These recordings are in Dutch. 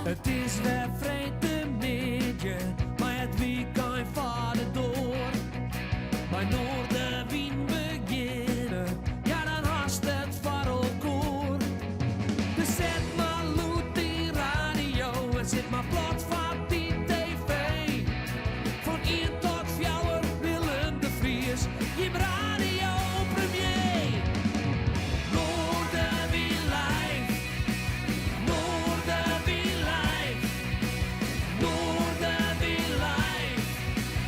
Het is weer vreemde midden, maar het weekend vader door. Bij Noorderwien beginnen, ja dan haast het voor elkaar. Dus zet maar loet die radio en zit maar plat van die tv. Van 1 tot 4 Willem de Vries, je radio premier. Noorderwien live, Noorderwien live, Noorderwien live,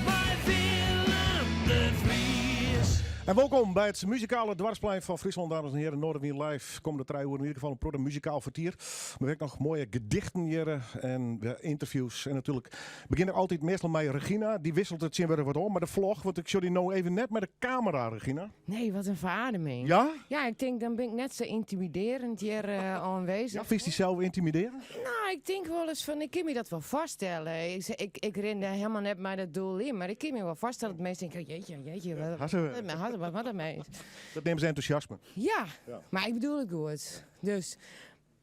bij Willem de Vries. En welkom bij het muzikale dwarsplein van Friesland, dames en heren. Noorderwien live. Komende 3 uur in ieder geval een proto muzikaal vertier. Maar ook nog mooie gedichten hier en interviews. En natuurlijk beginnen we altijd meestal met Regina. Die wisselt het zin weer wat om. Maar de vlog, want ik zie die nou even net met de camera, Regina. Nee, wat een verademing. Ja? Ja, ik denk dan ben ik net zo intimiderend hier aanwezig. Ja, vind je die zelf intimideren? Nou, ik denk wel eens van, ik kan me dat wel vaststellen. Ik ren daar helemaal net met dat doel in, maar ik kan me wel vaststellen dat mensen denken, jeetje, wat ermee is. Dat nemen ze enthousiasme. Ja, maar ik bedoel het goed. Dus,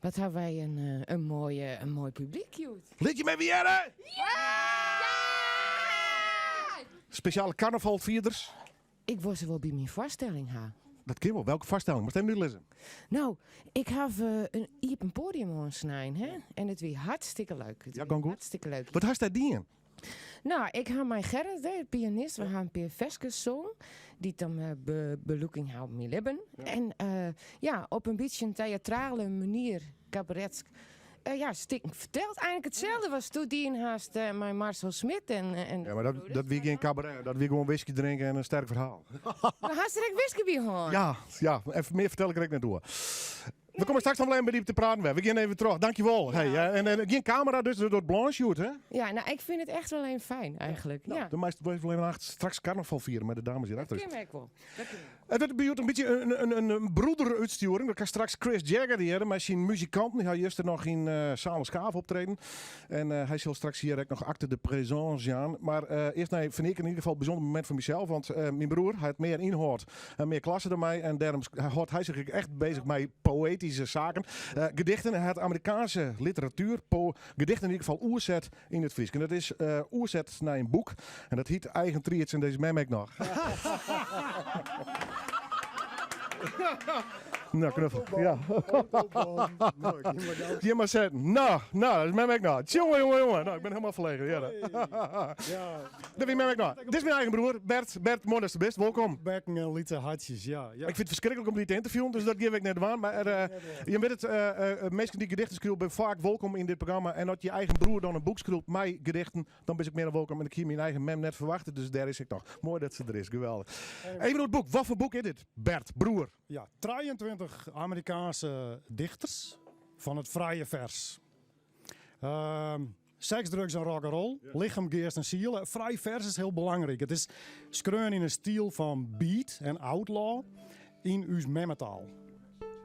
wat hebben wij een mooi publiek, Joet. Liet je mee weer, hè? Speciale carnavalvierders. Ik word ze wel bij mijn voorstelling gaan. Dat kan wel. Welke vaststelling? Wat hebben jullie lezen? Nou, ik heb hier op een podium aansnijden, hè? En het weer hartstikke leuk. Ja, kan goed. Hartstikke leuk. Wat had hij die in? Nou, ik heb mijn Gerrit, de pianist, we gaan Peer Veskes zong, die dan beloeking houdt met lippen. En op een beetje een theatrale manier, cabaretsk, stikken vertelt eigenlijk hetzelfde was toen die in haast met Marcel Smit en Ja, maar dat wie geen cabaret. Dat wie gewoon whisky drinken en een sterk verhaal. Haast direct whisky bij gewoon. Ja, even meer vertel ik er niet naartoe. We komen straks nog alleen bij die te praten. We gaan even terug. Dankjewel. Ja. Hey, en geen camera, dus door het blanche shoot, hè? Ja, nou, ik vind het echt wel een fijn, eigenlijk. Nou, ja. de meeste blijven alleen maar straks carnaval vieren met de dames hierachter. Dat ken ik wel. Het wordt bij jou een beetje een broederuitsturing. Dan kan straks Chris Jagger hier, maar zijn muzikanten. Hij heeft er nog in Salen Schaaf optreden. En hij zal straks hier ook nog acte de présence aan. Maar eerst vind ik in ieder geval een bijzonder moment voor mezelf. Want mijn broer, hij heeft meer inhoud en meer klasse dan mij. En daarom houdt hij zich echt bezig met poëtische zaken. Gedichten, het Amerikaanse literatuur. Gedichten in ieder geval oerzet in het Fries. En dat is oerzet naar een boek. En dat heet Eigen Triets en deze mem ik nog. Nou, knuffel. Ja. Je maar zetten. Nou, dat is mijn mek nou. Jongen. Nou, ik ben helemaal verlegen. Ja. Dat is mijn mek nou. Dit is mijn eigen broer, Bert, mooi dat je best. Welkom. Bert en Lietse hartjes, ja. Ik vind het verschrikkelijk om die te interviewen, dus dat geef ik net aan. Maar je weet het, mensen die gedichten schrijven, ben vaak welkom in dit programma. En als je eigen broer dan een boek schrijft, mij gedichten, dan ben ik meer dan welkom. En ik hier mijn eigen mem net verwachten, dus daar is ik nog. Mooi dat ze er is, geweldig. Even door het boek. Wat voor boek is dit? Bert, broer. Ja, 23 Amerikaanse dichters van het vrije vers. Seks, drugs en rock'n'roll, lichaam, geest en ziel. Vrij vers is heel belangrijk. Het is schreeuwen in een stijl van beat en outlaw in uw memmetaal.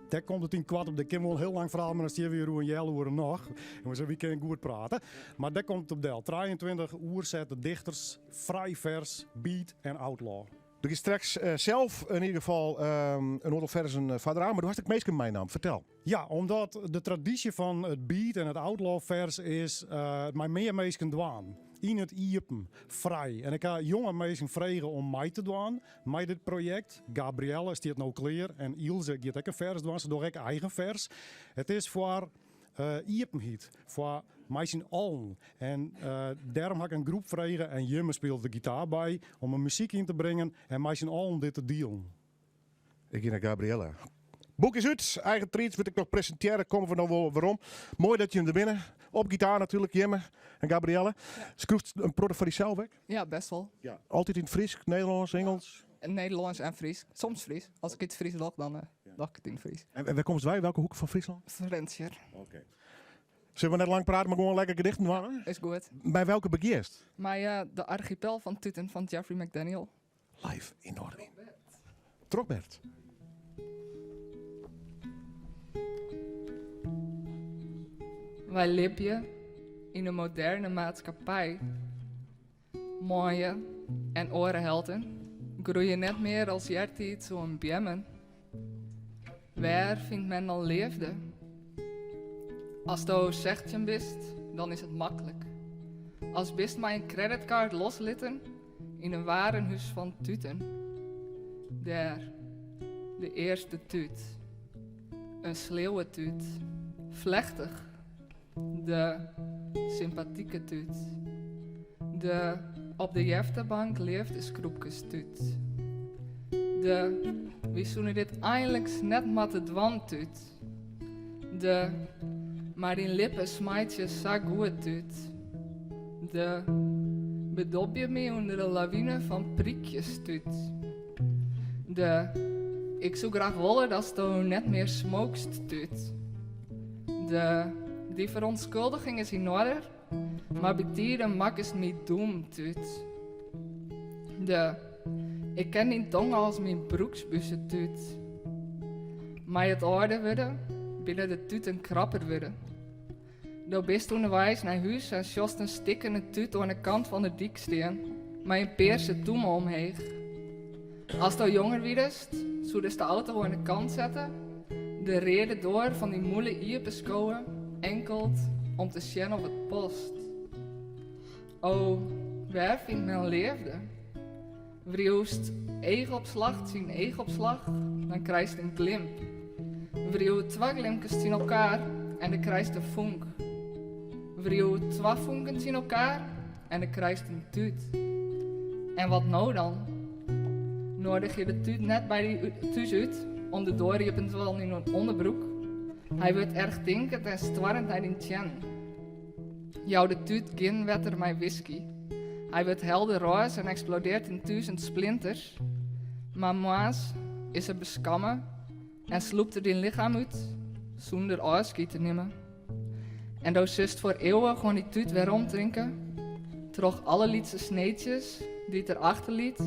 Daar komt het in kwart op. Dat kan wel een heel lang verhaal, maar dan zie je weer hoe een jel nog. En we zeggen, wie kan goed praten. Maar daar komt het op deel. 23 oerzetten dichters, vrij vers, beat en outlaw. Er is straks zelf in ieder geval een aantal versen verder aan, maar toen had ik meestal mijn naam. Vertel. Ja, omdat de traditie van het beat en het outlaw vers is mijn meer mensen dwaan. In het iepen, vrij. En ik ga jonge mensen vragen om mij te doen, met dit project. Gabrielle is die het nou klaar en Ilse gaat ook een vers doen, zodat ik eigen vers. Het is voor iepenheid, voor mensen allen. En daarom heb ik een groep vragen en Jimme speelt de gitaar bij om een muziek in te brengen en mensen allen dit te dealen. Ik ga naar Gabrielle. Boek is uit, eigen treats wil ik nog presenteren, komen we nog wel waarom. Mooi dat je hem er binnen. Op gitaar natuurlijk, Jimme en Gabrielle. Ja. Schroeft een product voor jezelf weg? Ja, best wel. Ja. Altijd in het Fries, Nederlands, Engels? Nederlands en Fries. Soms Fries. Als ik iets Fries dacht, dan dacht ik het in Fries. En waar komt wij? Welke hoek van Friesland? Frenscher. Oké. Zullen we net lang praten, maar gewoon lekker gedichten doen? Ja, is goed. Bij welke begeerst? Maar de archipel van Tuten van Jeffrey McDaniel. Live in Noorderwien. Trokbert. Wij leven in een moderne maatschappij. Mooie en orenhelden groeien net meer als jertiet zo'n bjemmen. Waar vindt men al liefde? Als je zegt je bist, dan is het makkelijk. Als bist mij een creditcard loslitten in een warenhuis van tuten. Daar, de eerste tuut. Een sleeuwentuut, vlechtig. De sympathieke tuut. De op de jeftebank leeft is kroepkestuut. De, wie zoenen dit eindelijk net matte dwantuut. De, maar in lippen smijt je zo goed tuut. De, bedop je me onder de lawine van prikjes tuut. De, ik zou graag willen dat je net meer smokest tuut. De, die verontschuldiging is in orde, maar betieren mak is me doem tuut. De, ik ken die tong als mijn broeksbussen tuut. Maar het ouder worden, binnen de tuut een krapper worden. Door best onderwijs naar huis en sjost een stikkende tuut aan de kant van de dik steen, maar een peerse toem omheen. Als je jonger wiedest, zou dus de auto aan de kant zetten, de reden door van die moele ier beschouwen, enkeld om te zien of het post. Oh, waar vindt men leefde? Vrieuwst eegopslag zien eegopslag, dan krijgt een glimp. Vrieuw twee glimpjes zien elkaar en dan krijgt een vonk. Vrieuw twee vonken zien elkaar en dan krijgt een tuut. En wat nou dan? Nodig je de tuut net bij die thuis uit, om de doorriepen wel in een onderbroek. Hij wordt erg dinkend en stwarrend naar die tjen. Jou de tuut gin wetter mijn whisky. Hij wordt helder roze en explodeert in 1000 splinters. Maar Moas is er beskammen en sloept er die lichaam uit, zonder afscheid te nemen. En do zust voor eeuwig gewoon die tuut weer omdrinken, trog alle lietse sneetjes die het erachter liet,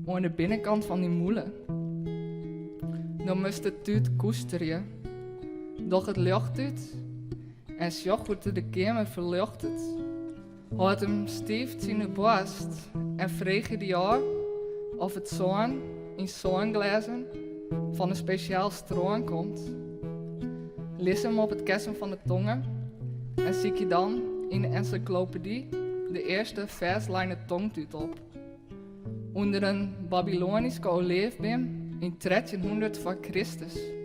aan de binnenkant van die moelen. Dan moest de tuut koesteren, doch het lucht uit en sjoch wordt de kamer verlucht het. Had hem stieft in de borst en vreeg die jou of het zo'n in zo'nglazen van een speciaal stroom komt. Lis hem op het kessen van de tongen en zie je dan in de encyclopedie de eerste verslijne tongtuut op. Onder een Babylonische olijfboom in 1300 voor Christus.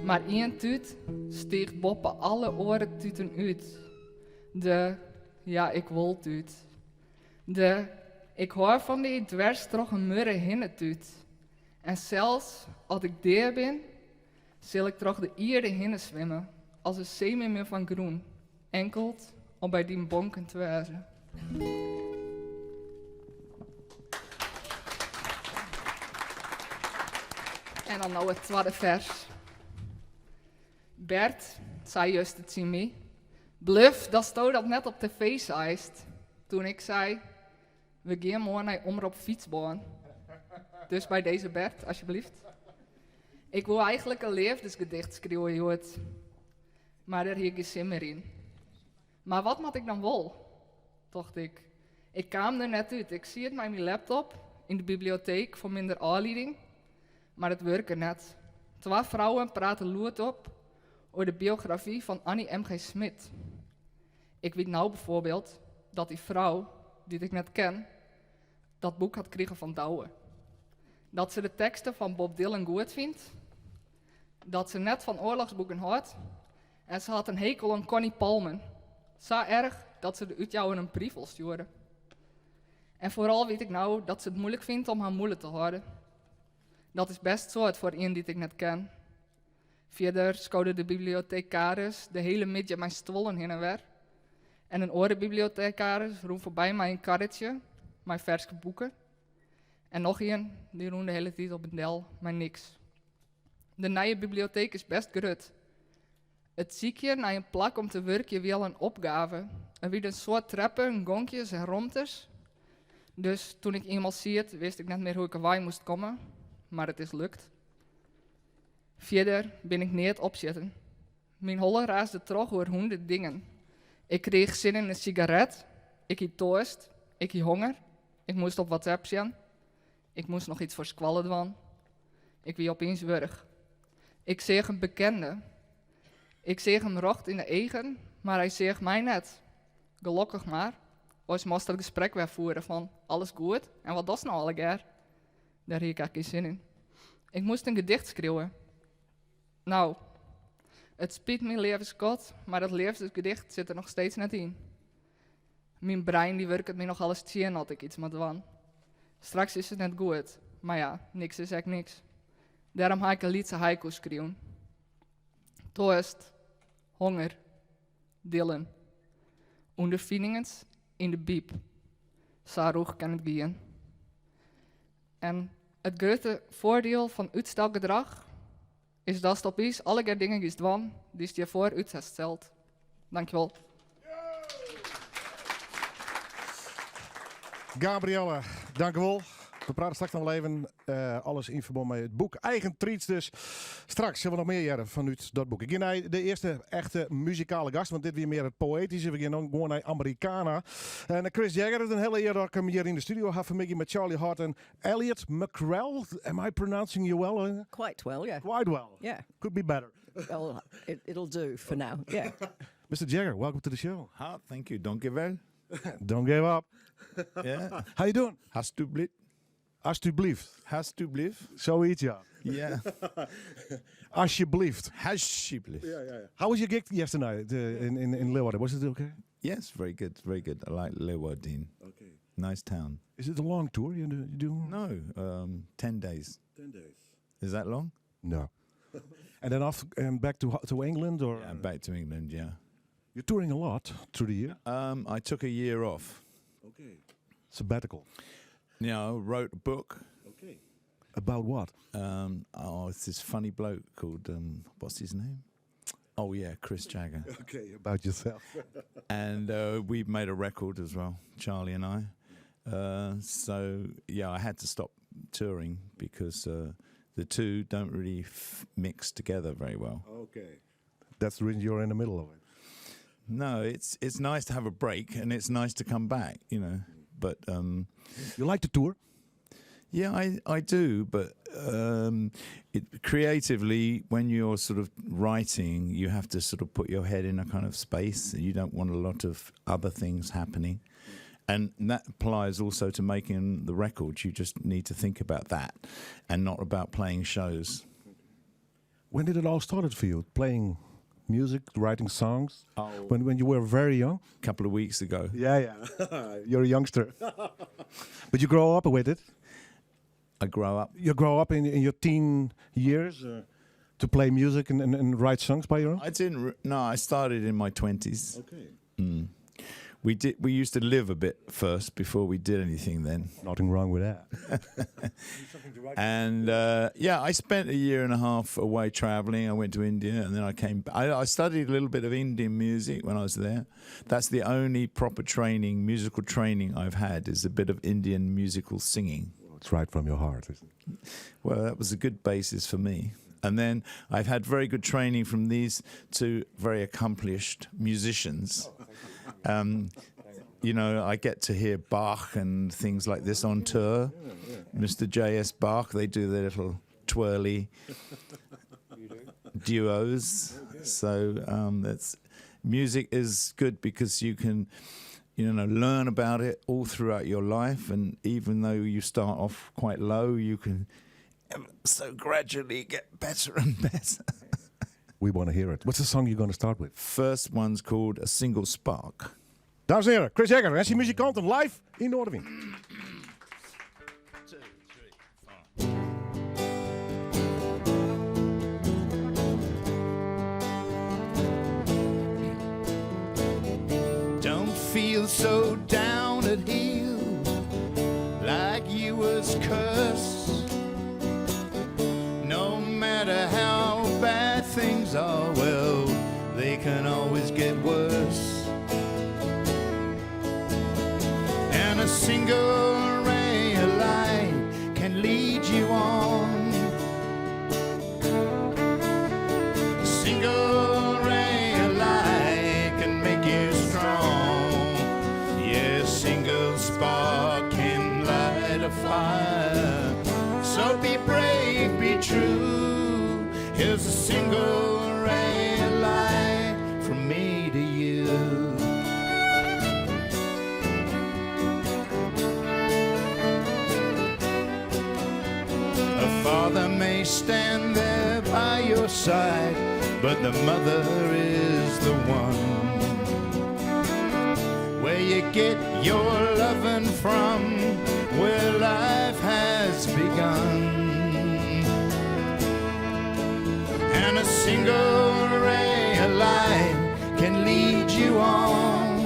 Maar één tuut steeg boppen alle oren tuiten uit. De, ja ik wil tuut. De, ik hoor van die dwergstroge murre hinnetuut. En zelfs als ik daar ben, zal ik toch de ierde hinnen zwemmen, als een zeemeer van groen, enkeld om bij die bonken te wezen. En dan nou het tweede vers. Bert zei juist het zien me. Bluff, dat stond dat net op tv zeist. Toen ik zei, we gaan morgen naar Omroep Fietsbaan. Dus bij deze Bert, alsjeblieft. Ik wil eigenlijk een liefdesgedicht schreeuwen, Jood. Maar daar hier geen zin meer in. Maar wat moet ik dan wel? Dacht ik. Ik kwam er net uit. Ik zie het met mijn laptop in de bibliotheek voor minder aanleiding. Maar het werkt net. 2 vrouwen praten loert op over de biografie van Annie M.G. Smit. Ik weet nou bijvoorbeeld dat die vrouw, die ik net ken, dat boek had gekregen van Douwe. Dat ze de teksten van Bob Dylan goed vindt. Dat ze net van oorlogsboeken houdt. En ze had een hekel aan Connie Palmen. Zo erg dat ze de uit jou een brief wil sturen. En vooral weet ik nou dat ze het moeilijk vindt om haar moeder te houden. Dat is best soort voor een die ik net ken. Verder schouwde de bibliothecaris de hele middag mijn stollen heen en weer. En een orenbibliothecaris roem voorbij mij een karretje, mijn verse boeken. En nog een, die roem de hele tijd op een del, mijn niks. De nieuwe bibliotheek is best gerut. Het ziekje naar een plak om te werken wel een opgave. Er wie een soort treppen, gonkjes en romters. Dus toen ik eenmaal zie het, wist ik net meer hoe ik erbij moest komen. Maar het is lukt. Verder ben ik niet opzitten. Mijn holle raasde terug over 100 dingen. Ik kreeg zin in een sigaret. Ik had dorst. Ik had honger. Ik moest op WhatsApp zien. Ik moest nog iets voor squallen doen. Ik wie opeens wurg. Ik zeg een bekende. Ik zeg hem rocht in de eigen, maar hij zegt mij net. Gelukkig maar. Ons moest het gesprek weer voeren van alles goed en wat dat nou allegaar? Daar heb ik geen zin in. Ik moest een gedicht schreeuwen. Nou, het spijt me levensgod, maar dat levensgedicht zit er nog steeds net in. Mijn brein die werkt me nog alles tien als ik iets moet doen. Straks is het net goed, maar ja, niks is echt niks. Daarom ga ik een liedse haiku schreeuwen. Dorst, honger, dillen, ondervindingens in de biep. Zo roeg kan het gaan. En het grote voordeel van uitstelgedrag is dat het opeens alle dingen is doen die je voor uitstelt. Dankjewel. Gabrielle, dank u wel. We praten straks nog wel even alles in verband met het boek. Eigen treats dus. Straks zullen we nog meer jaren vanuit dat boek. Ik ga naar de eerste echte muzikale gast, want dit weer meer het poëtische. We gaan gewoon naar Americana. En Chris Jagger, het is een hele eer dat ik hem hier in de studio heb vanmiddag met Charlie Hart en Elliot McCrell. Am I pronouncing you well? Quite well, yeah. Quite well. Yeah. Could be better. Well, it'll do for now. Yeah. Mr. Jagger, welcome to the show. Ah, thank you. Don't give out. Don't give up. Yeah. How you doing? Alsjeblieft. Alsjeblieft. Alsjeblieft. Zoiets, ja. Yeah. Alsjeblieft. Alsjeblieft. How was your gig yesterday in Leeuwarden? Was it okay? Yes, very good. Very good. I like Leeuwarden. Okay. Nice town. Is it a long tour you do? No, 10 days. 10 days. Is that long? No. And then off and back to England, or Yeah, back to England, yeah. you're touring a lot through the year? I took a year off. Okay. Sabbatical. Yeah, I wrote a book. Okay. About what? It's this funny bloke called, what's his name? Oh, yeah, Chris Jagger. Okay, about yourself. And we made a record as well, Charlie and I. So, yeah, I had to stop touring because the two don't really mix together very well. Okay. That's the reason you're in the middle of it. No, it's nice to have a break and it's nice to come back, you know. But You like to tour? yeah, I do. But creatively, when you're sort of writing, you have to sort of put your head in a kind of space. You don't want a lot of other things happening. And that applies also to making the records. You just need to think about that and not about playing shows. When did it all start for you? Playing music, writing songs? Oh. When you were very young? A couple of weeks ago. Yeah. You're a youngster. But you grow up with it? I grow up. You grow up in your teen years to play music and write songs by your own? I didn't. No, I started in my 20s. Okay. We used to live a bit first before we did anything then. Nothing wrong with that. And yeah, I spent a year and a half away traveling. I went to India and then I came back. I studied a little bit of Indian music when I was there. That's the only proper training, musical training I've had, is a bit of Indian musical singing. Well, it's right from your heart, isn't it? Well, that was a good basis for me. And then I've had very good training from these two very accomplished musicians. You know, I get to hear Bach and things like this on tour. Mr. J.S. Bach, they do their little twirly duos. So that's music is good because you can, you know, learn about it all throughout your life. And even though you start off quite low, you can so gradually get better and better. We want to hear it. What's the song you're going to start with? First one's called A Single Spark. Dames en heren, Chris Jagger en zijn muzikanten live in Noorderwind. Don't feel so down at heel, like you was cursed. No matter how bad things are, well, they can always get worse. And a single ray of light can lead you on. A single ray of light can make you strong. Yeah, a single spark can light a fire. So be brave, be true. Here's a single ray of light. stand there by your side, but the mother is the one where you get your loving from, where life has begun. And a single ray of light can lead you on.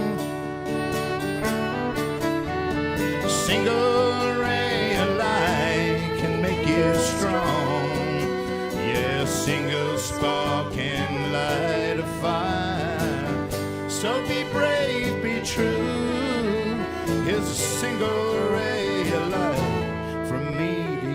A single ray of light can make you strong. Yeah, a single spark can light a fire. So be brave, be true. Here's a single ray of light from me to you.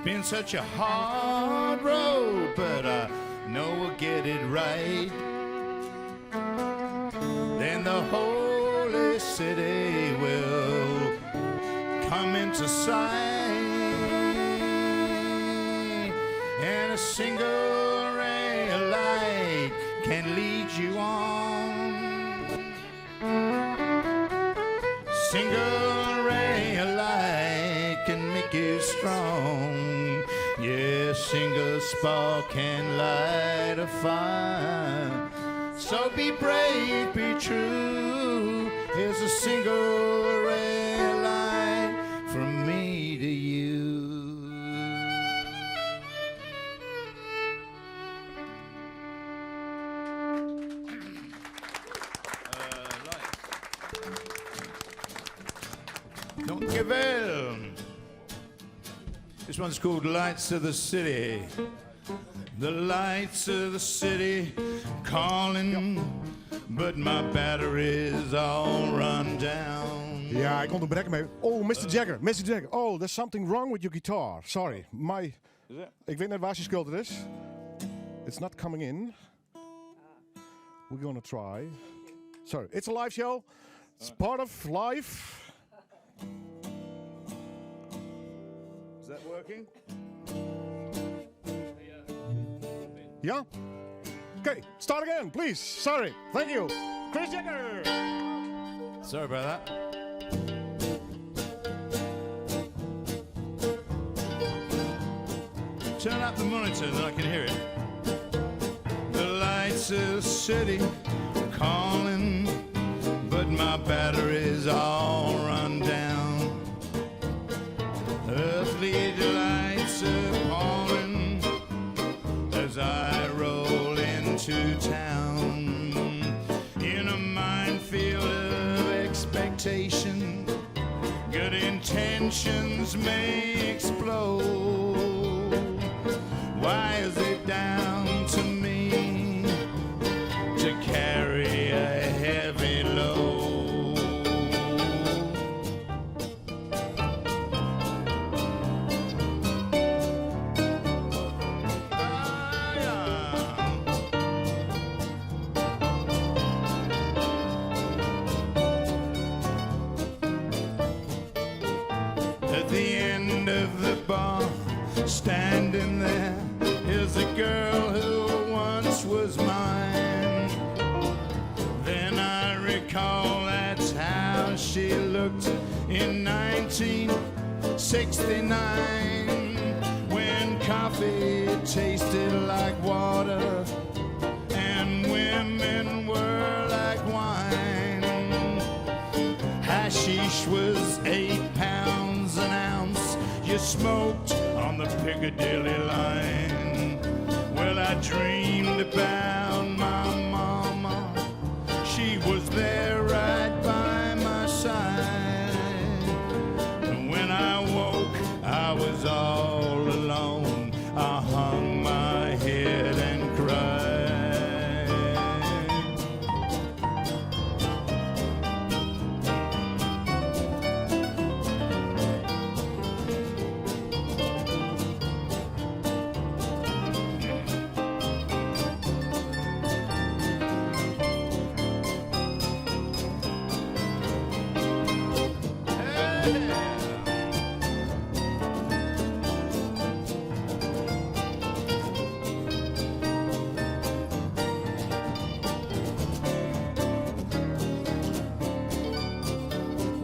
Been such a hard road, but I know we'll get it right. Then the holy city will come into sight, and a single ray of light can lead you on. Single ray of light can make you strong. Yeah, single spark can light a fire. So be brave, be true. Here's a single ray of light from me to you. Dankjewel. This one's called Lights of the City. The lights of the city calling, but my battery's all run down. Ja, ik onderbrek me. Oh, Mr. Jagger, Mr. Jagger. Oh, there's something wrong with your guitar. Sorry. Ik weet net waar zijn schuld is. It's not coming in. We're gonna try. Sorry, it's a live show. It's part of life. Is that working? Yeah? Okay, start again, please. Sorry. Thank you. Chris Jagger. Sorry about that. Turn up the monitor that I can hear it. The lights of the city calling, but my battery's all run down. Earthly delights are calling as I roll into town. In a minefield of expectation, good intentions may explode. Why is it down to me to carry a heavy load? At the end of the bar, standing there, is a girl who once was mine. Then I recall that's how she looked in 1969, when coffee tasted like water and women were hashish was 8 pounds an ounce. You smoked on the Piccadilly line. Well, I dreamed about my mama. She was there right by my side. And when I woke, I was all alone. I hung my head and cried.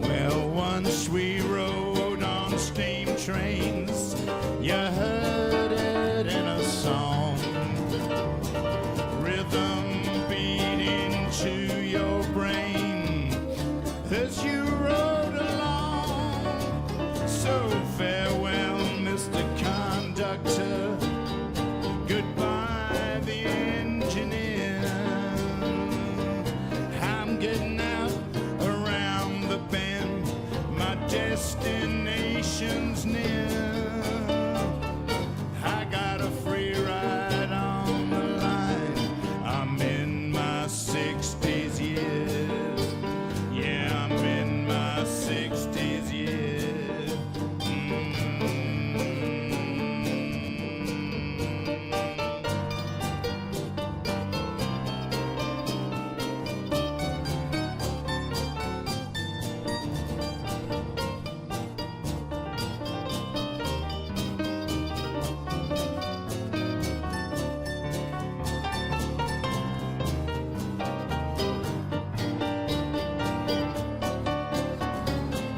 Well, once we rode on steam trains, you heard it in a song. Rhythm beat into your brain as you rode along. So farewell, Mr. Conductor. Goodbye, the engineer. I'm getting out around the bend. My destination's near. I got a free ride on the line. I'm in my 60s years. Yeah, I'm in my 60s years.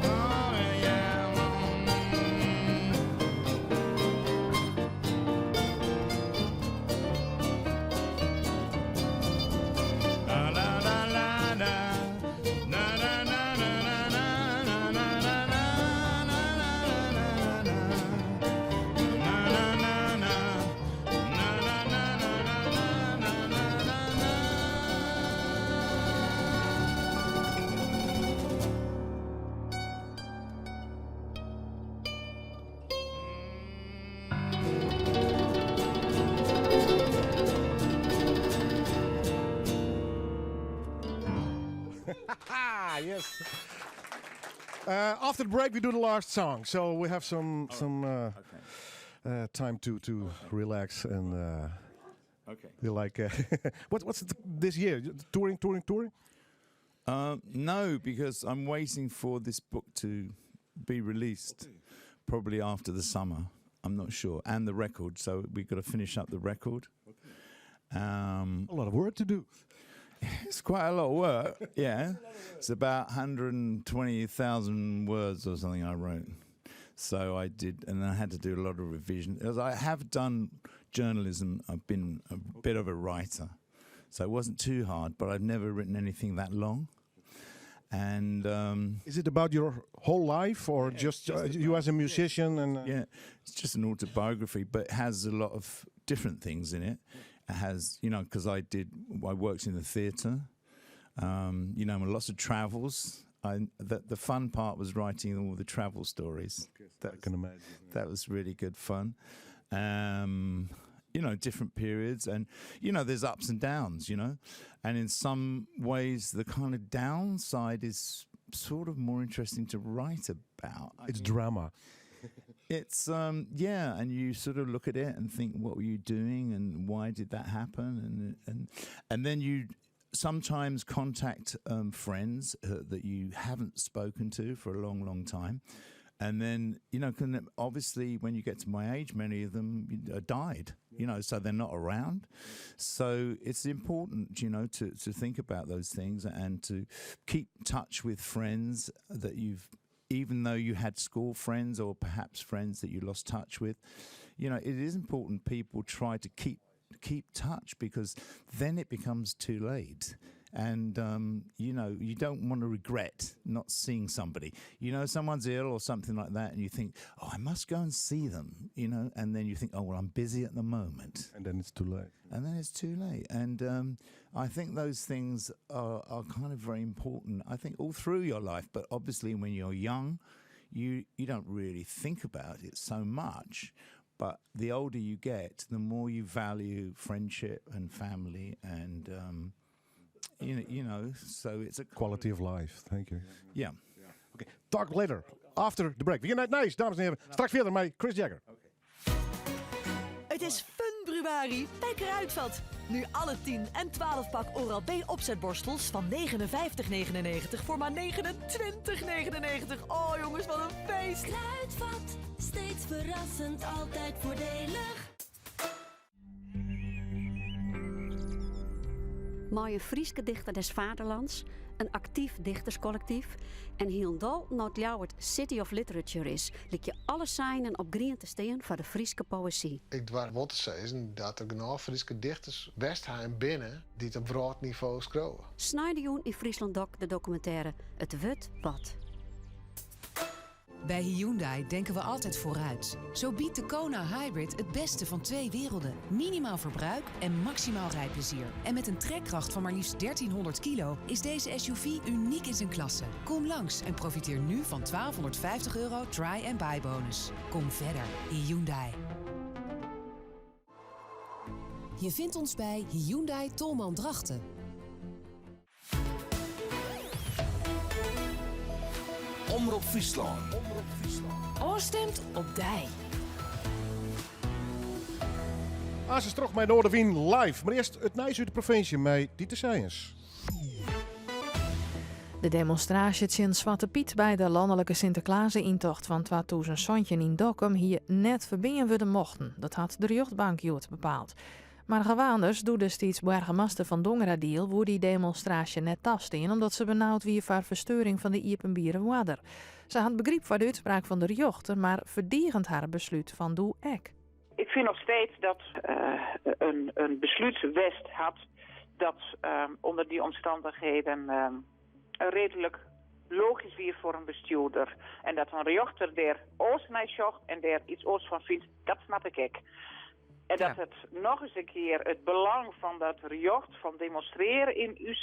Oh, yeah. La la la la la. Na na na na na na na na na na na na na. Na na na na. Na na na na na na na na na. Ah, yes. After the break, we do the last song, so we have some time to relax and Okay. you like what's it this year? Touring. No, because I'm waiting for this book to be released, probably after the summer. I'm not sure, and the record. So we've got to finish up the record. A lot of work to do. It's quite a lot of work. Yeah, it's about 120,000 words or something I wrote. So I did, and I had to do a lot of revision. As I have done journalism, I've been a bit of a writer, so it wasn't too hard. But I've never written anything that long. And Is it about your whole life, or just you as a musician? And yeah, it's just an autobiography, but it has a lot of different things in it. It has, because I worked in the theatre, lots of travels. The fun part was writing all the travel stories. I can imagine. That was really good fun. Different periods, and there's ups and downs, and in some ways the kind of downside is sort of more interesting to write about. It's drama. It's and you sort of look at it and think, what were you doing and why did that happen, and then you sometimes contact friends that you haven't spoken to for a long time. And then, obviously when you get to my age, many of them died, so they're not around. So it's important, to think about those things and to keep touch with friends that even though you had school friends or perhaps friends that you lost touch with, it is important people try to keep touch, because then it becomes too late. And, you don't want to regret not seeing somebody. Someone's ill or something like that, and you think, oh, I must go and see them, and then you think, oh, well, I'm busy at the moment. And then it's too late. And then it's too late. And I think those things are kind of very important, I think, all through your life. But obviously when you're young, you don't really think about it so much. But the older you get, the more you value friendship and family and, so it's a Quality of life, thank you. Yeah. Okay, talk later, after the break. We gaan naar het nice, dames en heren. Straks verder met Chris Jagger. Het is Funbruari bij Kruidvat. Nu alle 10 en 12 pak Oral-B opzetborstels van €59,99 voor maar €29,99. Oh jongens, wat een feest! Kruidvat, steeds verrassend, altijd voordelig. Mooie Frieske dichter des vaderlands, een actief dichterscollectief en Hielendal not het City of Literature is, liet je alle signen op grien te steen voor de Frieske poëzie. Ik dwar wat te zeggen dat er genoeg Frieske dichters Westheim binnen die het op broodniveau schrijven. Snijdejoen in Friesland Doc de documentaire Het Wut Wat. Bij Hyundai denken we altijd vooruit. Zo biedt de Kona Hybrid het beste van 2 werelden. Minimaal verbruik en maximaal rijplezier. En met een trekkracht van maar liefst 1300 kilo is deze SUV uniek in zijn klasse. Kom langs en profiteer nu van €1250 try and buy bonus. Kom verder, Hyundai. Je vindt ons bij Hyundai Tolman Drachten. Omroep Friesland. Oorstemt op Dij. Als is terug met Noorderwien live. Maar eerst het nice uit de provincie met Dieter Science. De demonstratie in Zwarte Piet bij de landelijke Sinterklaasintocht van 2017 in Dokkum hier net verbinden we de mochten. Dat had de jeugdbank bepaald. Maar gewaanders doet de steeds burgemeester van Dongeradiel woer die demonstratie net afstaan omdat ze benauwd wie voor verstoring van de Iepenbieren wader. Ze had begrip voor de uitspraak van de rechter, maar verdedigend haar besluit van doe ek. Ik vind nog steeds dat een besluit West had dat onder die omstandigheden redelijk logisch weer voor een bestuurder. En dat een rechter daar oors naar zocht en daar iets oors van vindt, dat snap ik. En dat het nog eens een keer het belang van dat recht van demonstreren in uw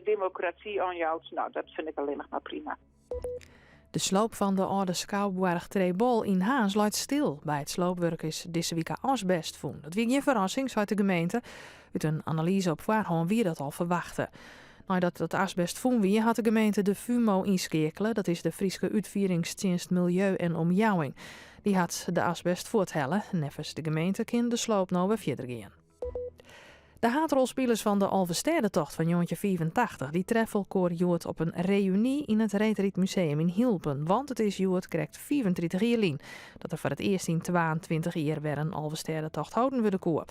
democratie aanjouwt, nou dat vind ik alleen nog maar prima. De sloop van de oude Schouwburg Trebol in Haans luidt stil. Bij het sloopwerk is deze week asbest voen. Dat was geen verrassing, zei de gemeente. Uit een analyse op voorhand wie dat al verwachtte. Nadat het asbest voen wie, had de gemeente de FUMO inschakelen. Dat is de Frieske Uitvoeringsdienst Milieu en Omjouwing. Die had de asbest voorthellen. Neffens de gemeente kan de sloop nou weer verder gaan. De haatrolspelers van de Alvestedentocht van jongetje 85 die treffen Joert op een reunie in het Retreat Museum in Hilpen. Want het is Joert krijgt 34 jaar lien. Dat er voor het eerst in 22 jaar weer een Alvestedentocht houden we de koor.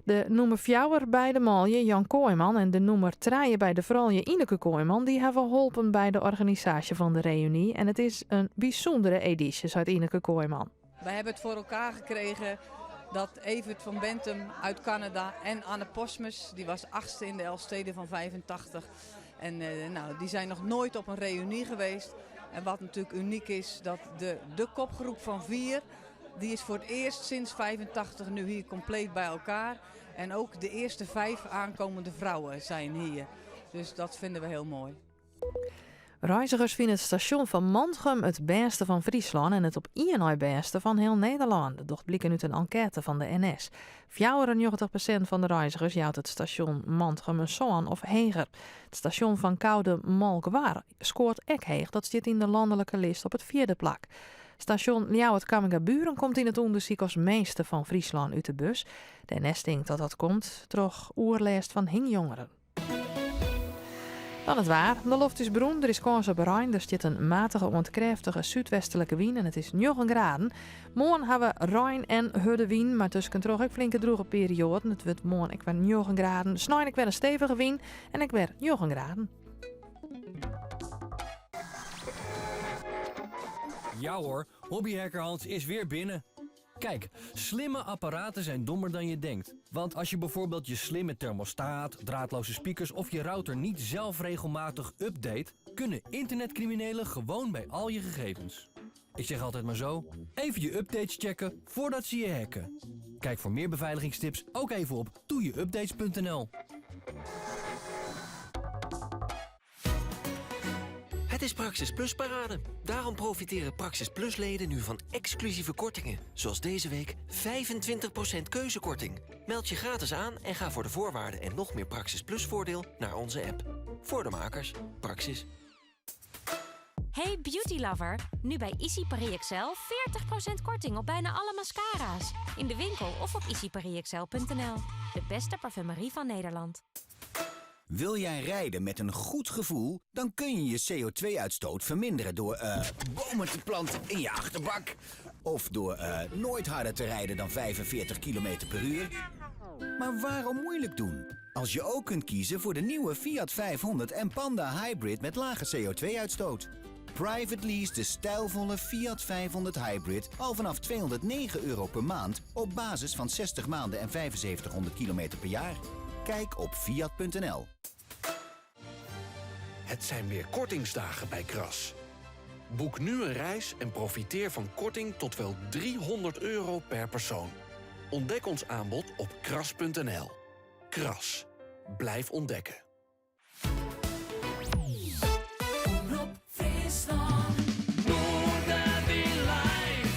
De nummer 4 bij de malje Jan Kooijman en de nummer 3 bij de vrouwje Ineke Kooijman die hebben geholpen bij de organisatie van de reunie. En het is een bijzondere editie, uit Ineke Kooijman. Wij hebben het voor elkaar gekregen dat Evert van Bentum uit Canada en Anne Posmus, die was 8e in de Elfsteden van 85. En die zijn nog nooit op een reunie geweest. En wat natuurlijk uniek is, dat de kopgroep van 4... die is voor het eerst sinds 85 nu hier compleet bij elkaar. En ook de eerste 5 aankomende vrouwen zijn hier. Dus dat vinden we heel mooi. Reizigers vinden het station van Mantrum het beste van Friesland en het op één beste van heel Nederland. Dat blijkt uit een enquête van de NS. 94% van de reizigers jouwt het station Mantrum een zoan of heger. Het station van Koude Malkwaar scoort ek heeg. Dat zit in de landelijke lijst op het 4e plak. Station Ljouwert Kammingaburen komt in het onderzoek als meeste van Friesland uit de bus. De NS denkt dat dat komt door oerlijst van hingjongeren. Dan het waar. De lucht is bruin, er is kans op rein. Er zit een matige, ontkreftige zuidwestelijke wind en het is 9 graden. Morgen hebben we rein en harde wind, maar tussen toch ook flinke droge perioden. Het wordt morgen ik weer 9 graden. Snij ik weer een stevige wind en ik weer 9 graden. Ja hoor, hobbyhacker Hans is weer binnen. Kijk, slimme apparaten zijn dommer dan je denkt. Want als je bijvoorbeeld je slimme thermostaat, draadloze speakers of je router niet zelf regelmatig update, kunnen internetcriminelen gewoon bij al je gegevens. Ik zeg altijd maar zo, even je updates checken voordat ze je hacken. Kijk voor meer beveiligingstips ook even op doejeupdates.nl. Het is Praxis Plus parade. Daarom profiteren Praxis Plus leden nu van exclusieve kortingen. Zoals deze week 25% keuzekorting. Meld je gratis aan en ga voor de voorwaarden en nog meer Praxis Plus voordeel naar onze app. Voor de makers, Praxis. Hey beauty lover, nu bij Easy Paris Excel 40% korting op bijna alle mascara's. In de winkel of op easyparisexcel.nl. De beste parfumerie van Nederland. Wil jij rijden met een goed gevoel? Dan kun je je CO2-uitstoot verminderen door bomen te planten in je achterbak. Of door nooit harder te rijden dan 45 km per uur. Maar waarom moeilijk doen? Als je ook kunt kiezen voor de nieuwe Fiat 500 en Panda Hybrid met lage CO2-uitstoot. Private lease de stijlvolle Fiat 500 Hybrid al vanaf €209 per maand op basis van 60 maanden en 7500 kilometer per jaar. Kijk op fiat.nl. Het zijn weer kortingsdagen bij Kras. Boek nu een reis en profiteer van korting tot wel €300 per persoon. Ontdek ons aanbod op kras.nl. Kras. Blijf ontdekken. Omroep Friesland. Noorderwiel live.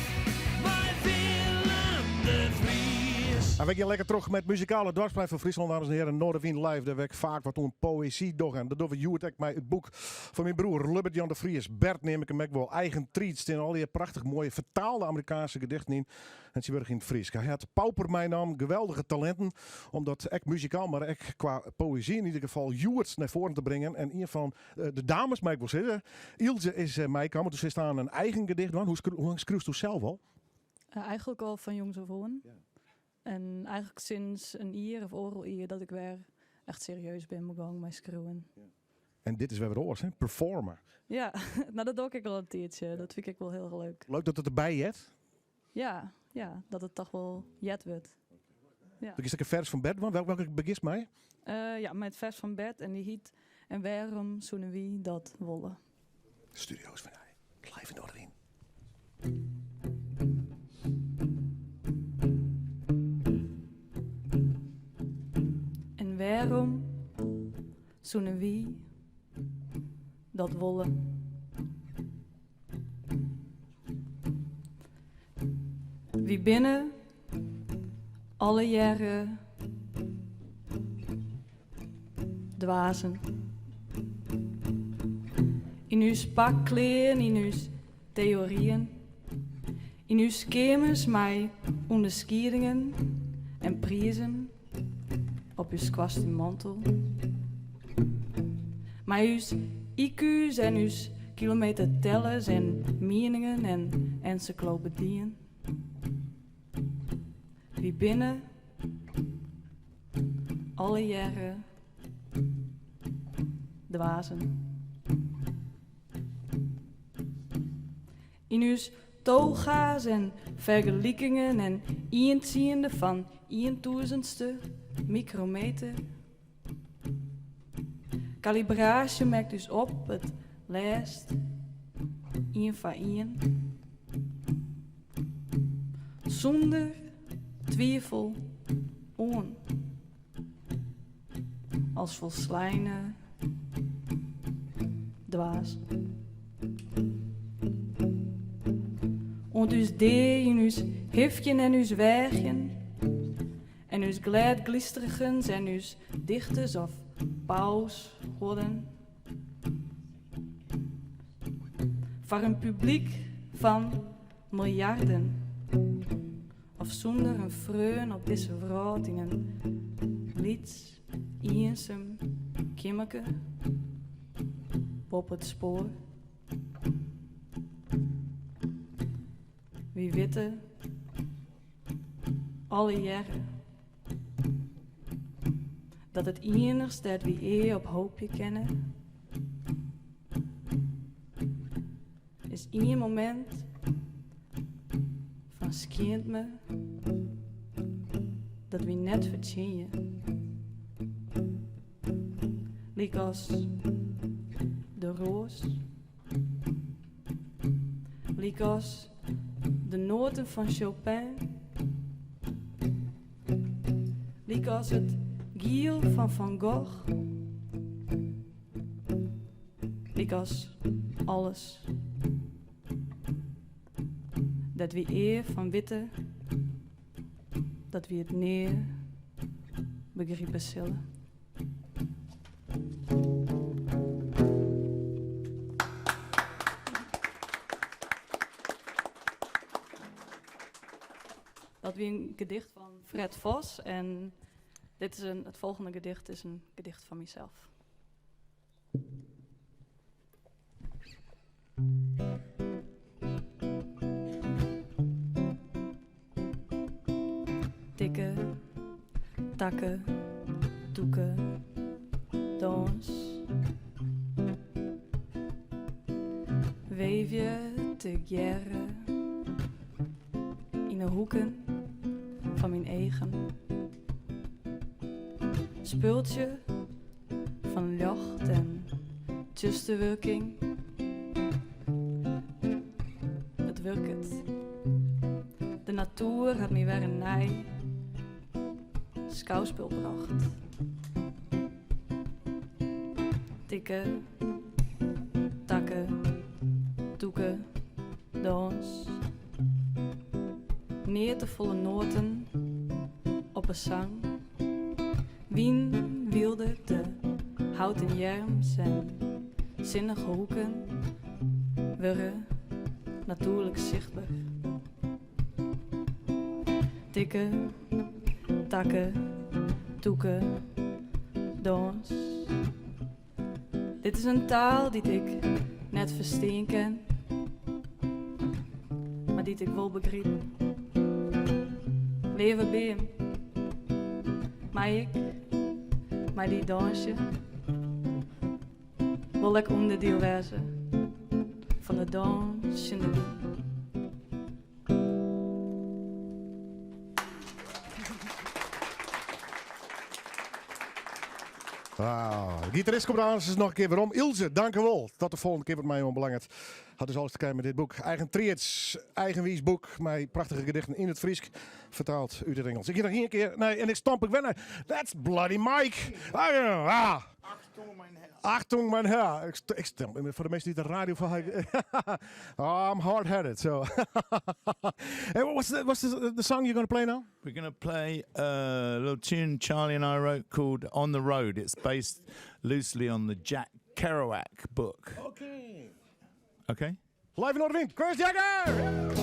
Bij Willem de Vries. En we gaan lekker terug met muzikale dwarsplein van Friesland, dames en heren. Noorderwind live, daar werk vaak wat toen poëzie doch. En dat doen we Joert ook met het boek van mijn broer Lubbert Jan de Vries. Bert neem ik hem ook wel eigen treats in al die prachtig mooie vertaalde Amerikaanse gedichten in. En ze werden in het Fries. Hij had pauper mijn naam, geweldige talenten. Omdat ik muzikaal, maar ik qua poëzie in ieder geval Joert naar voren te brengen. En een van de dames, mij ik wil zeggen, Ilse is mij komen. Dus ze staan een eigen gedicht aan. Hoe lang schreeuwt u zelf al? Eigenlijk al van jongs af aan. Ja. En eigenlijk sinds een jaar of oorlog jaar dat ik weer echt serieus ben begonnen met schreeuwen. Ja. En dit is weer wat oors, hè? Performer. Ja, nou dat doe ik al een tijdje. Dat vind ik wel heel leuk. Leuk dat het erbij jet. Ja, dat het toch wel jet wordt. Ja. Er is ook een vers van Bert, welke begint mij? Ja, met het vers van Bert en die hiet en waarom zoenen wie dat wollen. Studio's van hij. Live in Noorderwind. En waarom zoenen wie dat wollen? Wie binnen alle jaren dwazen. In uw spakkleer, in uw theorieën, in uw schemers mij onderscheidingen en prijzen op uw kwast en mantel. Maar uw IQ's en uw kilometertellers en meningen en encyclopedieën. Wie binnen alle jaren dwazen. In uw toga's en vergelijkingen en inziende van 1000ste micrometer. Calibratie maakt dus op het lijst 1 van 1. Zonder twijfel on. Als volslijne dwaas. En dus dee in uw hifjen en uw wegen en uw glijdglisterigens en uw dichters of paus worden. Voor een publiek van miljarden. Of zonder een vreun op deze vrouw in een lieds, eenzaam kimmeke op het spoor. Wie weten alle jaren dat het enigste dat we op hoopje kennen is één moment van dan skient me dat wie net vertjien. Liek als de roos, liek als de noten van Chopin, liek als het giel van Van Gogh, liek als alles dat wie eer van witte, dat wie het neer begrijpen zullen. Dat wie een gedicht van Fred Vos en dit is het volgende gedicht is een gedicht van mezelf. Tikken, takken, doeken, dans. Weef je te jaren in de hoeken van mijn eigen. Speelt je van lucht en tussenwerking. Het werkt. De natuur had me weer een nij schouwspel bracht. Tikken, takken, doeken, dans. Neer te volle noten op een zang. Wien wilde de houten jerms en zinnige hoeken werden natuurlijk zichtbaar. Tikken, takken, doeken, dans. Dit is een taal die ik net verstaan ken, maar die ik wel begrijp. Leven bij hem, maar die dansje wil ik onderdeel wezen van de dansende wien. Wauw. Gitarist komt aan, is nog een keer waarom. Ilse, dank u wel. Tot de volgende keer wat mij onbelangrijk. Had dus alles te kijken met dit boek. Eigen triets, eigenwijs boek. Met prachtige gedichten in het Fries. Vertaald uit het Engels. Ik ga nog hier een keer. Nee, en ik stamp ik weer. That's Bloody Mike. Achtung, mijn her. Ik stem voor de mensen die de radio van. I'm hard-headed, so. Hey, what's the song you're going to play now? We're going to play a little tune Charlie and I wrote called On the Road. It's based loosely on the Jack Kerouac book. Okay. Okay? Live in Noordwind, Chris Jagger!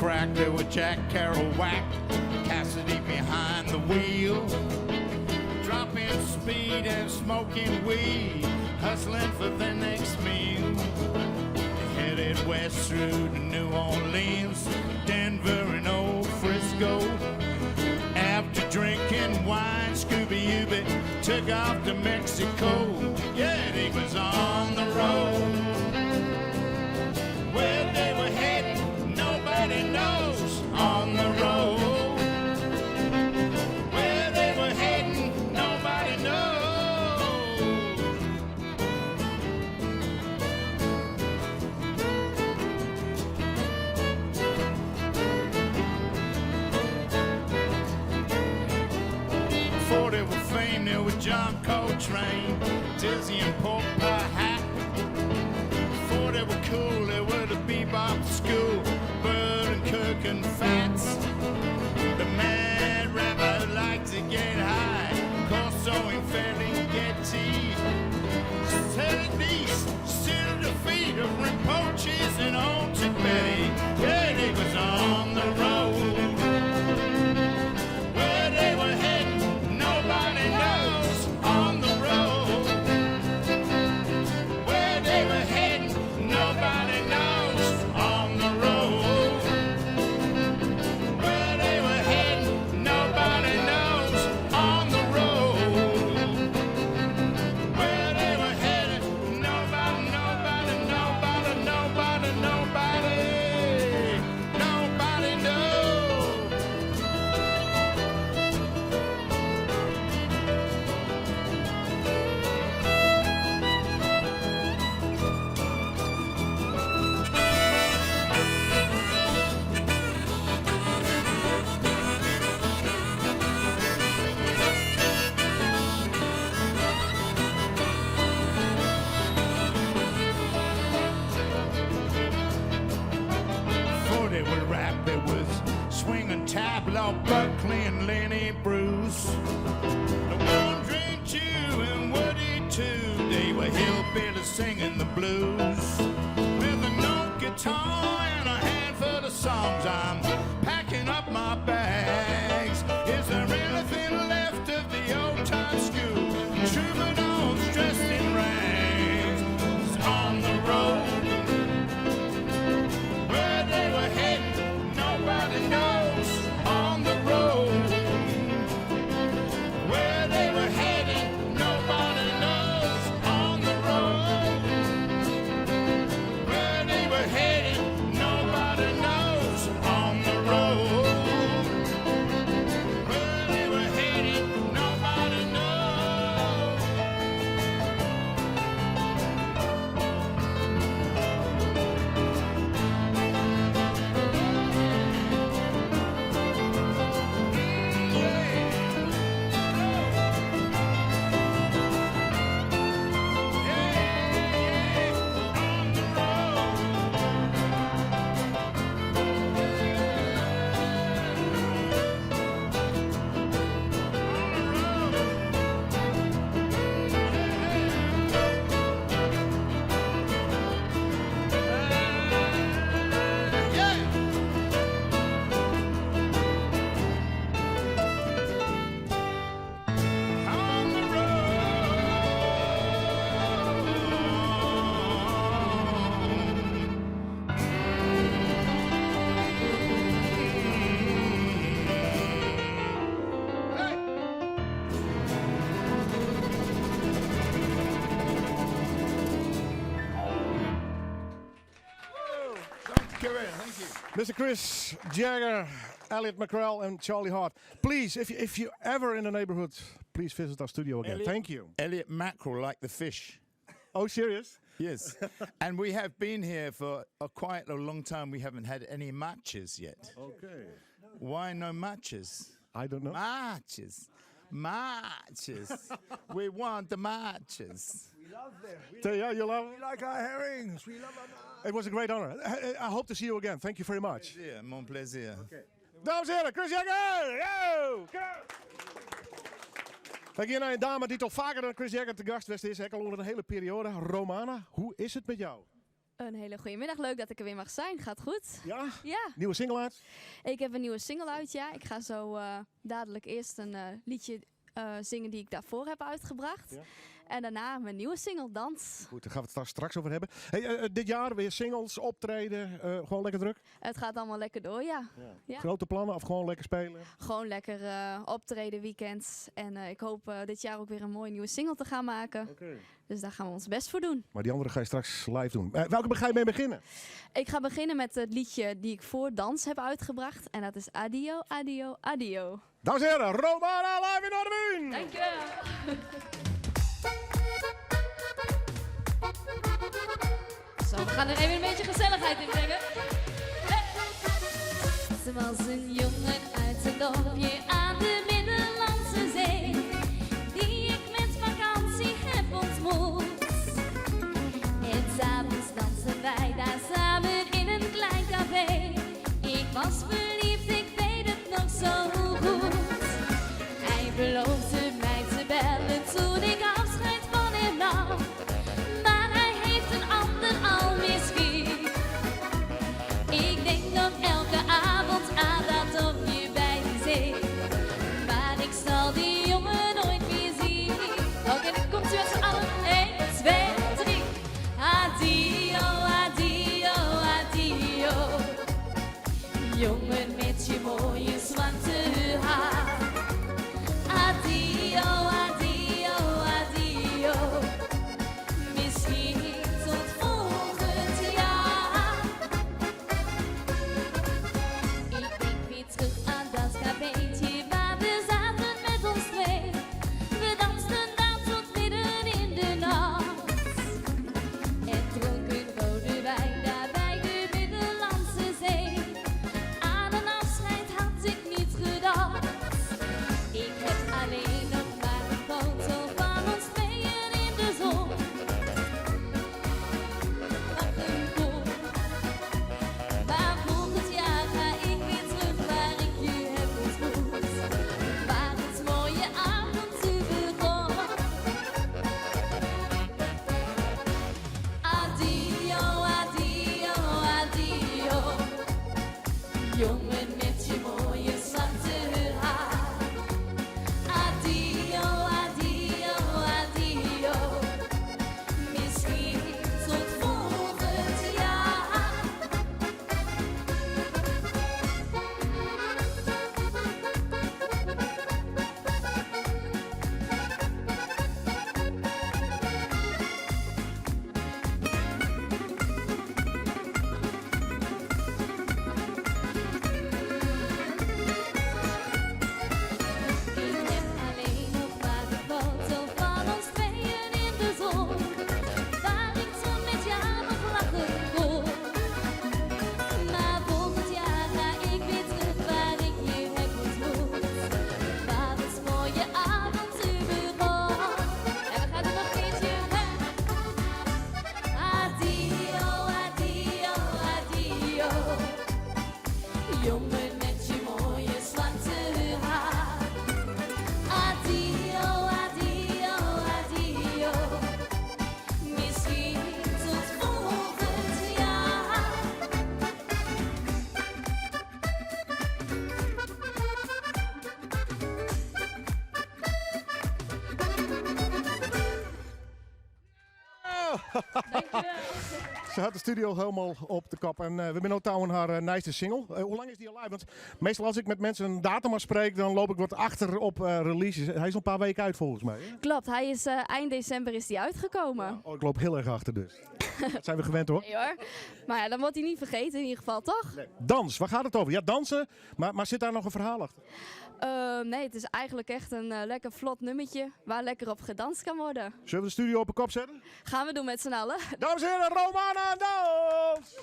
Crack, there were Jack Kerouac, Cassidy behind the wheel, dropping speed and smoking weed, hustling for the next meal. Headed west through to New Orleans, Denver and old Frisco. After drinking wine, Scooby-Ooby took off to Mexico. Yeah, he was on the road. Where they were heading, nobody knows. On the road. Where they were heading, nobody knows. Before they were famed, there was John Coltrane, Dizzy and Pork Pie Hat. Before they were cool, they were the bebop school, Bird and Kirk and Fats. The mad rapper who liked to get high, Corso and Ferlinghetti. Southern East, still the feet of Rinpoches and old Tibet. Yeah, he was on the road. Where they were heading, nobody knows. On the road. Where they were heading, nobody knows. It was rap, it was swing and tap, Lord Buckley and Lenny Bruce. The Wandering Jew and Woody too, they were hillbillies singing the blues. With a note guitar and a handful of songs, I'm packing up my bags. Is there anything left of the old time school? Troubadours dressed in rags on the road. Where they were heading, nobody knows. On the road. Where they were heading, nobody knows. On the road. Where they were heading, nobody knows. On the road. Where they were heading, nobody knows. Thank you. Mr. Chris Jagger, Elliot McCrell, and Charlie Hart. Please, if you're ever in the neighborhood, please visit our studio again. Elliot- Thank you. Elliot Mackerel, like the fish. Oh, serious? Yes. And we have been here for quite a long time. We haven't had any matches yet. Okay. Why no matches? I don't know. Matches. Matches. We want the matches. We love them. Yeah, you love them? We like our herrings. We love our It was a great honor. I hope to see you again. Thank you very much. Plezier, mon plaisir. Okay. Dames en heren, Chris Jagger! Yo! Kijk hier naar een dame die toch vaker dan Chris Jagger te gast geweest is. Al onder een hele periode. Romana, hoe is het met jou? Een hele goede middag. Leuk dat ik er weer mag zijn. Gaat goed? Ja? Ja. Nieuwe single uit? Ik heb een nieuwe single uit, ja. Ik ga zo dadelijk eerst een liedje zingen die ik daarvoor heb uitgebracht. Ja. En daarna mijn nieuwe single, Dans. Goed, daar gaan we het straks over hebben. Hey, dit jaar weer singles, optreden, gewoon lekker druk? Het gaat allemaal lekker door, ja. Ja. Grote plannen of gewoon lekker spelen? Gewoon lekker optreden, weekends. En ik hoop dit jaar ook weer een mooie nieuwe single te gaan maken. Okay. Dus daar gaan we ons best voor doen. Maar die andere ga je straks live doen. Welke ga je mee beginnen? Ik ga beginnen met het liedje die ik voor Dans heb uitgebracht. En dat is Adio, Adio, Adio. Dames en heren, Romana live in Noorderbuun! Dankjewel! Zo, we gaan er even een beetje gezelligheid in brengen. Ze was een jongen uit een dorpje aan de Middellandse Zee, die ik met vakantie heb ontmoet. En 's avonds dansen wij daar samen in een klein café. Ik was verliefd, ik weet het nog zo goed. Hij beloofde mij te bellen toen ik afscheid van hem nam. Maar hij heeft een ander al misschien. Ik denk nog elke avond aan dat dorpje bij de zee. Maar ik zal die jongen nooit meer zien. Oké, dan komt u met z'n allen. 1, 2, 3. Adio, adio, adio. Jongen met je mooie zwarte haar. Adio, adio, adio. Misschien tot volgend jaar. Ik denk weer terug aan dat cafeetje waar we zaten met ons twee. We dansten daar tot midden in de nacht. En dronken rode wijn daar bij de Middellandse Zee. Jongen met je mooie zwarte haar. Adio, adio, adio. Misschien tot volgend jaar. Ik heb alleen nog maar de foto van ons tweeën in de zon, waar ik toen met jou nog lachen kon. Maar volgend jaar ga ik weer terug waar ik je heb ontmoet, waar het mooie avontuur begon. En we gaan er nog eentje weg. Adio, adio, adio. Jongen met je mooie zwarte haar. Adio, adio, adio. Misschien tot volgend jaar. Ze had de studio helemaal op de kop. En we zijn ook touwen haar nieuwste single. Hoe lang is die al live? Want meestal als ik met mensen een datum afspreek, dan loop ik wat achter op releases. Hij is al een paar weken uit volgens mij. Hè? Klopt, hij is eind december is hij uitgekomen. Oh, ik loop heel erg achter dus. Dat zijn we gewend hoor. Nee hoor. Maar ja, dan wordt hij niet vergeten in ieder geval, toch? Dans, waar gaat het over? Ja, dansen. Maar zit daar nog een verhaal achter? Nee, het is eigenlijk echt een lekker vlot nummertje waar lekker op gedanst kan worden. Zullen we de studio op de kop zetten? Gaan we doen met z'n allen. Dames en heren, Romana Dans!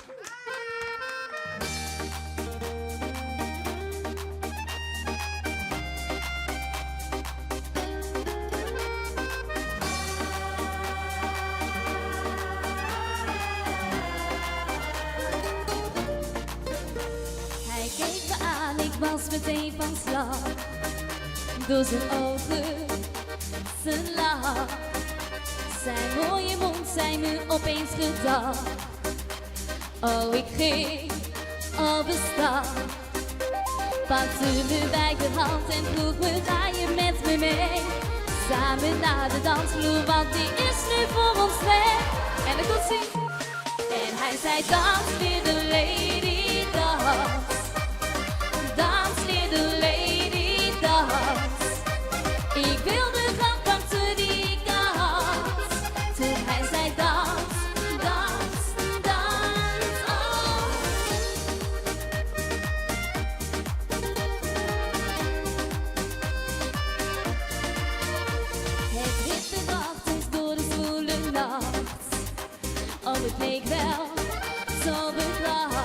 Hij keek me aan, ik was meteen van slag. Door zijn ogen, zijn lach, zijn mooie mond zei me opeens gedacht. Oh, ik ging op de stap, pakte me bij de hand en vroeg me, ga je met me mee? Samen naar de dansvloer, want die is nu voor ons twee. En dan komt ie. En hij zei, dans, little lady, dans. Dans, little lady, dans. Ik wilde gaan dansen die kans. Toen hij zei, dans, dans, dans, oh. Het witte wacht is door de zwoele nacht. Oh, het leek wel zo bedacht.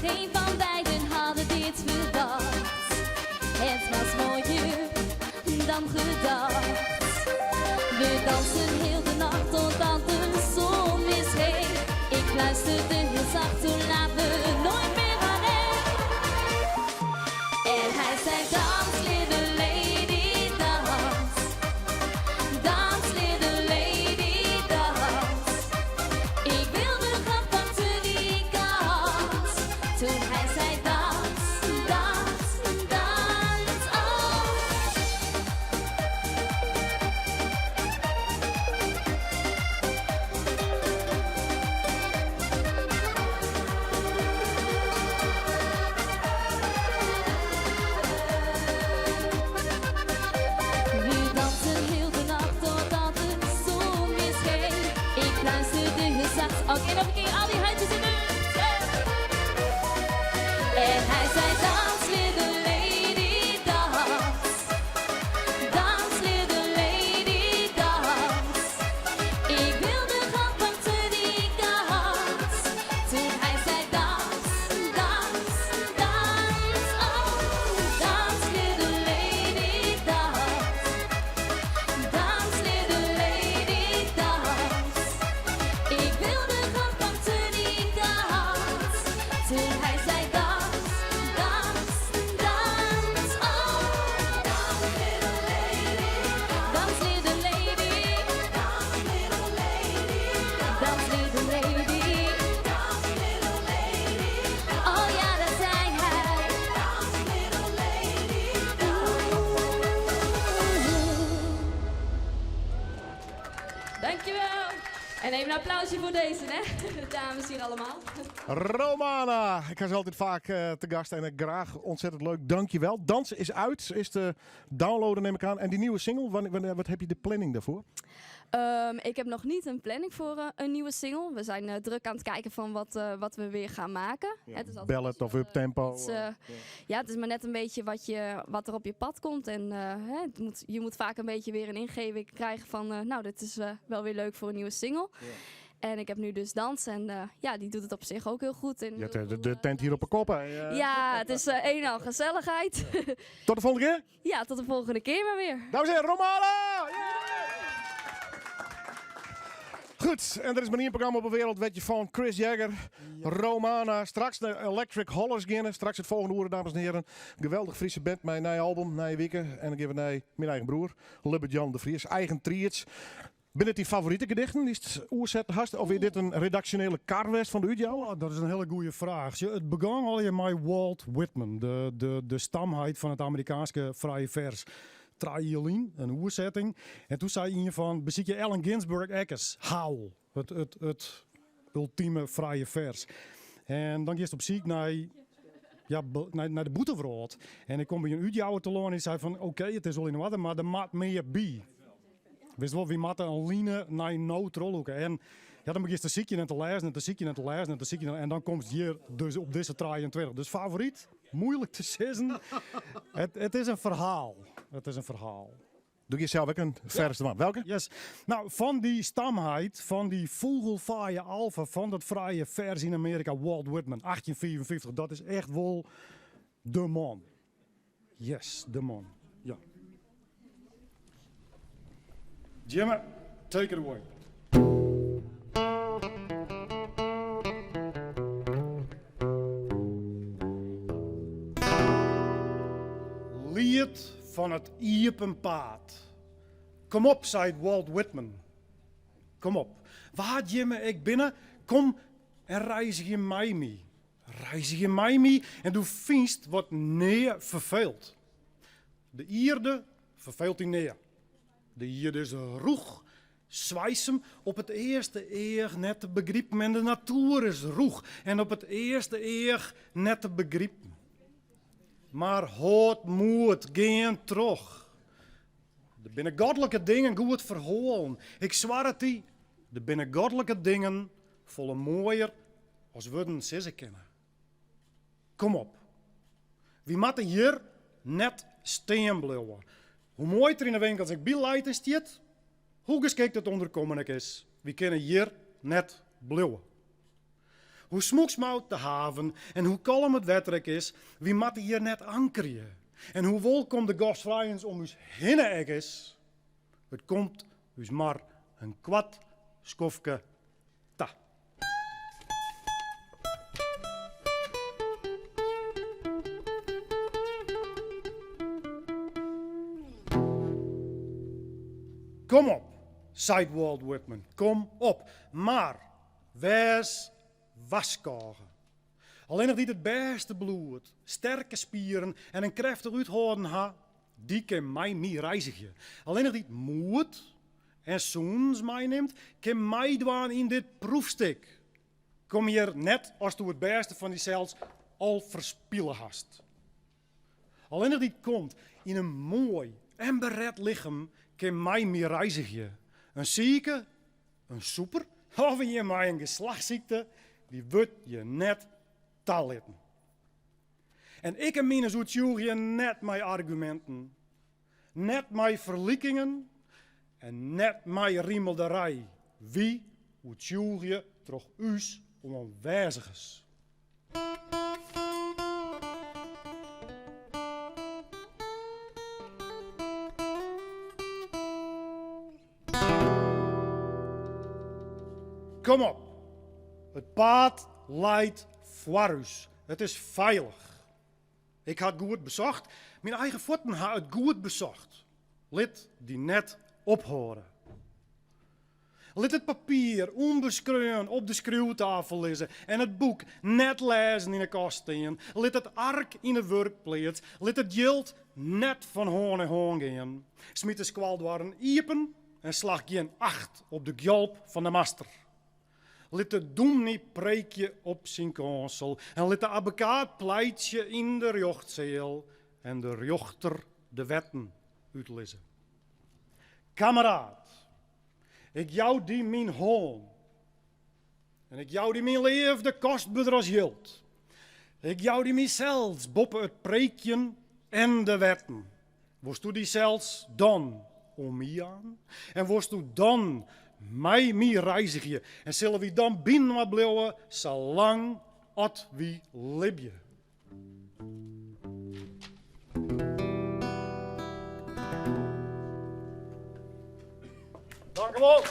Geen van beiden hadden dit verdacht. Het was mooier dan gedacht. We dansen heel de nacht totdat de zon weer scheen. Ik luisterde heel zacht, toen laat me nooit meer alleen. En hij zei, dans, little lady, dans. Dans, little lady, dans. Ik wilde graag dansen die kans. Toen hij zei, dans, dans, dans, oh. We dansen heel de nacht totdat de zon weer scheen. Ik luisterde heel zacht. Oké, nog een keer al die handjes in de lucht. En hij zei, dans, little lady, dans. Dans, little lady, dans. Ik wilde graag dansen die kans. Toen hij zei, dans, dans, dans, oh. Dans, little lady, dans. Dans, little lady, dans. Ik wilde graag dansen voor deze, hè? Dames hier allemaal. Romana, ik ga ze altijd vaak te gast en graag ontzettend leuk. Dankjewel. Dans is uit, is te downloaden neem ik aan. En die nieuwe single, wat heb je de planning daarvoor? Ik heb nog niet een planning voor een nieuwe single. We zijn druk aan het kijken van wat we weer gaan maken. Ja, Het is altijd ballad of uptempo. Ja, het is maar net een beetje wat er op je pad komt. En je moet vaak een beetje weer een ingeving krijgen van... nou, dit is wel weer leuk voor een nieuwe single. Ja. En ik heb nu dus dans en die doet het op zich ook heel goed. En Je hebt de tent hier op een kop, hè? ja, het is een en al gezelligheid. Tot de volgende keer? Ja, tot de volgende keer maar weer. Dames en heren, Romana! Goed, en er is maar één programma op de wereld, weet je, van Chris Jagger, Romana. Straks de Electric Hollers beginnen. Straks het volgende uur, dames en heren. Geweldig Friese band, mijn nieuwe album, nieuwe weken. En ik geef mijn eigen broer, Lubbert Jan de Vries, eigen triets. Ben het die favoriete gedichten? Is het oerzet hast? Of is dit een redactionele karwest van de Udjouw? Oh, dat is een hele goede vraag. Het begon al je met Walt Whitman, de stamheid van het Amerikaanse vrije vers. Trailien, een oerzetting. En toen zei je van, beziek je Allen Ginsberg Eckes, Howl. Het ultieme vrije vers. En dan ging je op zoek naar de boetevrood. En ik kom bij een Udjouwer te loon en die zei van, oké, het is al in orde, maar er moet meer bij. Wist wel, wie moet een line naar een noot rollen. En ja, dan begin je te ziekje en te lezen en te ziekje en te lezen en te ziekje. En dan komt het hier dus op deze 23. Dus favoriet? Moeilijk te zeggen. Het is een verhaal. Het is een verhaal. Doe je zelf ook een verste man. Welke? Yes. Nou, van die stamheid, van die vogelvaaie alfa, van dat vrije vers in Amerika, Walt Whitman, 1854. Dat is echt wel de man. Yes, de man. Ja. Jimmy, take it away. Lied van het iepenpaad. Kom op, zei Walt Whitman. Kom op. Waar Jimmy ik binnen? Kom en reizig je mij mee. Reizig je mij mee en doe vinst wat neer verveelt. De ierde verveelt die neer. De ierde is roeg. Zwijs hem op het eerste eer net te begrijpen. En de natuur is roeg. En op het eerste eer net te begrijpen. Maar hoort moet geen terug. Er binnen goddelijke dingen goed verholen. Ik zwaar het die. Er binnen goddelijke dingen volle mooier als we den sissen kennen. Kom op. Wie moet hier net steen blijven. Hoe mooi het er in de winkels ik bijleid is dit, hoe geschikt het onderkomen is. We kunnen hier net blijven. Hoe smoeksmout de haven en hoe kalm het wetter is, wie moeten hier net ankeren. En hoe welkom de gastvrijens om ons heen is, het komt dus maar een kwad skofke ta. Kom op, zei Walt Whitman, kom op. Maar, wees waskagen. Alleen nog die het beste bloed, sterke spieren en een krachtig uithouden ha, die kan mij niet reizigen. Alleen nog die het moed en soens mij neemt, kan mij dwaan in dit proefstuk. Kom hier net als du het beste van die zelfs al verspillen hast. Alleen nog die komt in een mooi en bered lichaam, kan mij meer reizigen. Een zieke, een soeper, of je mij een geslachtsziekte, die wordt je net taalitten. En ik en mijn zoet je net mijn argumenten, net mijn verliekingen en net mijn riemelderij. Wie moet je toch us onwijzigers? Kom op. Het paad leidt voor us. Het is veilig. Ik had goed bezocht. Mijn eigen voeten had het goed bezocht. Lid die net ophoren. Lid het papier onbeschreven op de schreeuwtafel lezen en het boek net lezen in de kast staan. Lid het ark in de werkplaats. Lid het jild net van hoorn en hoorn gaan. Smit de skwaldwaren iepen en slag geen acht op de gjalp van de master. Liet de doemnie preekje op zijn kansel. En liet de advocaat pleitje in de rechtszeel. En de rechter de wetten uitlezen. Kameraad, ik jou die mijn hoon. En ik jou die mijn leefde kostbaarder als geld. Ik jou die mijzelfs boppen het preekje en de wetten. Worst u die zelfs dan om mij aan? En worst u dan mij reizigen? En zullen we dan binnen wat blijven, zolang at wie libje? Dank u wel.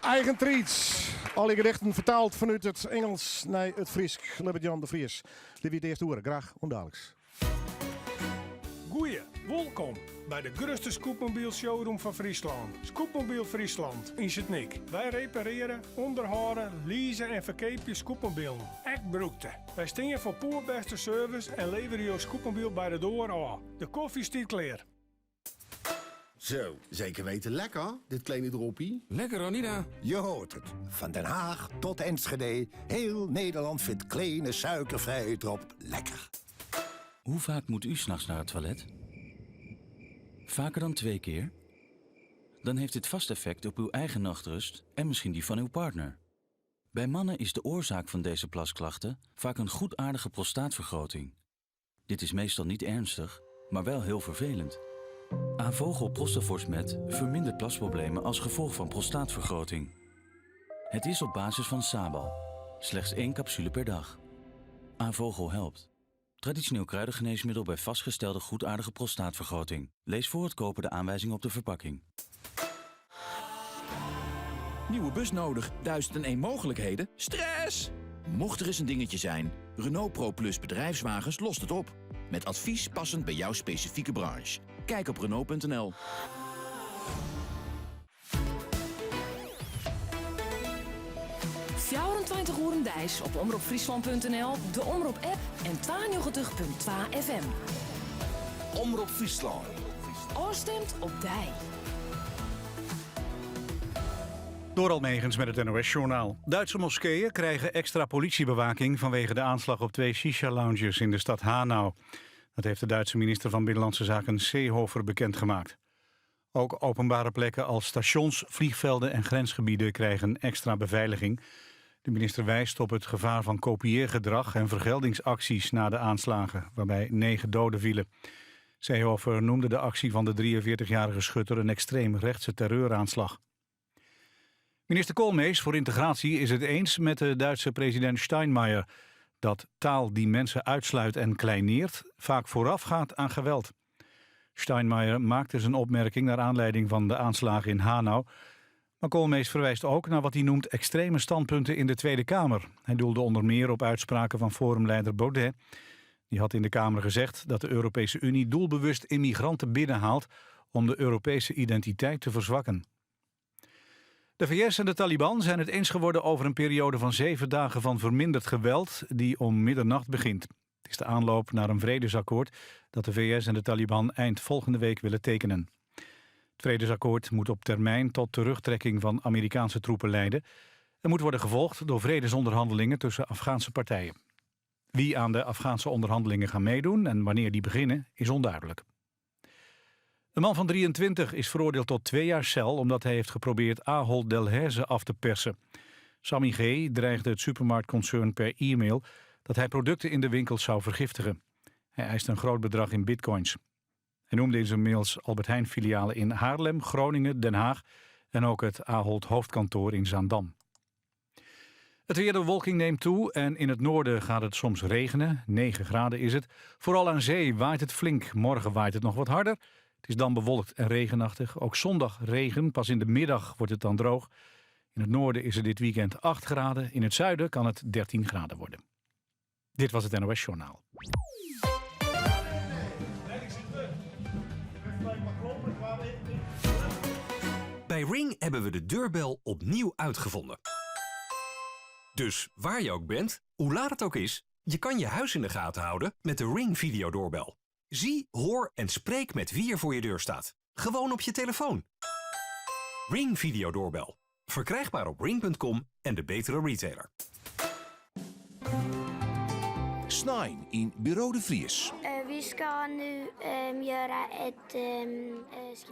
Eigen treats. Alle gedichten vertaald vanuit het Engels naar het Fries. Lebert-Jan de Vries. Dit weer het eerste horen. Graag ondadelijks. Goeie, welkom bij de grootste scootmobiel showroom van Friesland. Scootmobiel Friesland in Sint-Nick. Wij repareren, onderhouden, leasen en verkopen scootmobielen. Echt broekte. Wij staan voor poerbeste service en leveren je scootmobiel bij de door aan. De koffie staat klaar. Zo, zeker weten lekker, dit kleine droppie. Lekker, Ronida. Je hoort het. Van Den Haag tot Enschede. Heel Nederland vindt kleine suikervrije drop lekker. Hoe vaak moet u 's nachts naar het toilet? Vaker dan 2 keer? Dan heeft dit vast effect op uw eigen nachtrust en misschien die van uw partner. Bij mannen is de oorzaak van deze plasklachten vaak een goedaardige prostaatvergroting. Dit is meestal niet ernstig, maar wel heel vervelend. Avogel Prostafors-Met vermindert plasproblemen als gevolg van prostaatvergroting. Het is op basis van Sabal. Slechts 1 capsule per dag. Avogel helpt. Traditioneel kruidengeneesmiddel bij vastgestelde goedaardige prostaatvergroting. Lees voor het kopen de aanwijzingen op de verpakking. Nieuwe bus nodig, 1001 mogelijkheden? Stress! Mocht er eens een dingetje zijn, Renault Pro Plus bedrijfswagens lost het op. Met advies passend bij jouw specifieke branche. Kijk op Renault.nl. Dijs op omroepfriesland.nl, de Omroep-app en 92.2 FM. Omroep Friesland. Oorstemt op Dij. Door Almegens met het NOS-journaal. Duitse moskeeën krijgen extra politiebewaking vanwege de aanslag op 2 shisha-lounges in de stad Hanau. Dat heeft de Duitse minister van Binnenlandse Zaken Seehofer bekendgemaakt. Ook openbare plekken als stations, vliegvelden en grensgebieden krijgen extra beveiliging. De minister wijst op het gevaar van kopieergedrag en vergeldingsacties na de aanslagen, waarbij 9 doden vielen. Seehofer noemde de actie van de 43-jarige schutter een extreemrechtse terreuraanslag. Minister Koolmees voor Integratie is het eens met de Duitse president Steinmeier dat taal die mensen uitsluit en kleineert vaak voorafgaat aan geweld. Steinmeier maakte zijn opmerking naar aanleiding van de aanslagen in Hanau. Maar Koolmees verwijst ook naar wat hij noemt extreme standpunten in de Tweede Kamer. Hij doelde onder meer op uitspraken van forumleider Baudet. Die had in de Kamer gezegd dat de Europese Unie doelbewust immigranten binnenhaalt om de Europese identiteit te verzwakken. De VS en de Taliban zijn het eens geworden over een periode van 7 dagen van verminderd geweld die om middernacht begint. Het is de aanloop naar een vredesakkoord dat de VS en de Taliban eind volgende week willen tekenen. Het vredesakkoord moet op termijn tot terugtrekking van Amerikaanse troepen leiden en moet worden gevolgd door vredesonderhandelingen tussen Afghaanse partijen. Wie aan de Afghaanse onderhandelingen gaan meedoen en wanneer die beginnen is onduidelijk. Een man van 23 is veroordeeld tot 2 jaar cel omdat hij heeft geprobeerd Ahold Delhaize af te persen. Sammy G. dreigde het supermarktconcern per e-mail dat hij producten in de winkels zou vergiftigen. Hij eiste een groot bedrag in bitcoins. Hij noemde in zijn mails Albert Heijn filialen in Haarlem, Groningen, Den Haag en ook het Ahold hoofdkantoor in Zaandam. Het weer, de bewolking neemt toe en in het noorden gaat het soms regenen. 9 graden is het. Vooral aan zee waait het flink. Morgen waait het nog wat harder. Het is dan bewolkt en regenachtig. Ook zondag regen, pas in de middag wordt het dan droog. In het noorden is het dit weekend 8 graden. In het zuiden kan het 13 graden worden. Dit was het NOS Journaal. Bij Ring hebben we de deurbel opnieuw uitgevonden. Dus waar je ook bent, hoe laat het ook is, je kan je huis in de gaten houden met de Ring videodoorbel. Zie, hoor en spreek met wie er voor je deur staat. Gewoon op je telefoon. Ring videodoorbel. Verkrijgbaar op ring.com en de betere retailer. Snijn in Bureau de Vries. Wie kan nu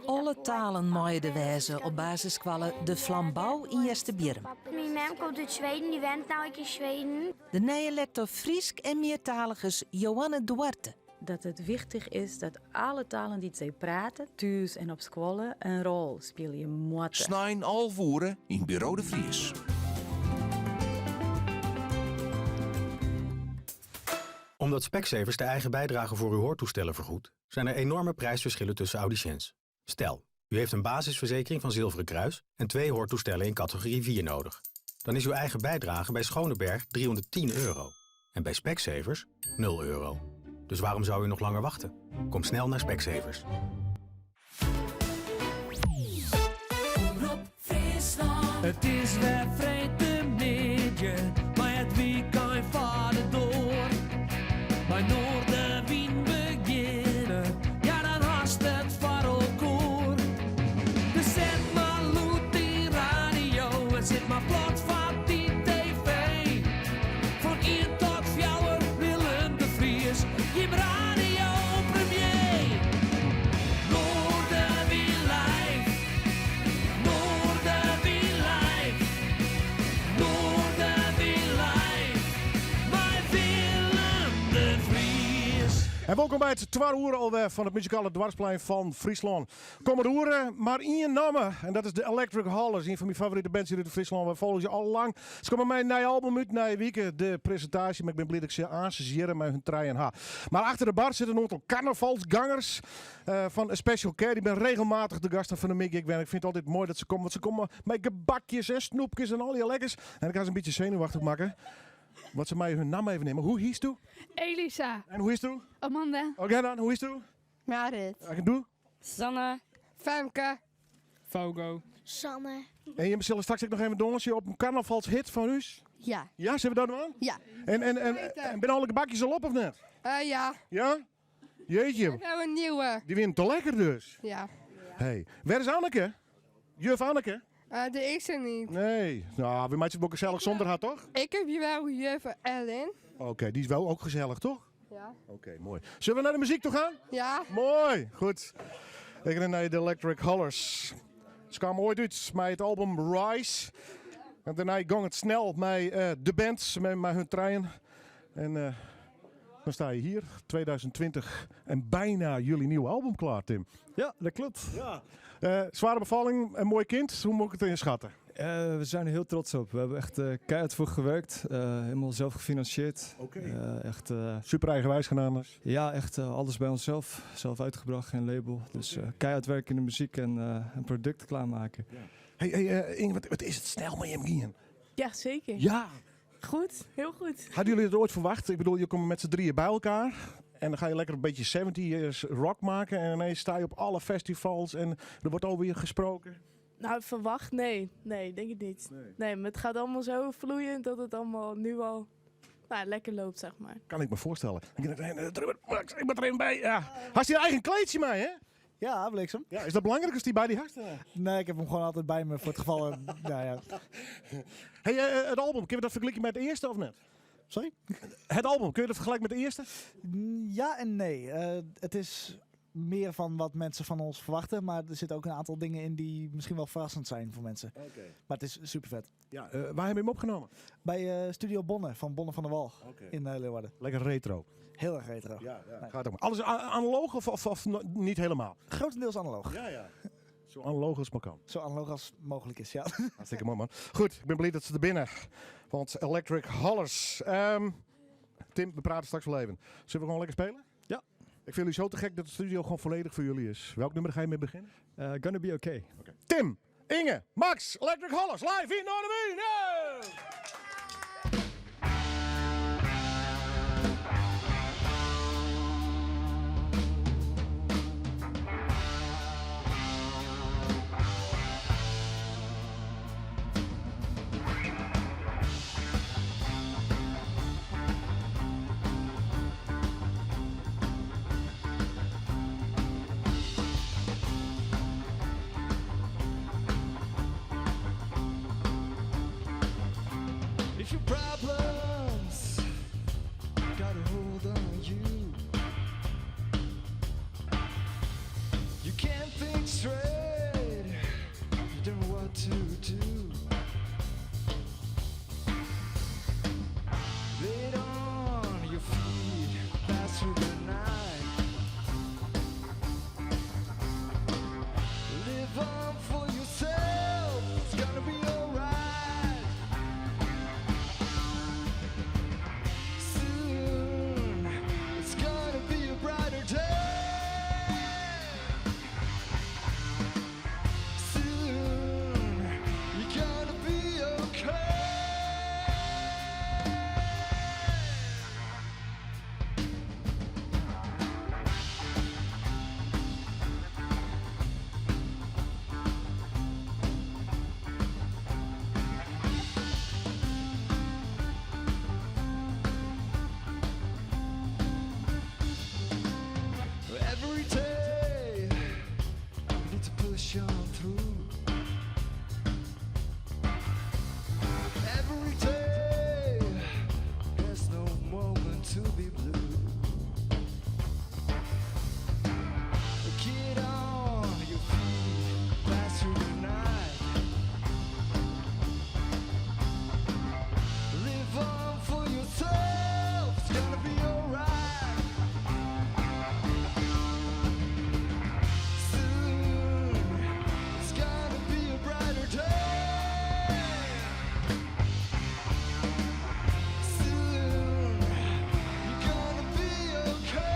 Alle talen maaien de wijze op basisscholen De Flambouw in Jesterbierum. Mijn mam komt uit Zweden, die went nou in Zweden. De nieuwe lector Friesk en meertaligers Johanne Duarte. Dat het wichtig is dat alle talen die zij praten, thuis en op school, een rol spelen. Snijn alvoeren in Bureau de Vries. Omdat Specsavers de eigen bijdrage voor uw hoortoestellen vergoedt, zijn er enorme prijsverschillen tussen audiciëns. Stel, u heeft een basisverzekering van Zilveren Kruis en 2 hoortoestellen in categorie 4 nodig. Dan is uw eigen bijdrage bij Schoneberg €310 en bij Specsavers €0. Dus waarom zou u nog langer wachten? Kom snel naar Specsavers. Het is weer vrede midden, maar het weekend vaart door. Bij Noorderwien beginnen, ja dan haast het voor elkaar. Dus zet maar loet die radio en zit maar plat van die tv. Van 1 tot 4 Willem de Vries, je radio premier. Noorderwien live, Noorderwien live, Noorderwien live, bij Willem de Vries. En welkom bij het 12 uur alweer van het muzikale dwarsplein van Friesland. Komen de hoeren, maar één namen. En dat is de Electric Hollers. Een van mijn favoriete bands hier in Friesland. We volgen ze al lang. Ze komen mijn nieuwe album uit, nieuwe weken. De presentatie, maar ik ben blij dat ik ze aansezeren met hun trein ha. Maar achter de bar zitten een aantal carnavalsgangers van A Special Care. Die ben regelmatig de gasten van de Mick. Ik vind het altijd mooi dat ze komen. Want ze komen met gebakjes en snoepjes en al die lekkers. En ik ga ze een beetje zenuwachtig maken. Wat ze mij hun naam even nemen. Hoe hiest u? Elisa. En hoe is u? Amanda. Oké dan, hoe is u? Marit. En doe? Sanne. Femke. Fogo. Sanne. En je zullen straks ook nog even dansen op een carnavalshit van u? Ja. Ja, zullen we dat doen? Ja. En ben alle gebakjes al op of net? Ja. Ja? Jeetje. We hebben een nieuwe. Die winnen te lekker dus. Ja. Hey, waar is Anneke? Juf Anneke? De is er niet. Nee. Nou, we maken het ook gezellig zonder haar, toch? Ik heb hier wel juf Ellen. Oké, die is wel ook gezellig, toch? Ja. Oké, mooi. Zullen we naar de muziek toe gaan? Ja. Mooi, goed. Ik ga naar de Electric Hollers. Ze kwamen ooit uit met het album Rise. En daarna ging het snel met de band, met hun trein. En dan sta je hier, 2020. En bijna jullie nieuwe album klaar, Tim. Ja, dat klopt. Ja. Zware bevalling, een mooi kind. Hoe moet ik het inschatten? We zijn er heel trots op. We hebben echt keihard voor gewerkt. Helemaal zelf gefinancierd. Echt, super eigenwijs gedaan dus? Ja, echt alles bij onszelf. Zelf uitgebracht, geen label. Dus keihard werken in de muziek en een product klaarmaken. Ja. Hey, Inge, wat is het snel met hem gaan? Ja, zeker. Ja. Goed, heel goed. Hadden jullie het ooit verwacht? Ik bedoel, je komt met z'n drieën bij elkaar. En dan ga je lekker een beetje 70s rock maken. En ineens sta je op alle festivals en er wordt alweer gesproken. Nou, verwacht? Nee, denk ik niet. Nee, maar het gaat allemaal zo vloeiend dat het allemaal nu al lekker loopt, zeg maar. Kan ik me voorstellen. Ik ben er een bij. Ja. Had je eigen kleedje mee, hè? Ja, bliksem. Ja, is dat belangrijk als die bij die hast? Nee, ik heb hem gewoon altijd bij me voor het geval. Nou ja. Hey, het album, kun je dat vergelijken met de eerste of net? Sorry? Het album, kun je dat vergelijken met de eerste? Ja en nee. Het is meer van wat mensen van ons verwachten, maar er zitten ook een aantal dingen in die misschien wel verrassend zijn voor mensen. Maar het is super vet. Ja, waar hebben je hem opgenomen? Bij Studio Bonne van Bonne van der Wal in Leeuwarden. Lekker retro. Heel erg retro. Ja. Nee. Gaat ook. Alles analoog of niet helemaal? Grotendeels analoog. Ja. Zo analoog als maar kan. Zo analoog als mogelijk is, ja. Hartstikke mooi, man. Goed, ik ben blij dat ze er binnen. Want Electric Hollers. Tim, we praten straks wel even. Zullen we gewoon lekker spelen? Ja. Ik vind jullie zo te gek dat de studio gewoon volledig voor jullie is. Welk nummer ga je mee beginnen? Gonna Be Okay. Tim, Inge, Max, Electric Hollers, live in Noorderwien. Yeah! your problems, got a hold on you. You can't think straight, you don't know what to do. Laid on your feet, pass through the night. Live on for yourself, it's gonna be alright. Soon, it's gonna be a brighter day. Soon, you're gonna be okay. Every day, you need to push on through. Every day, there's no moment to be blue. Get on your feet, pass through the night. Live on for yourself, it's gonna be alright. Soon, it's gonna be a brighter day. Soon, you're gonna be okay.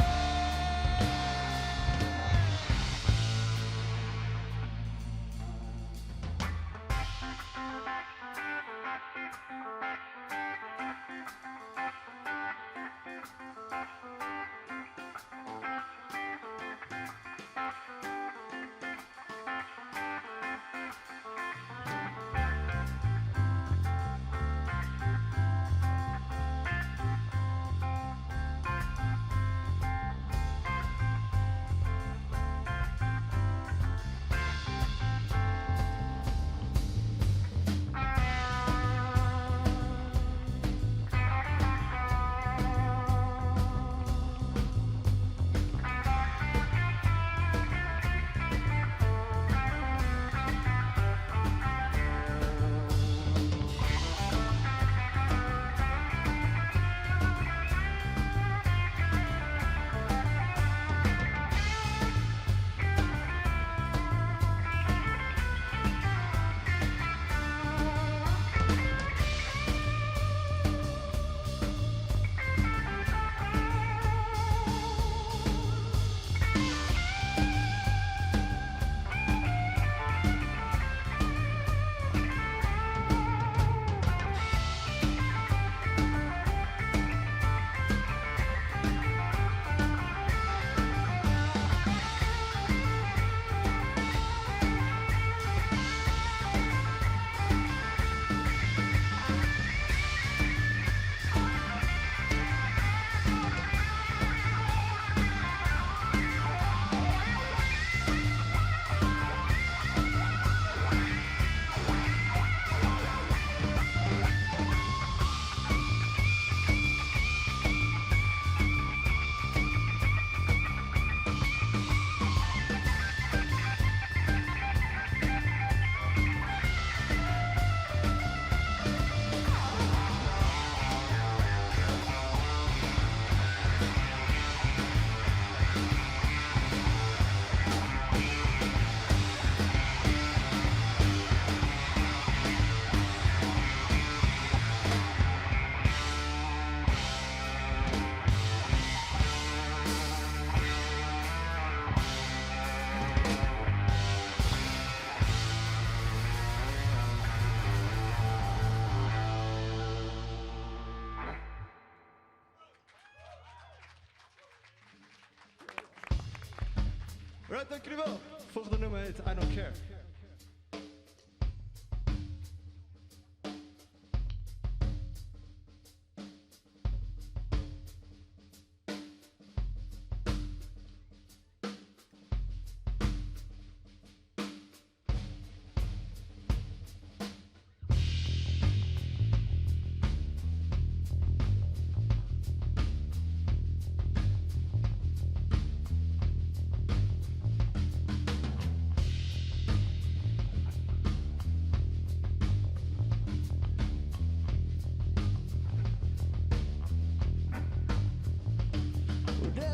Right, dank jullie wel. Volgende nummer heet I Don't Care.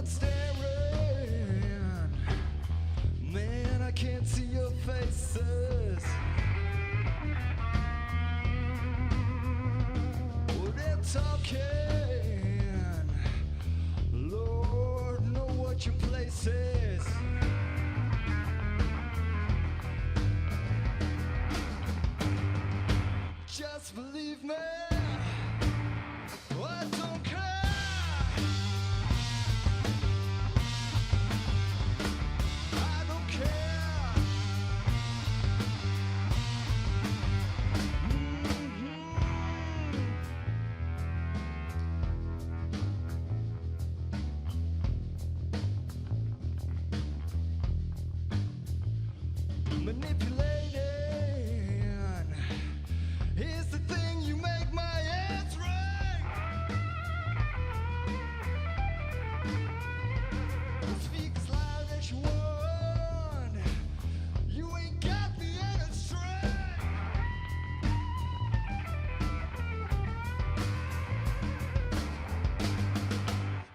that staring? Man, I can't see your faces. Oh, they're talking. Lord, know what your place is. Just believe me. I don't care. I don't care. Manipulating is the thing you make my hands ring. Speak as loud as you want. You ain't got the inner strength.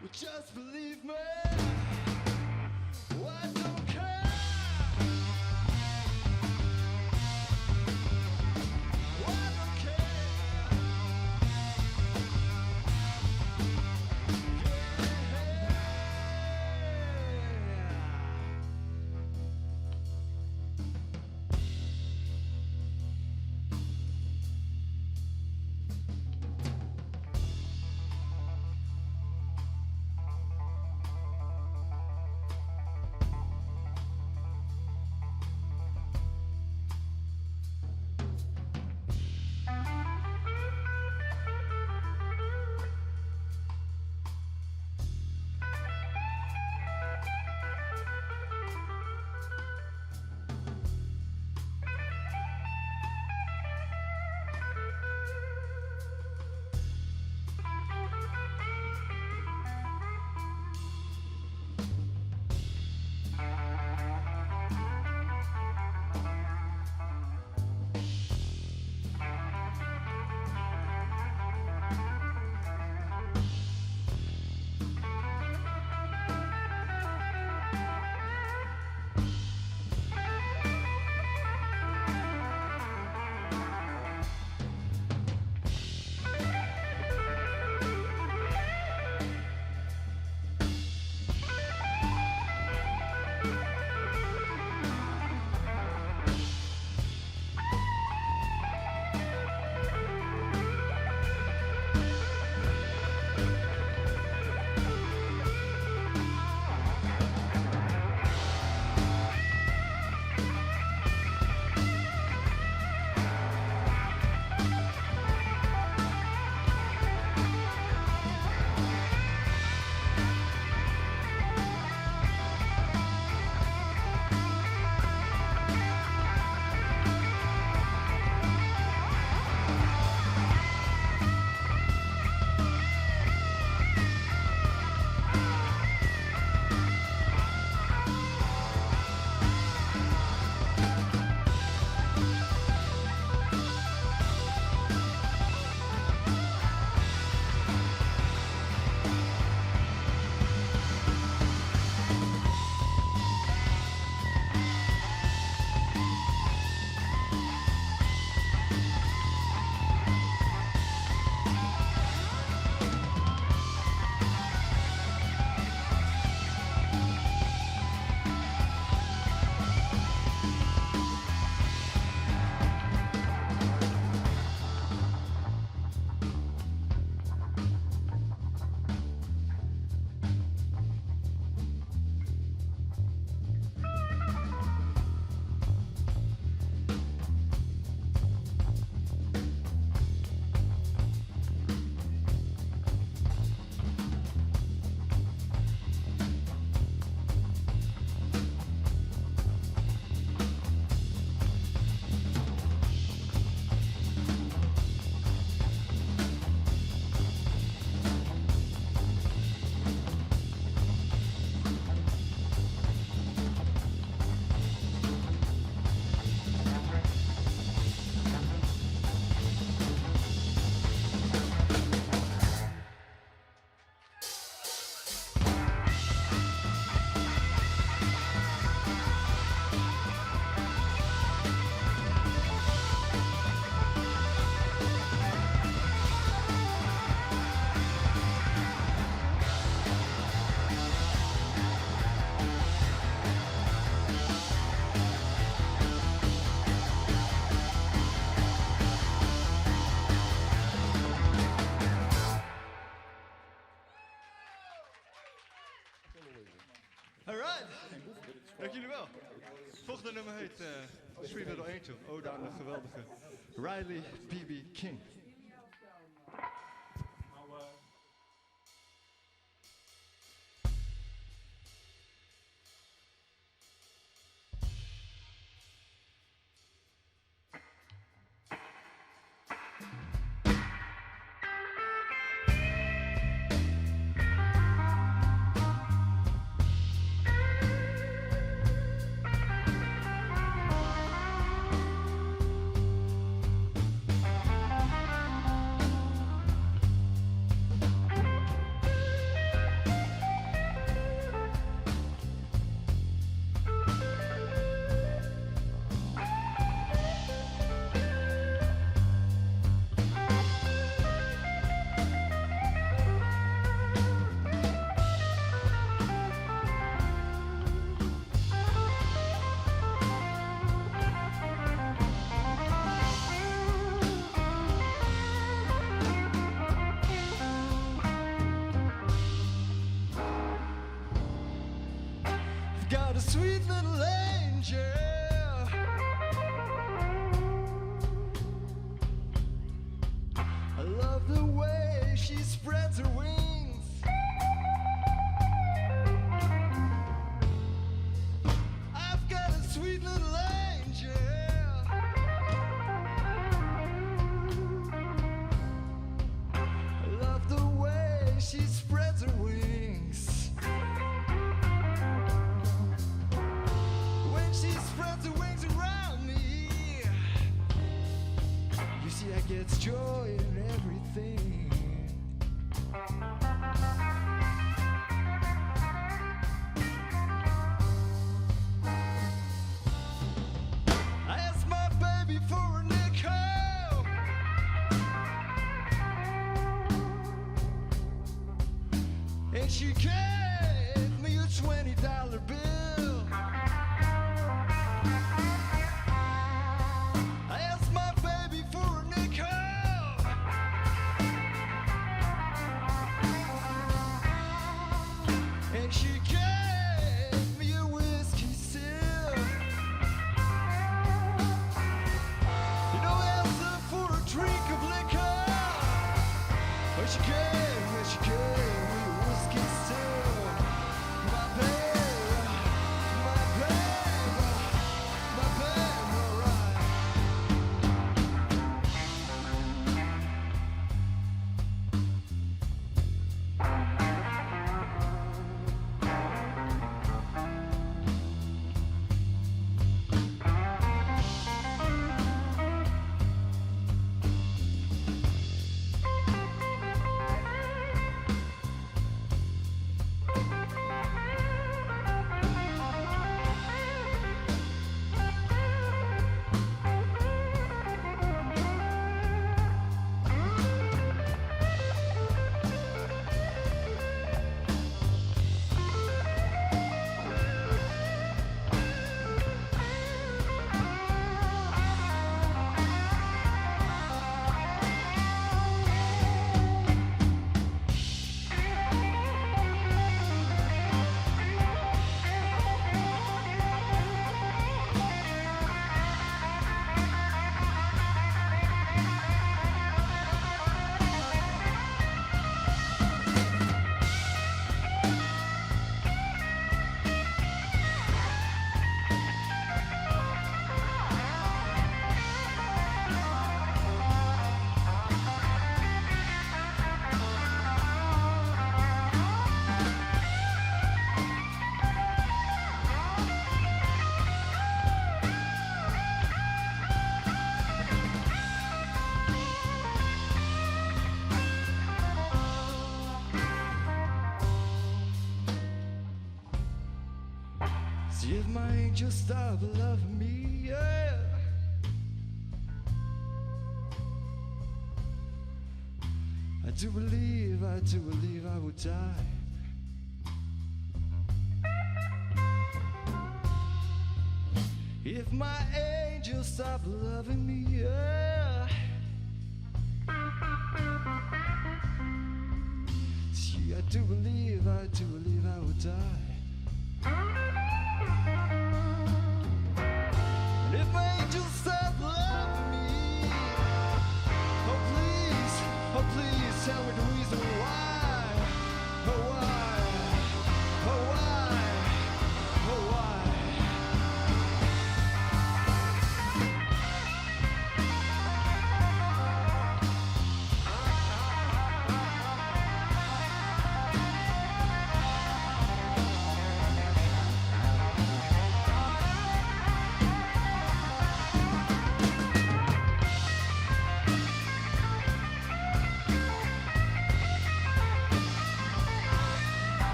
Well, just believe me. I don't care. Alright. Dank jullie wel. Het volgende nummer heet Sweet Little Angel. Ode aan de geweldige Riley B.B. King. Got a sweet little angel. I love the way she spreads her wings. I've got a sweet little angel. I love the way she spreads her wings. She spreads her wings around me. You see, I get joy in everything. I asked my baby for a nickel, and she gave me a $20 bill. And she gave me a whiskey still. You know, I asked her for a drink of liquor, but she gave me a whiskey still. My baby, my baby, my baby, alright. See if my angel stop loving me, yeah. I do believe I will die. If my angel stop loving me, yeah. See, I do believe I will die. tell me the reason why. Oh why? Oh why? Oh why?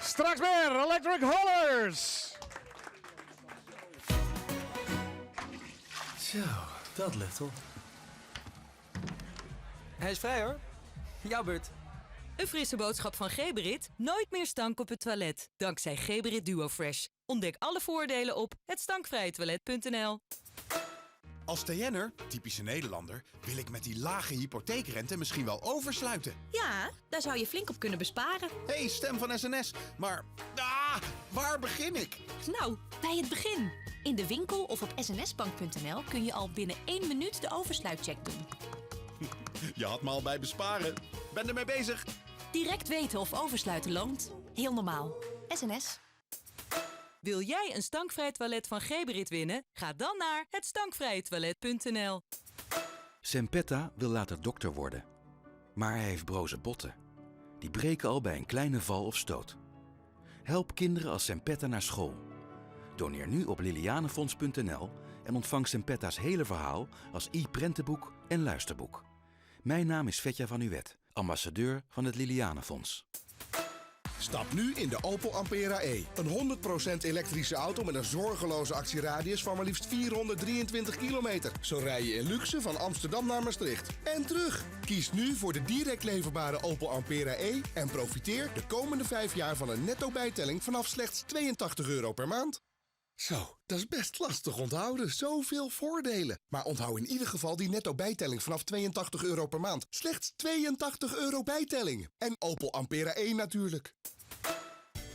Straks meer Electric Hollers. Zo, dat lukt op. Hij is vrij hoor. Jouw beurt. Een frisse boodschap van Geberit. Nooit meer stank op het toilet. Dankzij Geberit Duo Fresh. Ontdek alle voordelen op hetstankvrijetoilet.nl. Als TN'er, typische Nederlander, wil ik met die lage hypotheekrente misschien wel oversluiten. Ja, daar zou je flink op kunnen besparen. Hey, stem van SNS. Maar, waar begin ik? Nou, bij het begin. In de winkel of op snsbank.nl kun je al binnen 1 minuut de oversluitcheck doen. Je had me al bij besparen. Ben ermee bezig. Direct weten of oversluiten loont. Heel normaal. SNS. Wil jij een stankvrij toilet van Geberit winnen? Ga dan naar hetstankvrijetoilet.nl. Sempetta wil later dokter worden. Maar hij heeft broze botten. Die breken al bij een kleine val of stoot. Help kinderen als Sempetta naar school. Doneer nu op lilianefonds.nl en ontvang Sempetta's hele verhaal als e-prentenboek en luisterboek. Mijn naam is Vetja van Uwet, ambassadeur van het Lilianefonds. Stap nu in de Opel Ampera E. Een 100% elektrische auto met een zorgeloze actieradius van maar liefst 423 kilometer. Zo rij je in luxe van Amsterdam naar Maastricht. En terug. Kies nu voor de direct leverbare Opel Ampera E en profiteer de komende 5 jaar van een netto bijtelling vanaf slechts €82 per maand. Zo, dat is best lastig onthouden. Zoveel voordelen. Maar onthoud in ieder geval die netto bijtelling vanaf €82 per maand. Slechts €82 bijtelling. En Opel Ampera 1 natuurlijk.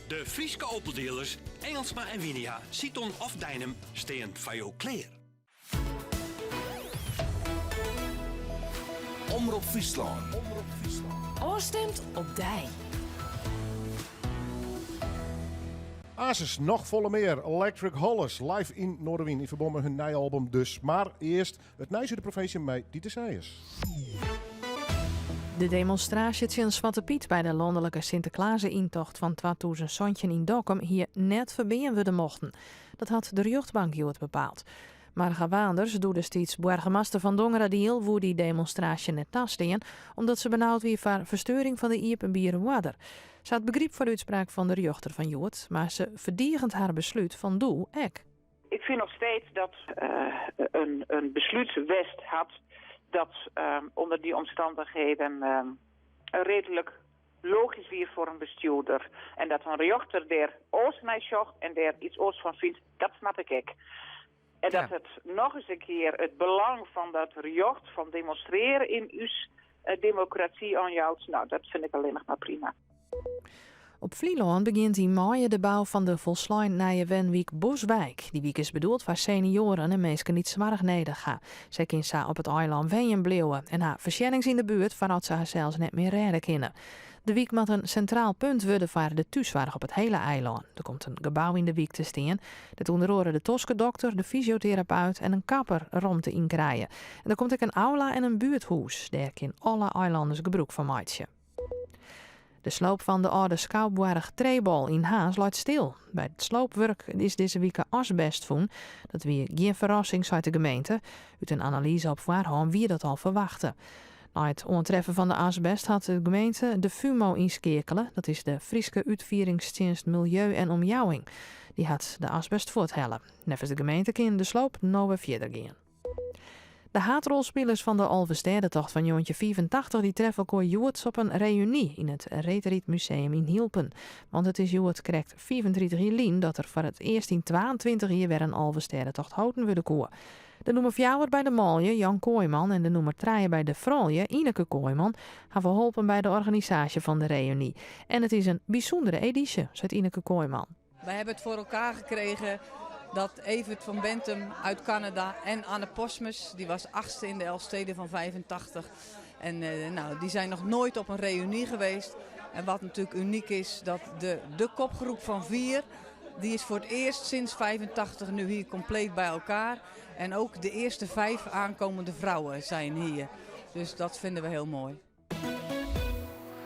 De Frieske Opel dealers, Engelsma en Winia, Citon of Dynam, steen van jou klaar. Omroep Friesland. Oorstemt op dij. Asus, nog volle meer. Electric Hollers, live in Noorderwien. In verband met hun nieuwe album dus. Maar eerst het nieuws uit de provincie met Dieter Seijers. De demonstratie in Zwarte Piet bij de landelijke Sinterklaas-intocht van 2017 in Dokkum hier net verbinden we de mochten. Dat had de jeugdbank bepaald. Maar Gawaanders doet steeds burgemeester van Dongeradiel woe die demonstratie net tasteen, omdat ze benauwd wie voor verstoring van de Iep en Bierenwaarder. Ze had begrip voor de uitspraak van de rechter van Jood, maar ze verdedigend haar besluit van doe ek. Ik vind nog steeds dat een besluitswest had dat onder die omstandigheden redelijk logisch weer voor een bestuurder. En dat een rechter daar oors naar zocht en daar iets oors van vindt, dat snap ik ook. En dat het nog eens een keer het belang van dat recht van demonstreren in uw democratie aanhoudt, nou dat vind ik alleen nog maar prima. Op Vlieland begint in maart de bouw van de volslijn nieuwe Wenwijk Boswijk. Die week is bedoeld voor senioren en mensen die zwaar neder gaan. Zij kan op het eiland Wenjen blijven en haar verschillings in de buurt vanuit ze zelfs net meer redden kunnen. De wijk moet een centraal punt worden voor de thuiszorg op het hele eiland. Er komt een gebouw in de wijk te staan. Dat onder andere de toskendokter, de fysiotherapeut en een kapper rond te inkrijgen. En er komt ook een aula en een buurthuis. Daar kunnen alle eilanders gebruik van maken. De sloop van de oude Schouwburg Trebol in Haas loopt stil. Bij het sloopwerk is deze week asbest voen. Dat weer geen verrassing uit de gemeente. Uit een analyse op voorhand wie dat al verwachten. Na het onttreffen van de asbest had de gemeente de FUMO inskekelen. Dat is de Frieske Uitvoeringsdienst Milieu en Omjouwing. Die had de asbest voorthellen. Nevens de gemeente kan de sloop nou weer verder gaan. De haatrolspelers van de Alvestedentocht van Joontje 85 die treffen elkaar joerts op een reunie in het Reteriet Museum in Hielpen. Want het is joert correct 35 jaar lien dat er voor het eerst in 22 jaar weer een Alvestedentocht houden worden koer. De nummer 4 bij de Malje, Jan Kooijman, en de nummer 3 bij de Frolje, Ineke Kooijman, hebben geholpen bij de organisatie van de reunie. En het is een bijzondere editie, zegt Ineke Kooijman. Wij hebben het voor elkaar gekregen dat Evert van Bentum uit Canada en Anne Posmus, die was 8e in de Elfsteden van 85. En die zijn nog nooit op een reunie geweest. En wat natuurlijk uniek is, dat de kopgroep van 4, die is voor het eerst sinds 85 nu hier compleet bij elkaar. En ook de eerste 5 aankomende vrouwen zijn hier. Dus dat vinden we heel mooi.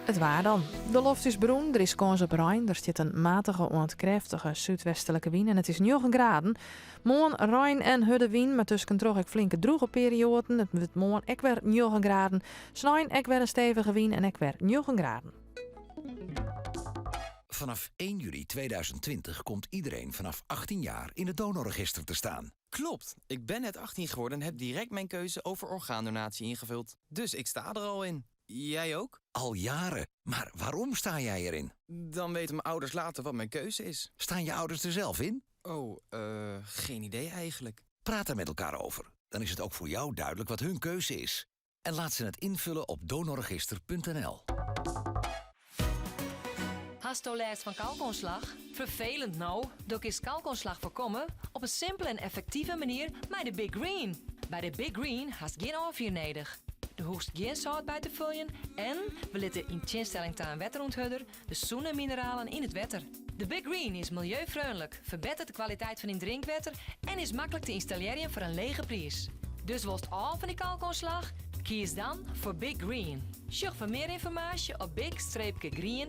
Het waar dan. De loft is bruin, er is kans op Rijn. Er zit een matige, ontkrachtige zuidwestelijke wind en het is 9 graden. Morgen Rijn en harde wind, maar tussen toch ook flinke droge perioden. Het wordt morgen ook weer 9 graden. Snijn ook weer een stevige wind en ook weer 9 graden. Vanaf 1 juli 2020 komt iedereen vanaf 18 jaar in het donorregister te staan. Klopt, ik ben net 18 geworden en heb direct mijn keuze over orgaandonatie ingevuld. Dus ik sta er al in. Jij ook? Al jaren. Maar waarom sta jij erin? Dan weten mijn ouders later wat mijn keuze is. Staan je ouders er zelf in? Oh, geen idee eigenlijk. Praat er met elkaar over. Dan is het ook voor jou duidelijk wat hun keuze is. En laat ze het invullen op donorregister.nl. Hast u last van kalkontslag? Vervelend nou? Doe is kalkontslag voorkomen op een simpele en effectieve manier met de Big Green. Bij de Big Green hast geen afvuur nodig. De hoogst geen zout bij te vullen en we letten in tegenstelling tot een wetteronthudder de zoene mineralen in het wetter. De Big Green is milieuvriendelijk, verbetert de kwaliteit van in drinkwater en is makkelijk te installeren voor een lege prijs. Dus was al van die kalkontslag? Kies dan voor Big Green. Zoek voor meer informatie op big-green.nl.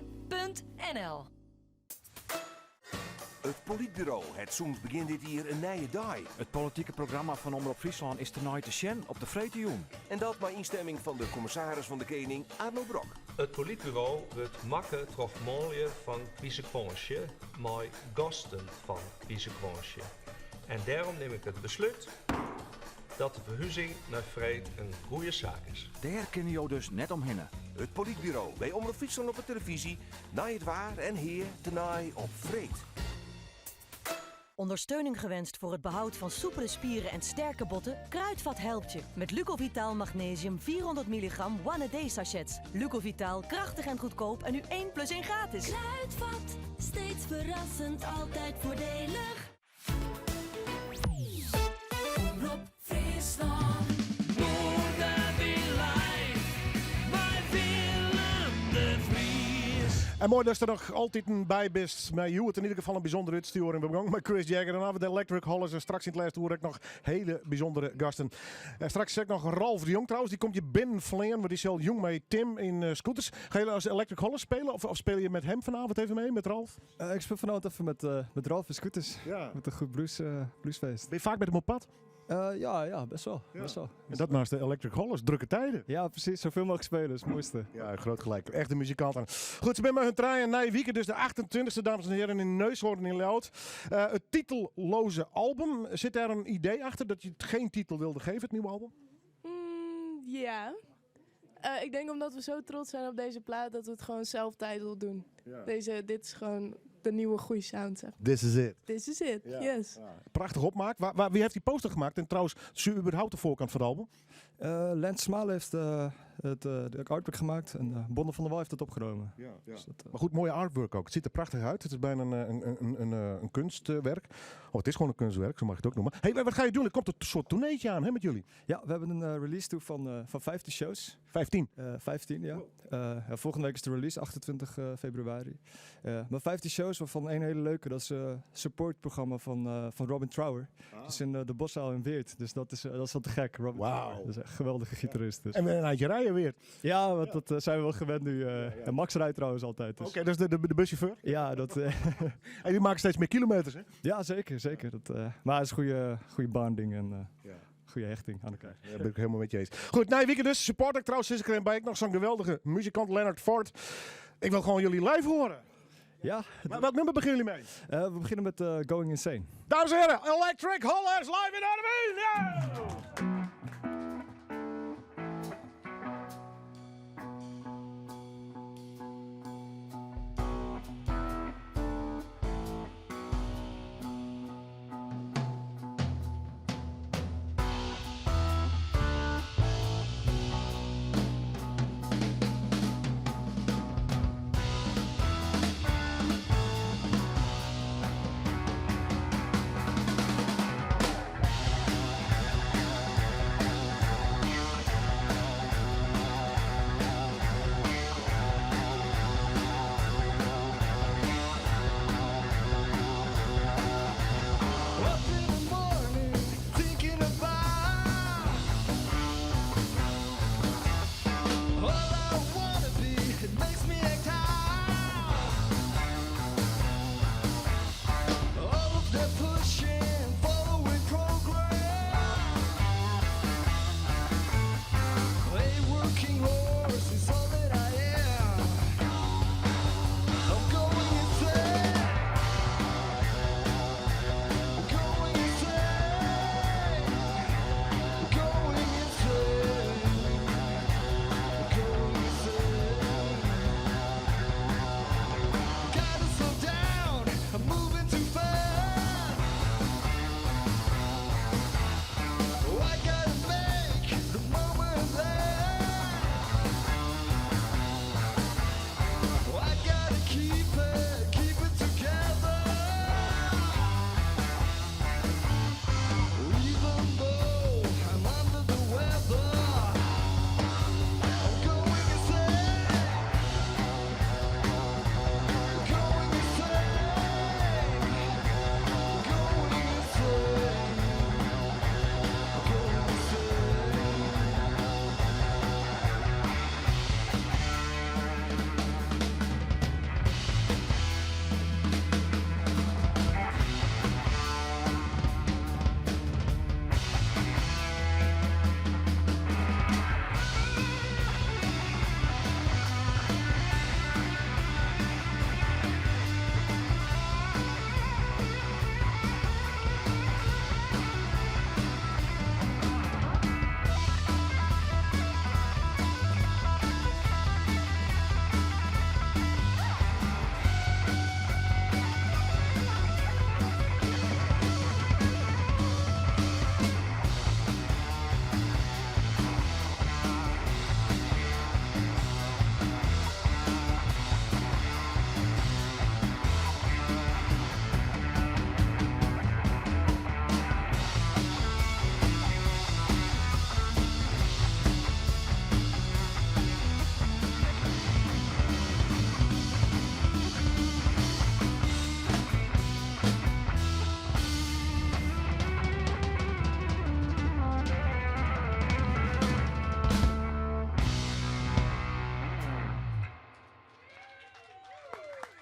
Het politbureau, het soms begint dit hier een nieuwe dag. Het politieke programma van Omroep Friesland is tonight te zien op de Vretejoen. En dat bij instemming van de commissaris van de Koning, Arno Brok. Het politbureau wordt makken toch mooie van Piesekronsje, maar gasten van Piesekronsje. En daarom neem ik het besluit dat de verhuizing naar Vreet een goede zaak is. Daar kunnen jou dus net omheen. Het politbureau bij Omroep Friesland op de televisie, naar het waar en hier tenaai op Vreet. Ondersteuning gewenst voor het behoud van soepele spieren en sterke botten? Kruidvat helpt je. Met Lucovitaal Magnesium 400 milligram one-a-day sachets. Lucovitaal, krachtig en goedkoop en nu 1 plus 1 gratis. Kruidvat, steeds verrassend, altijd voordelig. Omroep Friesland. En mooi dat er nog altijd een bij bent met jou. Het in ieder geval een bijzondere uitsturing. We begonnen met Chris Jagger en dan de Electric Hollers. En straks in het laatste hoor ik nog hele bijzondere gasten. En straks zeg ik nog Ralf de Jong trouwens. Die komt je binnen vleen. Want die is heel jong met Tim in scooters. Ga je als Electric Hollers spelen? Of speel je met hem vanavond even mee, met Ralf? Ik speel vanavond even met Ralf in scooters. Ja. Met een goed bluesfeest. Ben je vaak met hem op pad? Ja, best wel. Ja. Best wel. En dat naast de Electric Hollers, drukke tijden. Ja, precies. Zoveel mogelijk spelen, is het mooiste. Ja, groot gelijk. Echt een muzikant. Goed, ze zijn met hun trein na weekend, dus de 28e, dames en heren, in Neushoorn in Leeuwarden. Het titelloze album. Zit daar een idee achter dat je het geen titel wilde geven, het nieuwe album? Ja. Ik denk omdat we zo trots zijn op deze plaat dat we het gewoon self-titled doen. Ja. Dit is gewoon de nieuwe goede sound. This is it. This is it, yes. Ja. Prachtig opmaak. Wie heeft die poster gemaakt? En trouwens, zie je überhaupt de voorkant van het album? Lens Smal heeft de artwork gemaakt en Bonne van der Wal heeft het opgenomen. Ja. Dus dat, Maar goed, mooie artwork ook. Het ziet er prachtig uit. Het is bijna een kunstwerk. Oh, het is gewoon een kunstwerk, zo mag je het ook noemen. Hey, wat ga je doen? Er komt een soort tourneetje aan, hè, met jullie? Ja, we hebben een release toe van 15 shows. 15? 15, ja. Volgende week is de release, 28 februari. Maar 15 shows, waarvan één hele leuke. Dat is een supportprogramma van Robin Trower. Dat is in de Boszaal in Weert. Dus dat is wel te gek. Robin Trower. Dat is een geweldige gitarist. Dus. En we uit je rijden weer. Ja, want dat zijn we wel gewend nu. En Max rijdt trouwens altijd. Dus. Oké, dat is de buschauffeur? Ja, dat... En die maken steeds meer kilometers, hè? Ja, zeker. Maar het is een goede bonding en goede hechting aan elkaar. Ja, dat ben ik helemaal met je eens. Goed, na je weekend dus. Support ik trouwens sinds ik bij nog zo'n geweldige muzikant Leonard Ford. Ik wil gewoon jullie live horen. Ja. Maar welk nummer beginnen jullie mee? We beginnen met Going Insane. Dames en heren, Electric Hollers live in Arnhem! Yeah!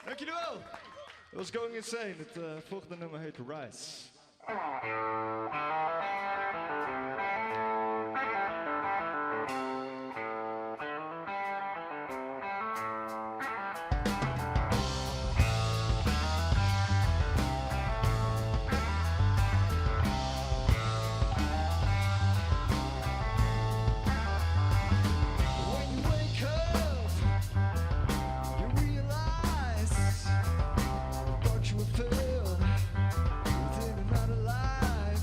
Dank jullie wel. Dat was Going Insane. Het volgende nummer heet Rise. Within another life.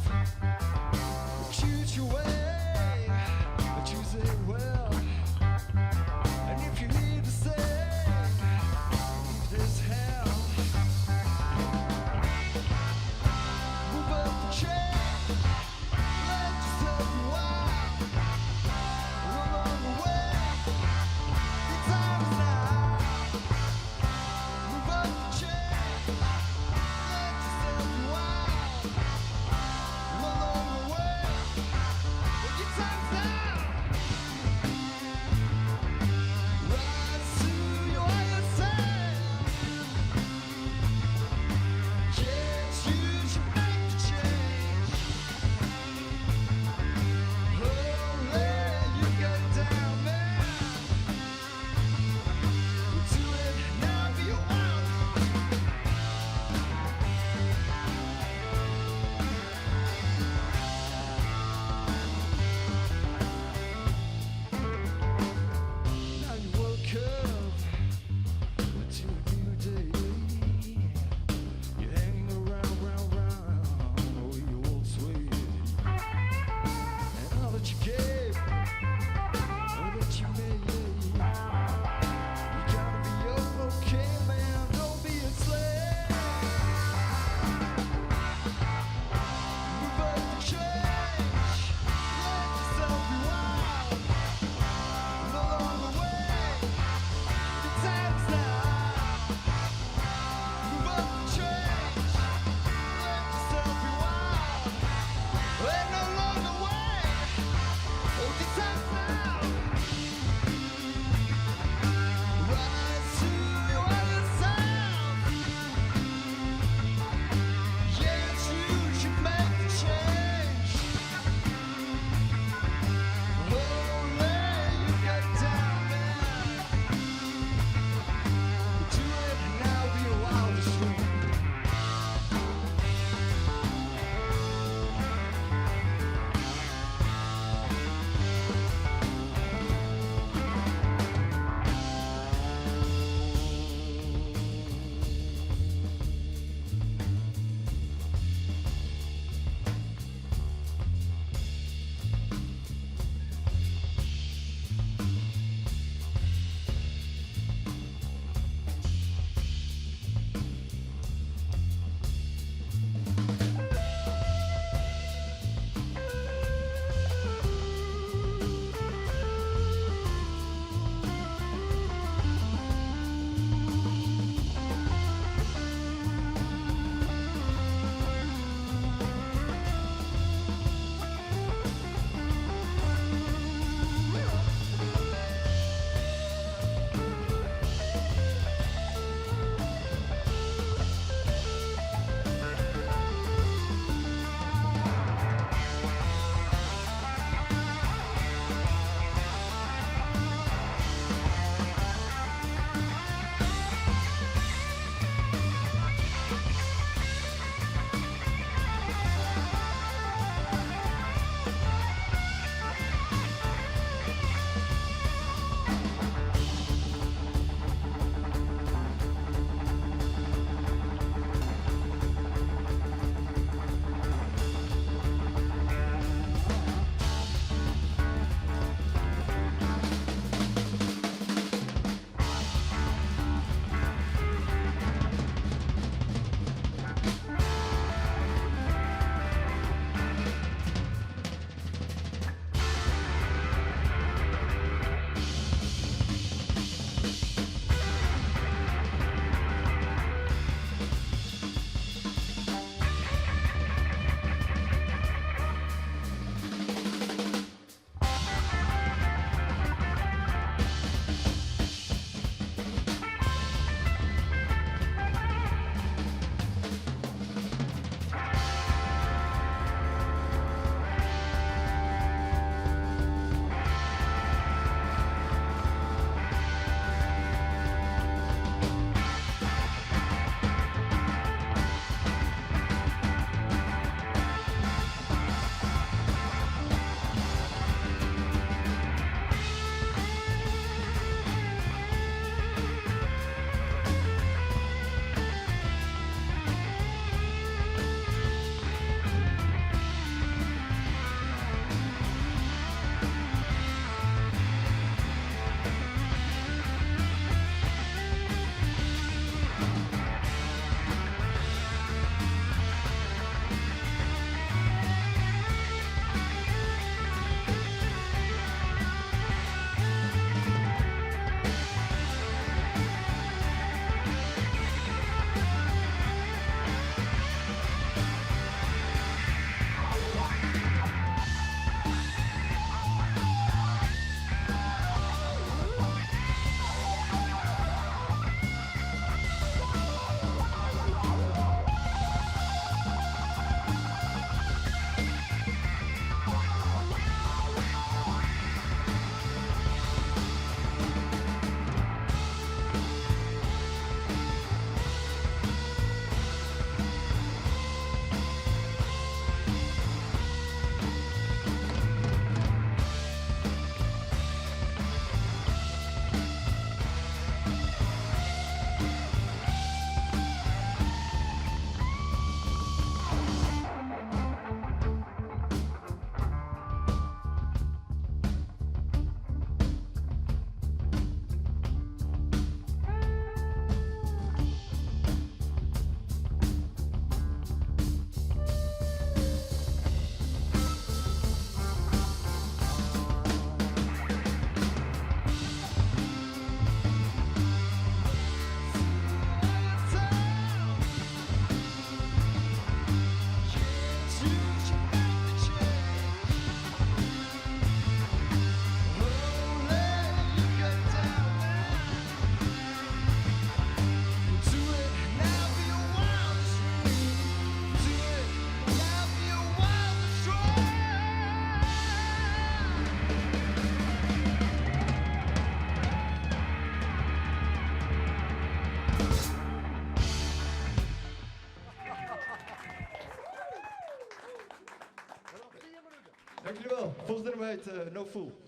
Volgende nummer heet No Fool.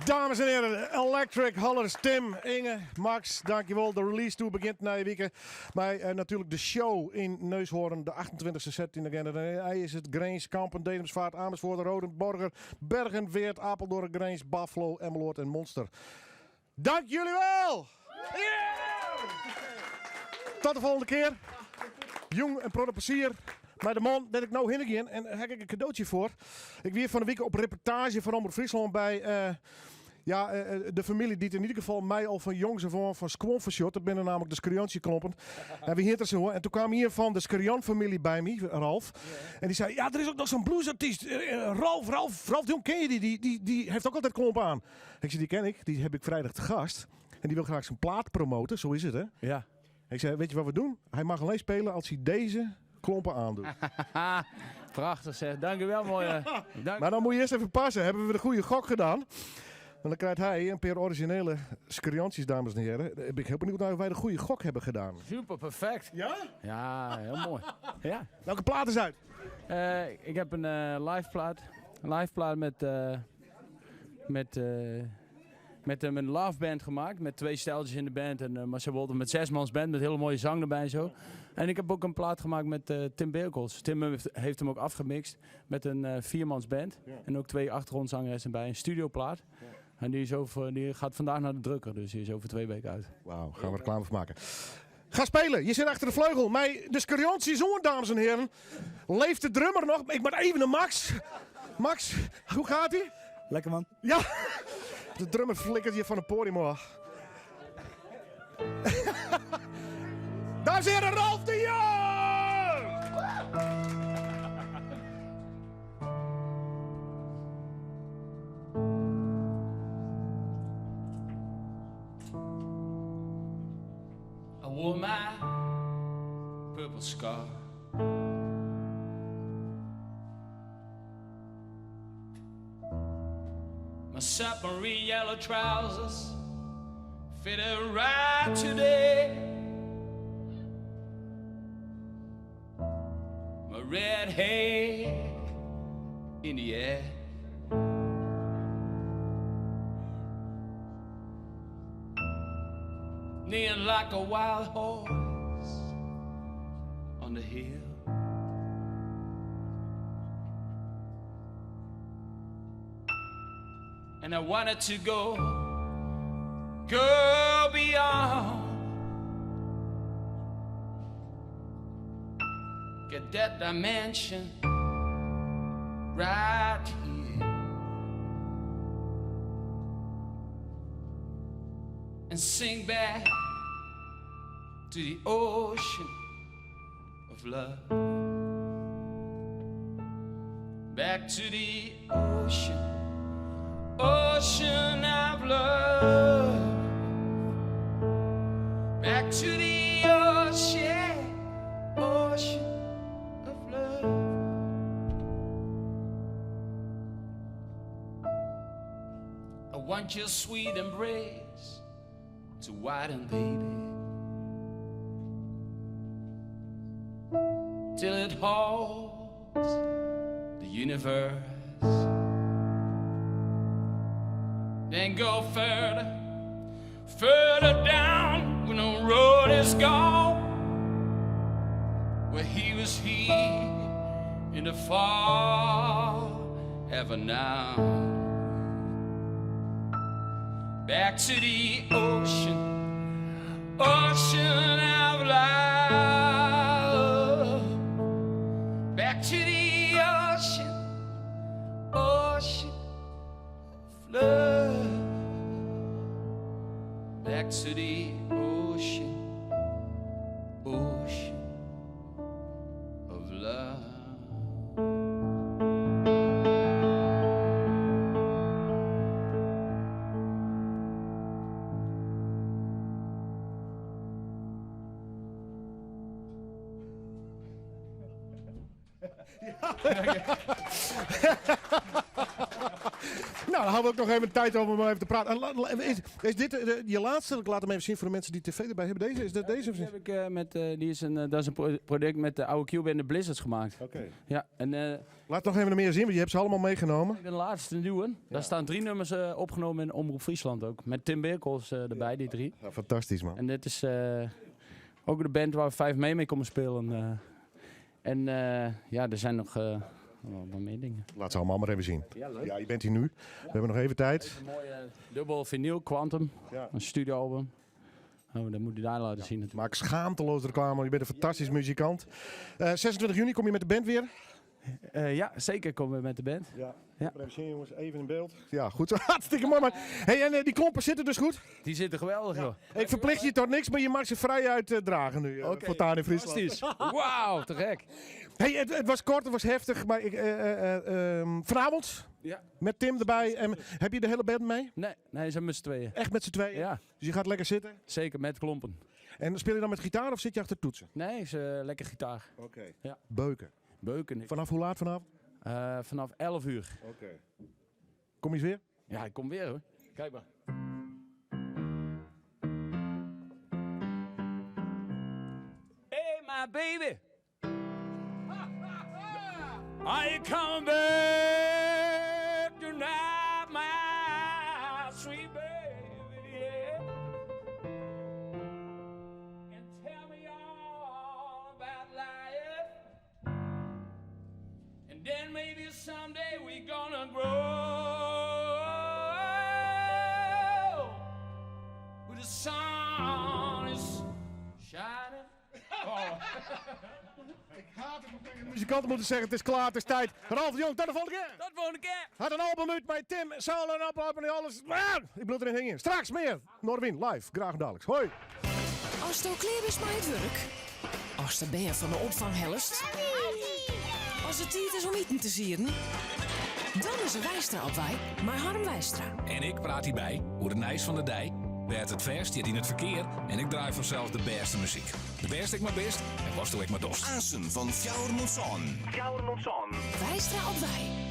Dames en heren, Electric Hollers, Tim, Inge, Max, dankjewel. De release toe begint na je weken. Maar natuurlijk de show in Neushoorn, de 28e set in de agenda. Hij is het Grains, Kampen, Dedemsvaart, Amersfoort, Rodenborger, Bergen, Weert, Apeldoorn, Grains, Buffalo, Emmeloord en Monster. Dank jullie wel! Tot de volgende keer. Jong en plezier. Maar de man dat ik nou heen ga en daar heb ik een cadeautje voor. Ik weer van de week op reportage van Omroep Friesland bij de familie die in ieder geval mij al van jongs af aan van Squon verschot. Dat binnen namelijk de Skriantje klompen. En we hier zo. En toen kwam hier van de Skrian familie bij me, Ralf. En die zei, ja, er is ook nog zo'n bluesartiest. Ralf de Jong, ken je die? Die heeft ook altijd klompen aan. Ik zei, die ken ik. Die heb ik vrijdag te gast. En die wil graag zijn plaat promoten. Zo is het, hè? Ja. Ik zei, weet je wat we doen? Hij mag alleen spelen als hij deze klompen aandoet. Prachtig zeg, dank u wel mooi. Dank. Maar dan moet je eerst even passen. Hebben we de goede gok gedaan? En dan krijgt hij een paar originele Skriantjes, dames en heren. Ik heel benieuwd naar of wij de goede gok hebben gedaan. Super, perfect. Ja? Ja, heel mooi. Ja. Welke plaat is uit? Ik heb een live plaat. Een live plaat met met een love band gemaakt. Met 2 steltjes in de band. En Marcel Wolter met 6-mans band. Met hele mooie zang erbij en zo. En ik heb ook een plaat gemaakt met Tim Beerkels. Tim heeft hem ook afgemixt met een 4-mans band. Ja. En ook 2 achtergrondzangeressen bij. Een studioplaat. Ja. En die gaat vandaag naar de drukker. Dus die is over 2 weken uit. Wauw, gaan we reclame voor maken. Ga spelen, je zit achter de vleugel. De Scuriontie zoon, dames en heren. Leeft de drummer nog? Ik moet even naar Max. Max, hoe gaat ie? Lekker man. Ja, de drummer flikkert hier van het podium af. Dames en heren, Ralf de Jong! I wore my purple scar. My submarine yellow trousers fitted right today. My red hair in the air. Kneeling like a wild horse on the hill. And I wanted to go beyond. Get that dimension right here. And sing back to the ocean of love. Back to the ocean of love. Back to the ocean of love. I want your sweet embrace to widen, baby, till it holds the universe. Then go further down when the road is gone, where he was here in the far heaven now. Back to the ocean of love. Back to the ocean of love. Back to the ocean of love. Nou, dan houden we ook nog even tijd over om even te praten. Is dit je laatste? Ik laat hem even zien voor de mensen die tv erbij hebben. Deze? Is dat deze? Die heb ik dat is een project met de oude Cube en de Blizzards gemaakt. Oké. Ja, en laat nog even meer zien, want je hebt ze allemaal meegenomen. De laatste nieuwe. Ja. Daar staan 3 nummers opgenomen in Omroep Friesland ook. Met Tim Beerkels erbij, die 3. Ja, fantastisch, man. En dit is ook de band waar we 5 mee komen spelen. Ja, er zijn nog wat meer dingen. Laat ze allemaal maar even zien. Ja, leuk. Ja, je bent hier nu. We hebben nog even tijd. Een mooie dubbel vinyl, Quantum. Ja. Een studioalbum. Oh, dat moet je daar laten zien. Maak schaamteloos reclame. Je bent een fantastisch muzikant. 26 juni kom je met de band weer? Ja, zeker komen we met de band. Ja. Even zien, jongens, even in beeld. Ja, goed. Hartstikke mooi. Maar hey, en die klompen zitten dus goed? Die zitten geweldig, joh. Ik verplicht je tot niks, maar je mag ze vrij uitdragen nu. Voortaan in Friesland. Wauw, te gek. Hey, het was kort, het was heftig, maar vanavond met Tim erbij. Heb je de hele band mee? Nee, ze zijn met z'n tweeën. Echt met z'n tweeën? Ja. Dus je gaat lekker zitten? Zeker, met klompen. En speel je dan met gitaar of zit je achter toetsen? Nee, lekker gitaar. Oké. Ja. Beuken? Beuken. Vanaf hoe laat vanavond? Vanaf 11 uur. Oké. Kom je eens weer? Ja, ik kom weer hoor. Kijk maar. Hey my baby. Are you coming back tonight, my sweet baby? then maybe someday we gonna grow. With the sun is shining. Oh. Ik haat het om tegen de muzikanten moeten zeggen, het is klaar, het is tijd. Ralf de Jong, tot de volgende keer. Tot de volgende keer. Had een album uit met Tim, Saul en Appel en alles. Ik bloed erin hingen. Straks meer. Norwin, live. Graag dadelijks. Hoi. Als je klaar is bij het werk. Als de beer van de opvang helst. Als het tijd is om eten te zieren. Dan is er Wijstra op wij, maar Harm Wijstra. En ik praat hierbij hoe de nijs van de dij. Bert het verst, je in het verkeer. En ik draai vanzelf de beste muziek. De best ik maar best en was doe ik maar dost. Assen van Fjouwer-Monson. Wijstra op wij.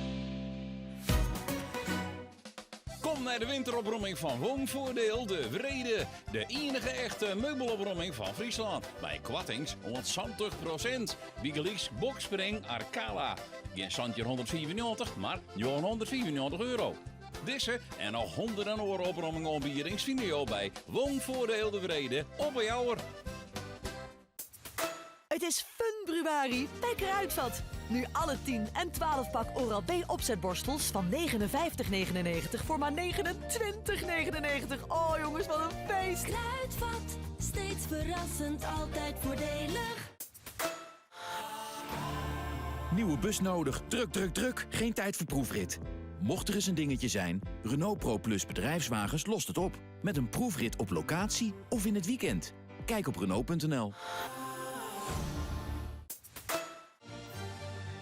Kom naar de winteropbromming van Woonvoordeel de Vrede. De enige echte meubelopbromming van Friesland. Bij Kwattings 120%. Wiegelies, Bokspring, Arcala. Geen centje 194, maar 194 euro. Deze en nog honderden opbrommingen ontbierings vind je bij Woonvoordeel de Vrede op een jouwer. Het is Funbruari bij Kruidvat. Nu alle 10 en 12 pak Oral-B opzetborstels van €59,99 voor maar €29,99. Oh jongens, wat een feest! Kruidvat, steeds verrassend, altijd voordelig. Nieuwe bus nodig. Druk, druk, druk. Geen tijd voor proefrit. Mocht er eens een dingetje zijn, Renault Pro Plus bedrijfswagens lost het op. Met een proefrit op locatie of in het weekend. Kijk op Renault.nl.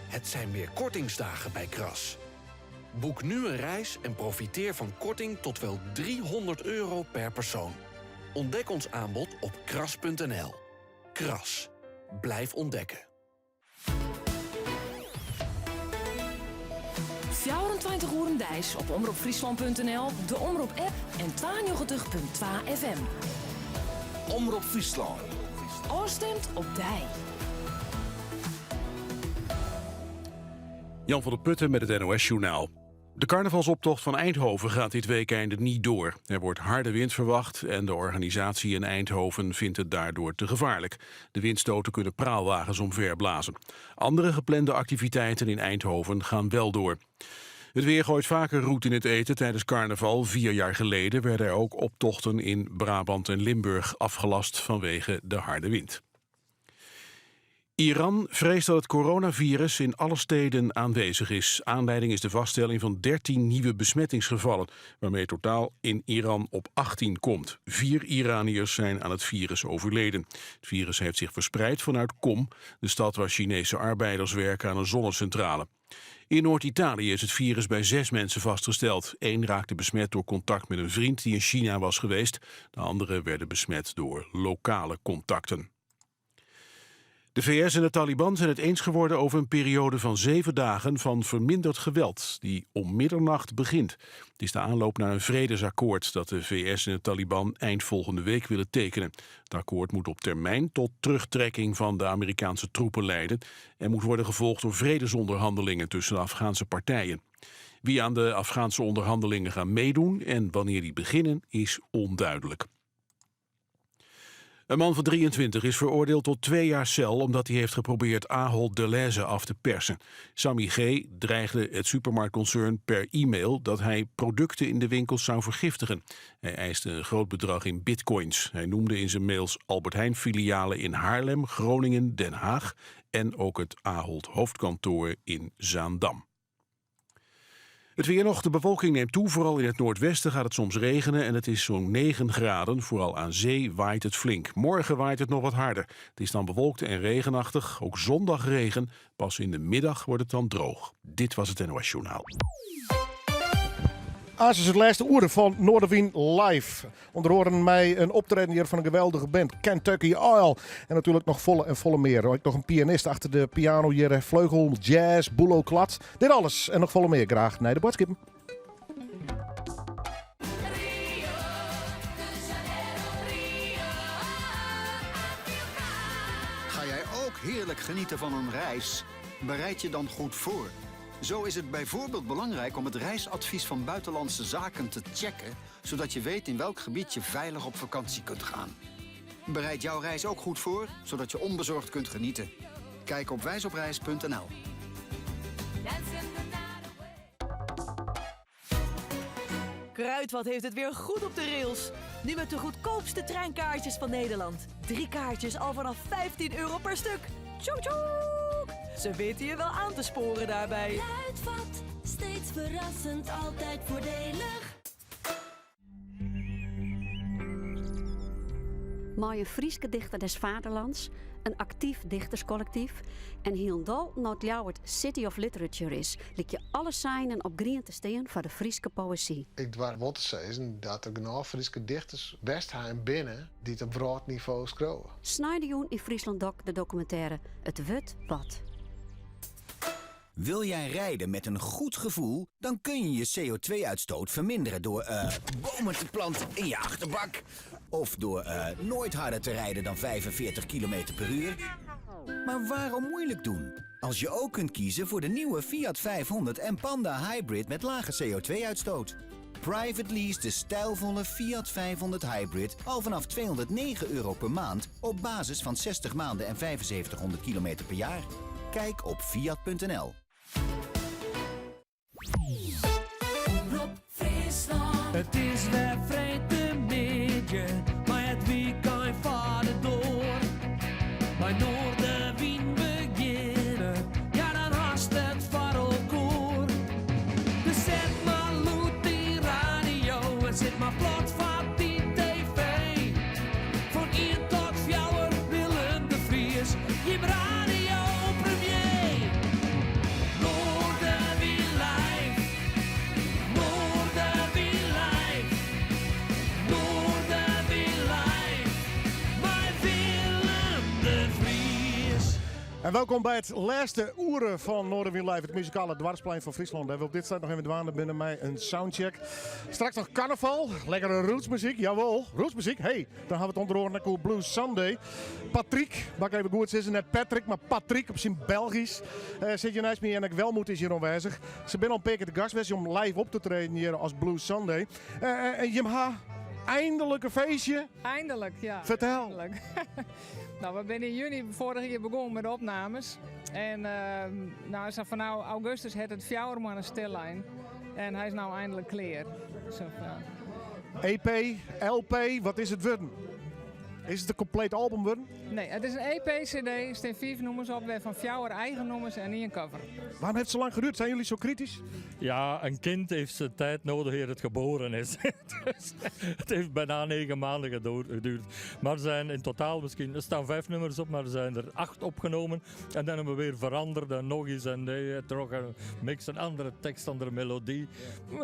Het zijn weer kortingsdagen bij Kras. Boek nu een reis en profiteer van korting tot wel €300 per persoon. Ontdek ons aanbod op kras.nl. Kras. Blijf ontdekken. 24 uur dijs op omroepfriesland.nl, de Omroep-app en 92.2 FM. Omroep Friesland. Oorstemt op dij. Jan van der Putten met het NOS-journaal. De carnavalsoptocht van Eindhoven gaat dit weekende niet door. Er wordt harde wind verwacht en de organisatie in Eindhoven vindt het daardoor te gevaarlijk. De windstoten kunnen praalwagens omverblazen. Andere geplande activiteiten in Eindhoven gaan wel door. Het weer gooit vaker roet in het eten tijdens carnaval. 4 jaar geleden werden er ook optochten in Brabant en Limburg afgelast vanwege de harde wind. Iran vreest dat het coronavirus in alle steden aanwezig is. Aanleiding is de vaststelling van 13 nieuwe besmettingsgevallen, waarmee totaal in Iran op 18 komt. 4 Iraniërs zijn aan het virus overleden. Het virus heeft zich verspreid vanuit Qom, de stad waar Chinese arbeiders werken aan een zonnecentrale. In Noord-Italië is het virus bij 6 mensen vastgesteld. 1 raakte besmet door contact met een vriend die in China was geweest. De anderen werden besmet door lokale contacten. De VS en de Taliban zijn het eens geworden over een periode van 7 dagen van verminderd geweld, die om middernacht begint. Het is de aanloop naar een vredesakkoord dat de VS en de Taliban eind volgende week willen tekenen. Het akkoord moet op termijn tot terugtrekking van de Amerikaanse troepen leiden en moet worden gevolgd door vredesonderhandelingen tussen de Afghaanse partijen. Wie aan de Afghaanse onderhandelingen gaan meedoen en wanneer die beginnen is onduidelijk. Een man van 23 is veroordeeld tot 2 jaar cel omdat hij heeft geprobeerd Ahold Delhaize af te persen. Sammy G. dreigde het supermarktconcern per e-mail dat hij producten in de winkels zou vergiftigen. Hij eiste een groot bedrag in bitcoins. Hij noemde in zijn mails Albert Heijn filialen in Haarlem, Groningen, Den Haag en ook het Ahold hoofdkantoor in Zaandam. Het weer nog, de bewolking neemt toe, vooral in het noordwesten gaat het soms regenen en het is zo'n 9 graden. Vooral aan zee waait het flink. Morgen waait het nog wat harder. Het is dan bewolkt en regenachtig, ook zondag regen. Pas in de middag wordt het dan droog. Dit was het NOS Journaal. Als is het laatste uur van Noorderwien live. Onder horen mij een optreden hier van een geweldige band, Kentucky Oil. En natuurlijk nog volle meer. Ook nog een pianist achter de piano hier, vleugel, jazz, boelo, klad. Dit alles en nog volle meer graag naar de bordskippen. Ga jij ook heerlijk genieten van een reis? Bereid je dan goed voor. Zo is het bijvoorbeeld belangrijk om het reisadvies van Buitenlandse Zaken te checken, zodat je weet in welk gebied je veilig op vakantie kunt gaan. Bereid jouw reis ook goed voor, zodat je onbezorgd kunt genieten. Kijk op wijsopreis.nl. dancing the night away. Kruidvat heeft het weer goed op de rails. Nu met de goedkoopste treinkaartjes van Nederland. 3 kaartjes al vanaf €15 per stuk. Tjoek tjoek! Ze weten je wel aan te sporen daarbij. Kruidvat, steeds verrassend, altijd voordelig. Mooie Frieske dichter des vaderlands, een actief dichterscollectief en hielendal not Ljouwert City of Literature is, liet je alle signen op grien te steen voor de Frieske poëzie. Ik dwar wat te zeggen dat er genoeg Frieske dichters best gaan binnen die het op brood niveau schrijven. Snijdejoen in Friesland Doc de documentaire Het Wut Wat. Wil jij rijden met een goed gevoel, dan kun je je CO2-uitstoot verminderen door bomen te planten in je achterbak. Of door nooit harder te rijden dan 45 km per uur. Maar waarom moeilijk doen? Als je ook kunt kiezen voor de nieuwe Fiat 500 en Panda Hybrid met lage CO2-uitstoot. Private lease de stijlvolle Fiat 500 Hybrid al vanaf €209 per maand op basis van 60 maanden en 7500 km per jaar. Kijk op fiat.nl. Omroep Friesland. Het is weer vreemde maar het weekend vaart door. Bij Noorderwind beginnen, ja dan haast het varelkoor. Dus zet maar loet die radio en zet maar plat van die tv. Van 1 tot 4 Willem de Vries, je radio premier. Noorderwind live, Noorderwind live, Noorderwind live, bij Willem de Vries. En welkom bij het laatste uren van Noorderwind Live, het muzikale dwarsplein van Friesland. We op dit staat nog even dwaan binnen mij een soundcheck. Straks nog carnaval, lekkere rootsmuziek, jawel, rootsmuziek. Hey, dan gaan we het onderhoren naar Cool Blue Sunday. Patrick, mag ik even goed zeggen, net Patrick, maar Patrick op zijn Belgisch. Zit je naast me en ik welmoed is hier aanwezig. Ze zijn al een paar keer de gastversie om live op te treden hier als Blue Sunday. En je hebt eindelijk een feestje. Eindelijk, ja. Vertel. Eindelijk. Nou, we zijn in juni vorig jaar begonnen met de opnames. En nou is dat van augustus het 4 maanden stillijn. En hij is nou eindelijk klaar. Zo, ja. EP, LP, wat is het worden? Is het een compleet album worden? Nee, het is een EP-cd. Er staan 4 nummers op, van 4 eigen nummers en niet een cover. Waarom heeft het zo lang geduurd? Zijn jullie zo kritisch? Ja, een kind heeft zijn tijd nodig eer het geboren is. Dus het heeft bijna 9 maanden geduurd. Maar er zijn in totaal er staan 5 nummers op, maar er zijn er 8 opgenomen. En dan hebben we weer veranderd en nog eens en toch een mix, een andere tekst, andere melodie.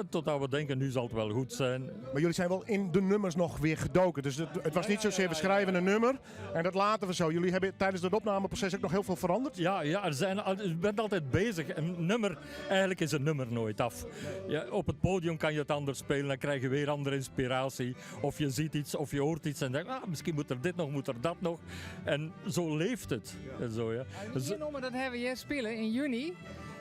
Totdat we denken, nu zal het wel goed zijn. Maar jullie zijn wel in de nummers nog weer gedoken. Dus het was niet zozeer we schrijven een nummer en dat laten we zo. Jullie hebben tijdens het opnameproces ook nog heel veel veranderd? Ja, je bent altijd bezig. Een nummer, eigenlijk is een nummer nooit af. Ja, op het podium kan je het anders spelen, dan krijg je weer andere inspiratie. Of je ziet iets, of je hoort iets en denkt, misschien moet er dit nog, moet er dat nog. En zo leeft het. En zo, ja. Dit nummer dat hebben we hier spelen in juni.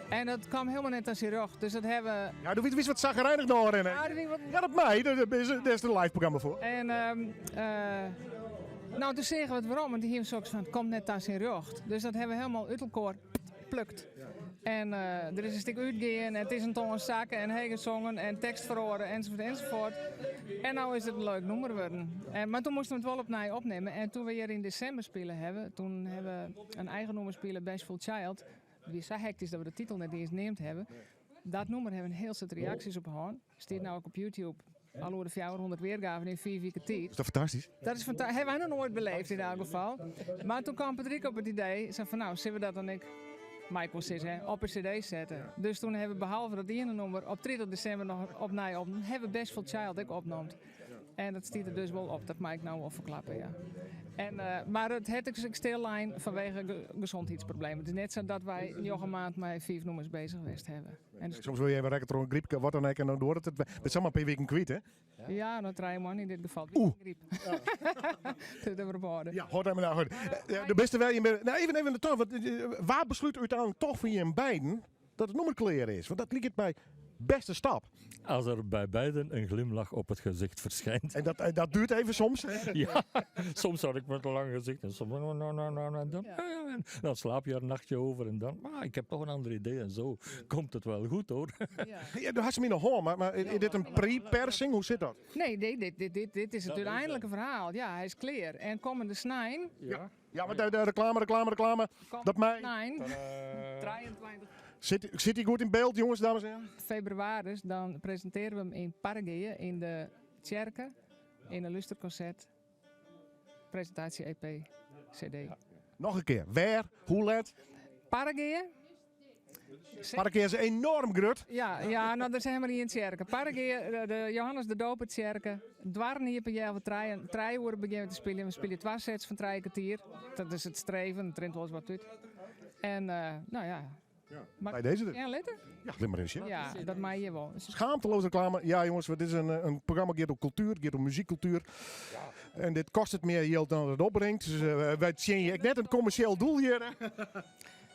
En dat kwam helemaal net als je rug. Dus dat hebben... Ja, doe iets wat zagrijnig nog in. Ja, dat mij. Daar is een live programma voor. En nou, toen zeggen we het waarom. Want die heeft zoiets van, het komt net als in rug. Dus dat hebben we helemaal uit elkaar plukt. En er is een stuk uitgegaan en het is een tongen zakken en hij gezongen en tekst verhoren enzovoort enzovoort. En nou is het een leuk nummer geworden. Maar toen moesten we het wel opnieuw opnemen. En toen we hier in december spelen hebben, toen hebben we een eigen nummer spelen, Bashful Child. Die is zo hectisch dat we de titel net eens neemt hebben. Dat nummer hebben een heel soort reacties op gehad. Staat nou ook op YouTube. Al over de 400 weergaven in 4 weken tijd. Is dat fantastisch? Dat is fantastisch. Hebben wij nog nooit beleefd in elk geval. Maar toen kwam Patrick op het idee. Zei van nou, zullen we dat dan Michael zegt, op een cd zetten. Dus toen hebben we behalve dat ene nummer op 3 december nog opnieuw hebben we Bashful Child ook opgenomen. En dat stiet er dus wel op, dat mag ik nou wel verklappen, ja. En, maar het is een stillijn vanwege gezondheidsproblemen. Het is net zo dat wij nog een maand met 4 nummers bezig geweest hebben. En Soms wil je even rekken door een griep, wat dan ook, en dan door het. Het is allemaal per week een kwijt, hè? Ja, dat draai je man in dit geval. Griep. Dat hebben we behouden. Ja, goed, nou goed. De beste wel je nou, even de toon. Waar besluit uiteindelijk toch van je en beiden dat het nummer klaar is? Want dat liep het bij beste stap. Als er bij beiden een glimlach op het gezicht verschijnt. En dat duurt even soms. Hè? Ja, soms had ik met een lang gezicht en soms dan slaap je er een nachtje over en dan, ik heb toch een ander idee en zo komt het wel goed hoor. Ja, du had ze me nog hoor, maar is dit een pre-persing? Hoe zit dat? Nee, dit is het uiteindelijke verhaal. Ja, hij is clear. En komende snijn. Ja, maar de reclame. Dat mij. Snijn. 23 Zit hij goed in beeld, jongens, dames en heren? februari, dan presenteren we hem in Paraguay, in de Tjerke, in een lusterconcert. Presentatie EP, CD. Nog een keer. Waar? Hoe laat? Paraguay. Paraguay is enorm grut. Ja, nou dat zijn we niet in het Tjerke. Paraguay, de Johannes de Doop het Tjerke. Dwarren hier per jaar voor 3 uur beginnen we te spelen. We spelen 2 sets van 3 kwartier. Dat is het streven, het rent wel eens wat uit. En nou ja. Bij deze dus. Ja, letter? Ja, limmer eens. Ja, dat mag je wel. Schaamteloos reclame. Ja, jongens, dit is een programma gaat om cultuur, gaat om muziekcultuur. En dit kost het meer geld dan het opbrengt. Dus wij zien je net een commercieel doel hier.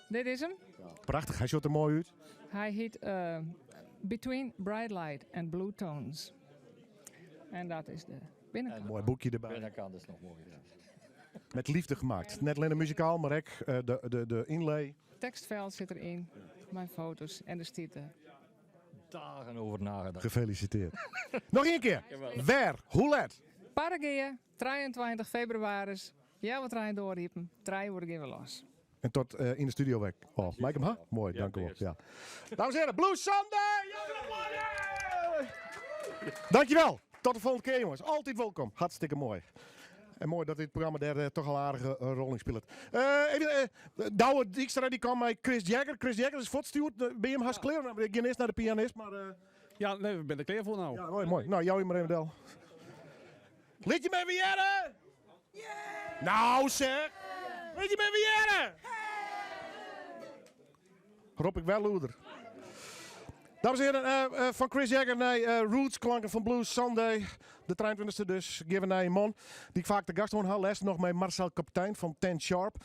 Dit is hem. Prachtig, hij ziet er mooi uit. Hij heet Between Bright Light and Blue Tones. En dat is de binnenkant. Een mooi boekje erbij. De binnenkant is nog mooi. Ja. Met liefde gemaakt. Net alleen een muzikaal, maar ook de inlay. Tekstveld zit erin, mijn foto's en de stiten. Dagen over nagedacht. Gefeliciteerd. Nog één keer. Waar? Hoe laat? Paraguay, 23 februari. Ja, we trein doorriepen. 3 uur gaan we los. En tot in de studio weg. Oh, Mike hem, ha? Mooi, dank u wel. Ja. Dames en heren, Blue Sunday! Dankjewel. Tot de volgende keer, jongens. Altijd welkom. Hartstikke mooi. En mooi dat dit programma daar toch al aardige rol in speelt. Douwe Dijkstra die kwam met Chris Jagger. Chris Jagger is voortstuurd. Ben je hem haast klaar? Ik ga eerst naar de pianist, maar... Ja, nee, we ben er klaar voor nou. Ja, mooi. Nou, jou maar even del. Liet je me weer? Nou zeg! Liet je me weer? Rob ik wel loeder. Dames en heren, van Chris Jagger naar Roots klanken van Blue Sunday. De 23e dus, geven naar een man die ik vaak de gast had. Les nog met Marcel Kaptein van Ten Sharp.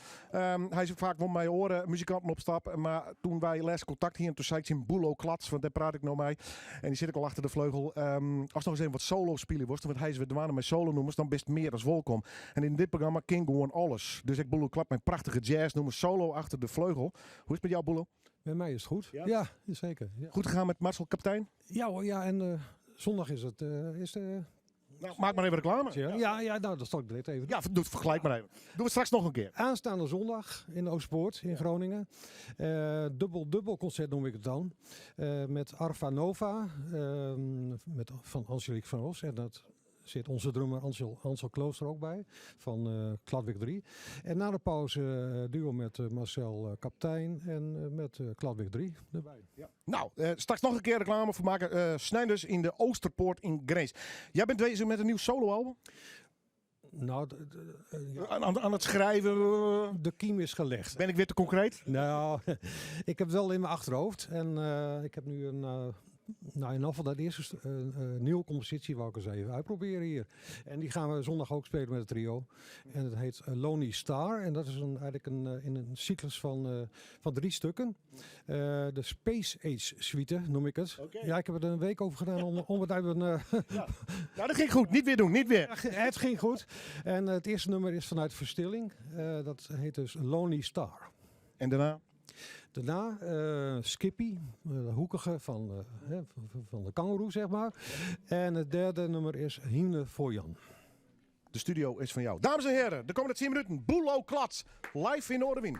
Hij is vaak van mijn oren muzikanten opstap. Maar toen wij les contact hier, toen zei ik in Boelo Klats, want daar praat ik nou mee. En die zit ik al achter de vleugel. Als nog eens even wat solo spelen was, want hij is weer de waren met solo noemers, dan best meer als welkom. En in dit programma King gewoon alles. Dus ik Boelo Klap mijn prachtige jazz noemen solo achter de vleugel. Hoe is het met jou, Boelo? Met mij is het goed. Ja, zeker. Ja. Goed gegaan met Marcel Kaptein? Ja hoor, ja. En zondag is het... Nou, maak maar even reclame. Ja, nou, dat stel ik direct even. Ja, doe het vergelijk maar even. Doen we straks nog een keer. Aanstaande zondag in Oostpoort in Groningen. Dubbel concert noem ik het dan. Met Arva Nova, van Angelique van Os. En dat zit onze drummer Ansel Klooster ook bij, van Kladwijk 3. En na de pauze duo met Marcel Kaptein en met Kladwijk 3 erbij. Ja. Nou, straks nog een keer reclame voor maken. Snijders in de Oosterpoort in Grace. Jij bent bezig met een nieuw soloalbum? Nou, aan het schrijven. De kiem is gelegd. Ben ik weer te concreet? Nou, ik heb het wel in mijn achterhoofd. En ik heb nu een... Nou, in ieder geval dat eerste nieuwe compositie wou ik eens even uitproberen hier. En die gaan we zondag ook spelen met het trio. En het heet Lonely Star. En dat is eigenlijk in een cyclus van 3 stukken. De Space Age suite noem ik het. Okay. Ja, ik heb er een week over gedaan om het uit een... Ja. Nou, dat ging goed. Niet weer doen, niet weer. Het ging goed. En het eerste nummer is vanuit Verstilling. Dat heet dus Lonely Star. En daarna? Daarna Skippy, de hoekige van de kangoeroe, zeg maar. En het derde nummer is Hymne voor Jan. De studio is van jou. Dames en heren, de komende 10 minuten, Boelo Klats, live in Oorwin.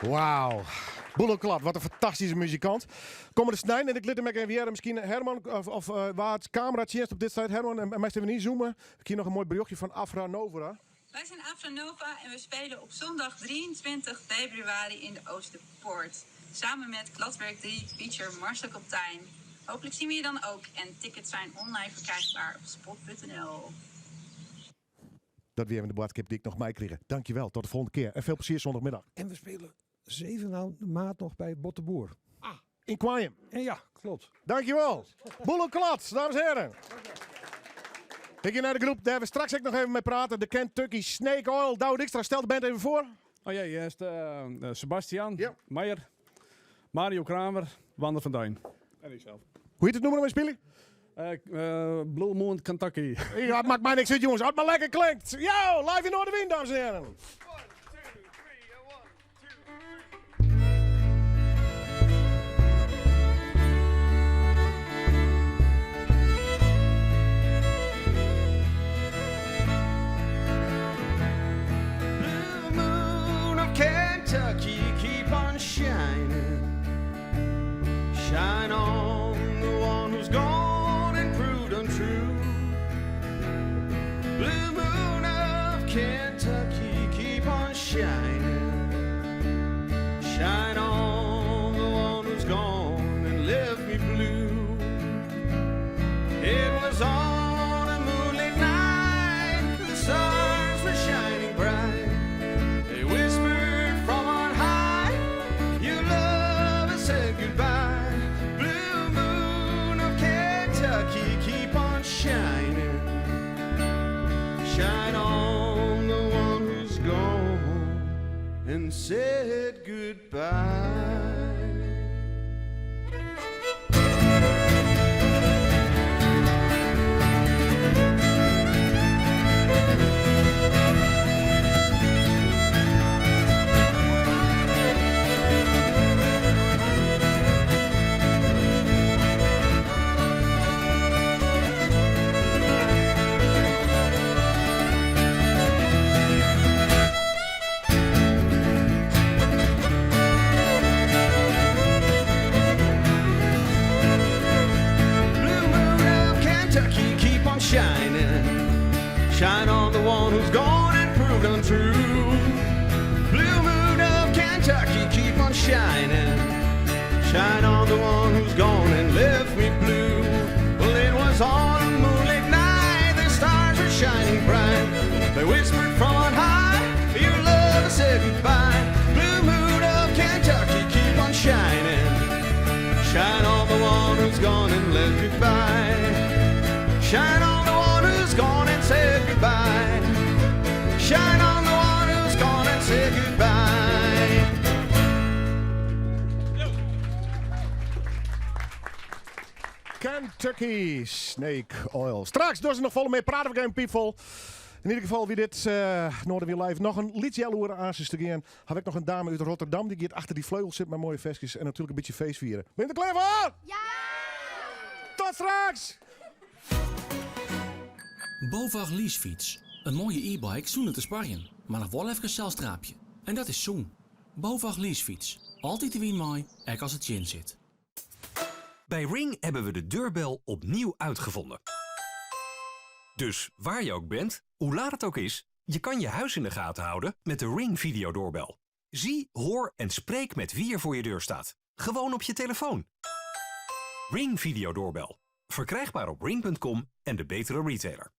Wauw. Boelenklad, wat een fantastische muzikant. Komen de snijden en ik liet hem even weer. Misschien Herman of waar het camera tjenst op dit tijd. Herman, en mij even niet zoomen. Ik hier nog een mooi berichtje van Afra Nova. Wij zijn Afra Nova en we spelen op zondag 23 februari in de Oosterpoort. Samen met Kladwerk 3 feature Marcel Kaptein. Hopelijk zien we je dan ook en tickets zijn online verkrijgbaar op spot.nl. Dat weer in de boodschap die ik nog mee kreeg. Dankjewel, tot de volgende keer. En veel plezier zondagmiddag. En we spelen 7 maart nog bij Botteboer. In Kwaaien. En ja, klopt. Dankjewel. Boelenklad, dames en heren. Ik ga naar de groep, daar we straks ook nog even mee praten. De Kentucky Snake Oil. Douwe Dijkstra, stel de band even voor. Oh ja, hier is Sebastian, Meijer, Mario Kramer, Wander van Duin. En ikzelf. Hoe heet het nummer met spelen? Blue Moon, Kentucky. Ja, het maakt mij niks uit, jongens. Als het maar lekker klinkt. Yo, live in Noorderwind, dames en heren. Kentucky, keep on shining. Shine on the one who's gone and proved untrue. Blue moon of Kentucky, keep on shining. Shine on the one who's gone and left me blue. It was on a moonlit night, the stars were shining bright. They whispered from on high, your love has said goodbye. Blue moon of Kentucky, keep on shining. Shine on the one who's gone and said goodbye. Shining, shine on the one who's gone and proved untrue. Blue moon of Kentucky, keep on shining. Shine on the one who's gone and left me blue. Well, it was on a moonlit night, the stars were shining bright. They whispered from on high, your love said goodbye. Blue moon of Kentucky, keep on shining. Shine on the one who's gone and left goodbye. Shine on the one who's gone and said goodbye. Shine on the one who's gone and said goodbye. Kentucky Snake Oil. Straks doen ze nog vol mee praten we Game People. In ieder geval wie dit Noorderwiel Live nog een liedje jaloeren aan zijn studeren. Had ik nog een dame uit Rotterdam die hier achter die vleugels zit met mooie vestjes en natuurlijk een beetje feestvieren. Ben je er klaar voor? Ja! Tot straks! BOVAG leasefiets. Een mooie e-bike zonder te sparren, maar nog wel even een celstraapje. En dat is zoen. BOVAG leasefiets. Altijd de wien mooi, ook als het chin zit. Bij Ring hebben we de deurbel opnieuw uitgevonden. Dus waar je ook bent, hoe laat het ook is, je kan je huis in de gaten houden met de Ring videodoorbel. Zie, hoor en spreek met wie er voor je deur staat. Gewoon op je telefoon. Ring videodoorbel. Verkrijgbaar op ring.com en de betere retailer.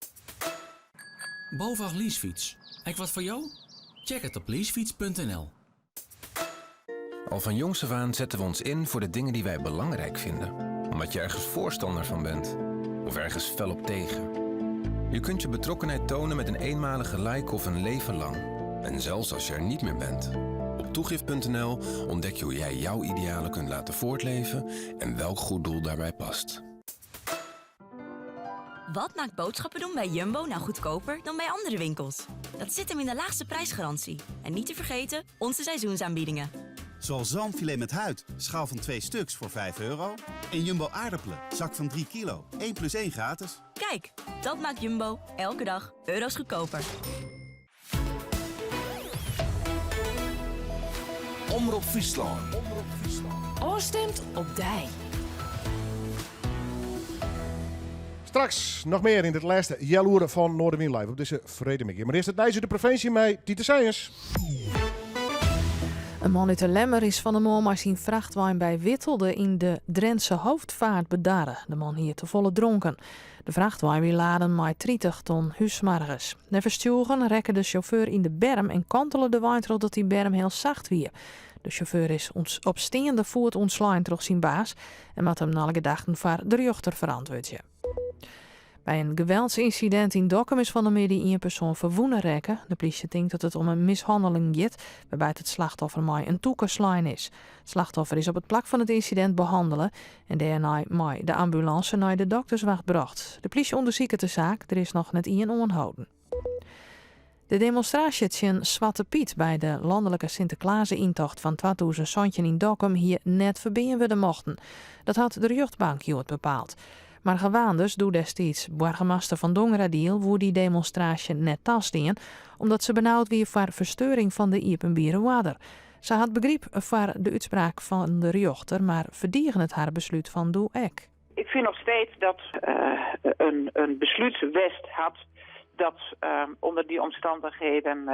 BOVAG leasefiets. Ek wat voor jou? Check het op leasefiets.nl. Al van jongs af aan zetten we ons in voor de dingen die wij belangrijk vinden. Omdat je ergens voorstander van bent. Of ergens fel op tegen. Je kunt je betrokkenheid tonen met een eenmalige like of een leven lang. En zelfs als je er niet meer bent. Op toegift.nl ontdek je hoe jij jouw idealen kunt laten voortleven en welk goed doel daarbij past. Wat maakt boodschappen doen bij Jumbo nou goedkoper dan bij andere winkels? Dat zit hem in de laagste prijsgarantie. En niet te vergeten, onze seizoensaanbiedingen. Zoals zalmfilet met huid, schaal van 2 stuks voor €5. En Jumbo aardappelen, zak van 3 kilo, 1 + 1 gratis. Kijk, dat maakt Jumbo elke dag euro's goedkoper. Omroep Friesland. Oorstemt op dij. Straks nog meer in het laatste jaloeren van Noorderwind Live op deze Vredemik. Maar eerst het nieuws uit de provincie met Tite Seijers. Een man uit de Lemmer is van de morgen maar zijn vrachtwagen bij Wittelde in de Drentse hoofdvaart bedarren. De man hier te volle dronken. De vrachtwagen weer laden met 30 ton huismarges. De versturen rekken de chauffeur in de berm en kantelen de wijn dat die berm heel zacht weer. De chauffeur is op steende voet ontslaan door zijn baas en met hem na gedachten voor de rechter verantwoordje. Bij een geweldsincident in Dokkum is van de middag een persoon verwonnen rekken. De politie denkt dat het om een mishandeling gaat, waarbij het slachtoffer maar een toekerslijn is. Het slachtoffer is op het plak van het incident behandelen en daarna met de ambulance naar de dokterswacht gebracht. De politie onderzoekt de zaak, er is nog net iemand aangehouden. De demonstratie tegen Zwarte Piet bij de landelijke Sinterklaasintocht van 2000 in Dokkum hier net verbinden we de mochten. Dat had de jeugdbank Jood bepaald. Maar gewaanders doet destijds burgemeester van Dongeradiel hoe die demonstratie net tasteen, omdat ze benauwd weer voor verstoring van de Iepenbieren water. Ze had begrip voor de uitspraak van de rechter, maar verdiegen het haar besluit van Doe Ek. Ik vind nog steeds dat een besluit West had dat onder die omstandigheden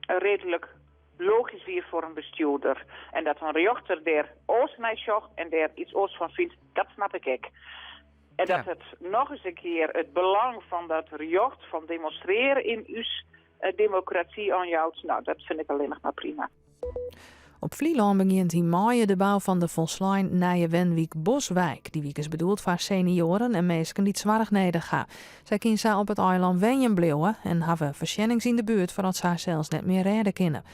redelijk logisch weer voor een bestuurder. En dat een rechter daar oors naar zocht en daar iets oors van vindt, dat snap ik. En dat het nog eens een keer het belang van dat recht van demonstreren in uw democratie aanjouwt, nou dat vind ik alleen nog maar prima. Op Vlieland begint in mei de bouw van de Vonslijn Nije Wenwijk Boswijk. Die week is bedoeld voor senioren en mensen die het zwaar neder gaan. Zij kunnen ze op het eiland Wenjen blijven en hebben verschennings in de buurt voordat ze haar zelfs net meer redden kunnen.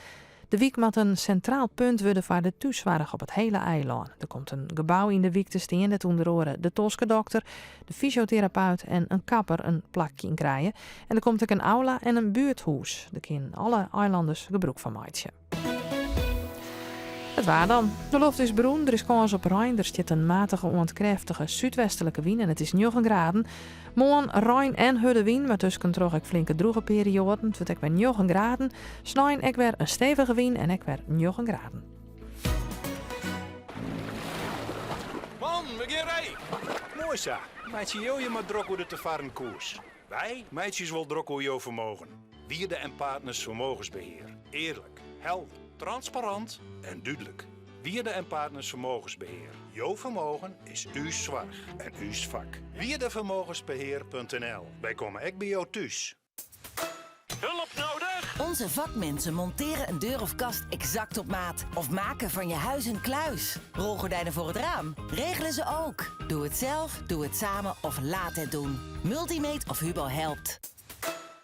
De wijk moet een centraal punt worden voor de thuiszorg op het hele eiland. Er komt een gebouw in de wijk te staan dat onder andere de toskendokter, de fysiotherapeut en een kapper een plakje in krijgen. En er komt ook een aula en een buurthuis. Daar kunnen alle eilanders gebruik van maken. Het waar dan. De lucht is bruin, er is kans op rein. Er zit een matige, onkrachtige zuidwestelijke wind en het is 9 graden. Morgen rein en harde wind, maar tussen terug ik flinke droge perioden. Het wordt ook weer 9 graden. Snijden ik weer een stevige wind en ik weer 9 graden. Man, we gaan rijden. Mooi zo. Meidje, je maar druk hoe de te varen koers. Wij, meidjes, wel druk hoe je vermogen. Wierde en Partners Vermogensbeheer. Eerlijk, helder, transparant en duidelijk. Wierde en Partners Vermogensbeheer. Jouw vermogen is uw zorg en uw vak. Wierdevermogensbeheer.nl. Wij komen echt bij jou thuis. Hulp nodig? Onze vakmensen monteren een deur of kast exact op maat. Of maken van je huis een kluis. Rolgordijnen voor het raam. Regelen ze ook. Doe het zelf, doe het samen of laat het doen. Multimate of Hubo helpt.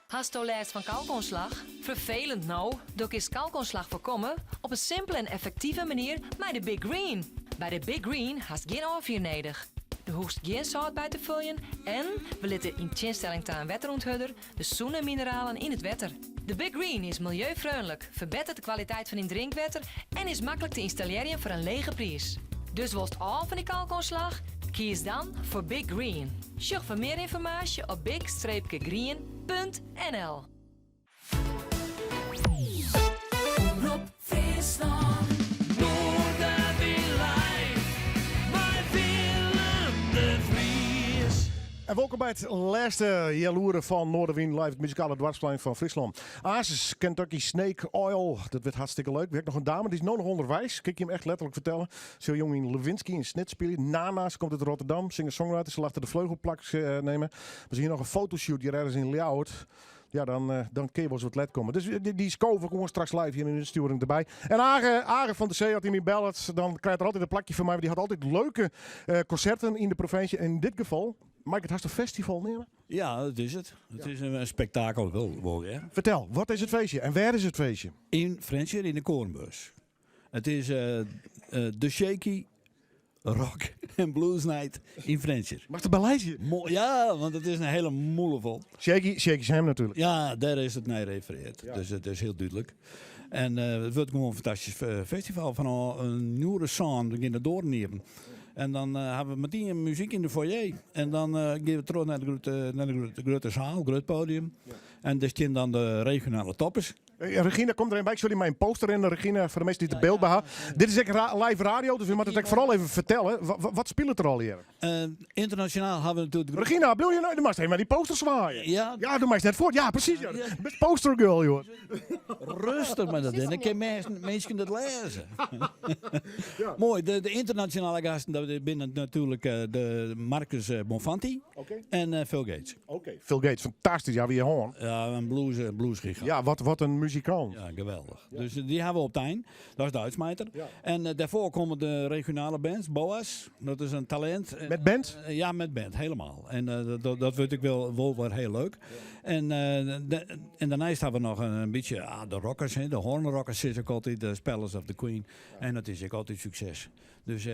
Hast u last van kalkontslag? Vervelend nou? Doe is kalkontslag voorkomen op een simpele en effectieve manier met de Big Green. Bij de Big Green hast geen afvier nodig. De hoest geen zout bij te vullen en we letten in tegenstelling tot een wetteronthudder de zoene mineralen in het wetter. De Big Green is milieuvriendelijk, verbetert de kwaliteit van in drinkwater en is makkelijk te installeren voor een lege prijs. Dus wilst al van die kalkontslag? Kies dan voor Big Green. Zoek voor meer informatie op big-green.nl. Omroep Friesland. Noorderwind Live. Bij Willem de Vries. En welkom bij het laatste jaloeren van Noorderwind Live, het muzikale dwarsplein van Friesland. Asus Kentucky Snake Oil, dat werd hartstikke leuk. We hebben nog een dame, die is nog onderwijs. Kijk je hem echt letterlijk vertellen. Zo jong in Lewinsky in Snit spelen. Nana, ze komt uit Rotterdam, singer-songwriter. Ze laten de vleugelplaks nemen. We zien hier nog een fotoshoot hier ergens in Ljouwert. Ja, dan kun je wel eens wat let komen. Dus die scoven gewoon straks live hier in de sturing erbij. En Age van de Zee had hij me bellen. Dan krijgt er altijd een plakje van mij. Die had altijd leuke concerten in de provincie. En in dit geval, mag ik het Hartstikke Festival nemen? Ja, dat is het. Het is een spektakel wel, hè? Vertel, wat is het feestje en waar is het feestje? In Friesland, in de Korenbeurs. Het is de Shaky Rock en Blues Night in Friesland. Mag het beleidje? Ja, want het is een hele moeilijke. Shaky Sam natuurlijk. Ja, daar is het naar refereerd. Ja. Dus het is heel duidelijk. En het wordt gewoon een fantastisch festival van een nieuwe sound. We gaan er doornemen. En dan hebben we meteen muziek in de foyer. En dan gaan we terug naar de grote zaal, het grote podium. Ja. En daar staan dan de regionale toppers. Regina komt erin bij. Ik jullie mijn poster in. Regina, voor de mensen die het beeld behouden. Dit is live radio, dus we moeten het vooral even vertellen. Wat speelt er al hier? Internationaal hebben we natuurlijk... Regina, bedoel je nou? Je mag even die poster zwaaien. Ja, doe maar eens net voor. Ja, precies. Ja. Best poster girl, joh. Rustig met dat in. Dan kunnen mensen het lezen. Mooi. De internationale gasten, dat binnen natuurlijk de Marcus Bonfanti en Phil Gates. Phil Gates, fantastisch. Ja, wie je hoort. Ja, een bluesgigant. Ja, wat een muzikant. Ja, geweldig. Ja. Dus die hebben we op het eind. Dat is de uitsmijter. Ja. En daarvoor komen de regionale bands. Boas, dat is een talent. Met band? Ja, met band, helemaal. En dat vind ik wel weer heel leuk. Ja. En daarnaast hebben we nog een beetje de rockers. De hornrockers is ook altijd de Spellers of the Queen. Ja. En dat is ook altijd succes. Dus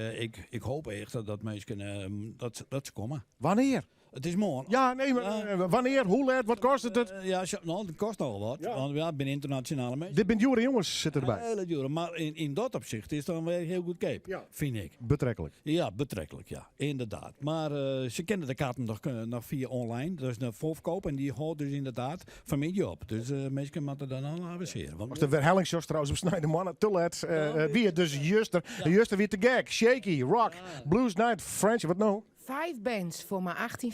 ik hoop echt dat mensen dat ze komen. Wanneer? Het is morgen. Ja, nee, maar wanneer, hoe laat, wat kost het? Het kost al wat. Ja. Want ik ben internationale mensen. Dit bent jure jongens zitten erbij. Hele jure, maar in dat opzicht is het dan weer heel goed cape, vind ik. Betrekkelijk. Ja, betrekkelijk, ja. Inderdaad. Maar ze kennen de kaarten nog via online. Dat is een voorverkoop en die houdt dus inderdaad familie op. Dus mensen moeten dan al aviseren. Als de Verhellingsjos trouwens op Snijden Mannen te let. Wie het dus juster weer te gek. Shaky, rock, blues night, French, wat nou? 5 bands voor maar 18,50.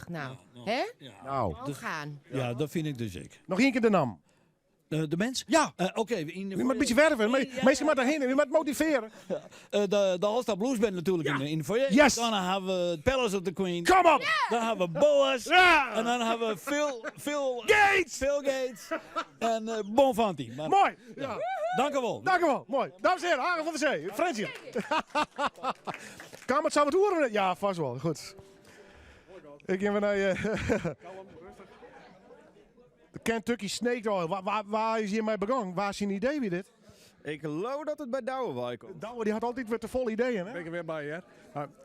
Nou, hè? Ja. Nou, dus, gaan. Ja, dat vind ik dus ik. Nog één keer de naam. De mens? Ja. Oké. Je moet een beetje werven. Meestal maar daarheen. Je moet motiveren. De All-Star Blues Band natuurlijk in de foyer. Yes. Dan hebben we Palace of the Queen. Kom op! Dan hebben we Boas. Ja. En dan hebben we Phil Gates en Bonfanti. Maar, mooi. Ja. Dank u wel. Dank u wel. Mooi. Dames en heren, Hagen van de Zee. Frensje. Kan het samen horen? Ja, vast wel. Goed. Ik ga even naar je. De Kentucky Snake Oil. Waar is hiermee begonnen? Waar is je idee wie dit? Ik geloof dat het bij Douwe was. Douwe die had altijd weer te vol ideeën, hè? Ben ik er weer bij, hè?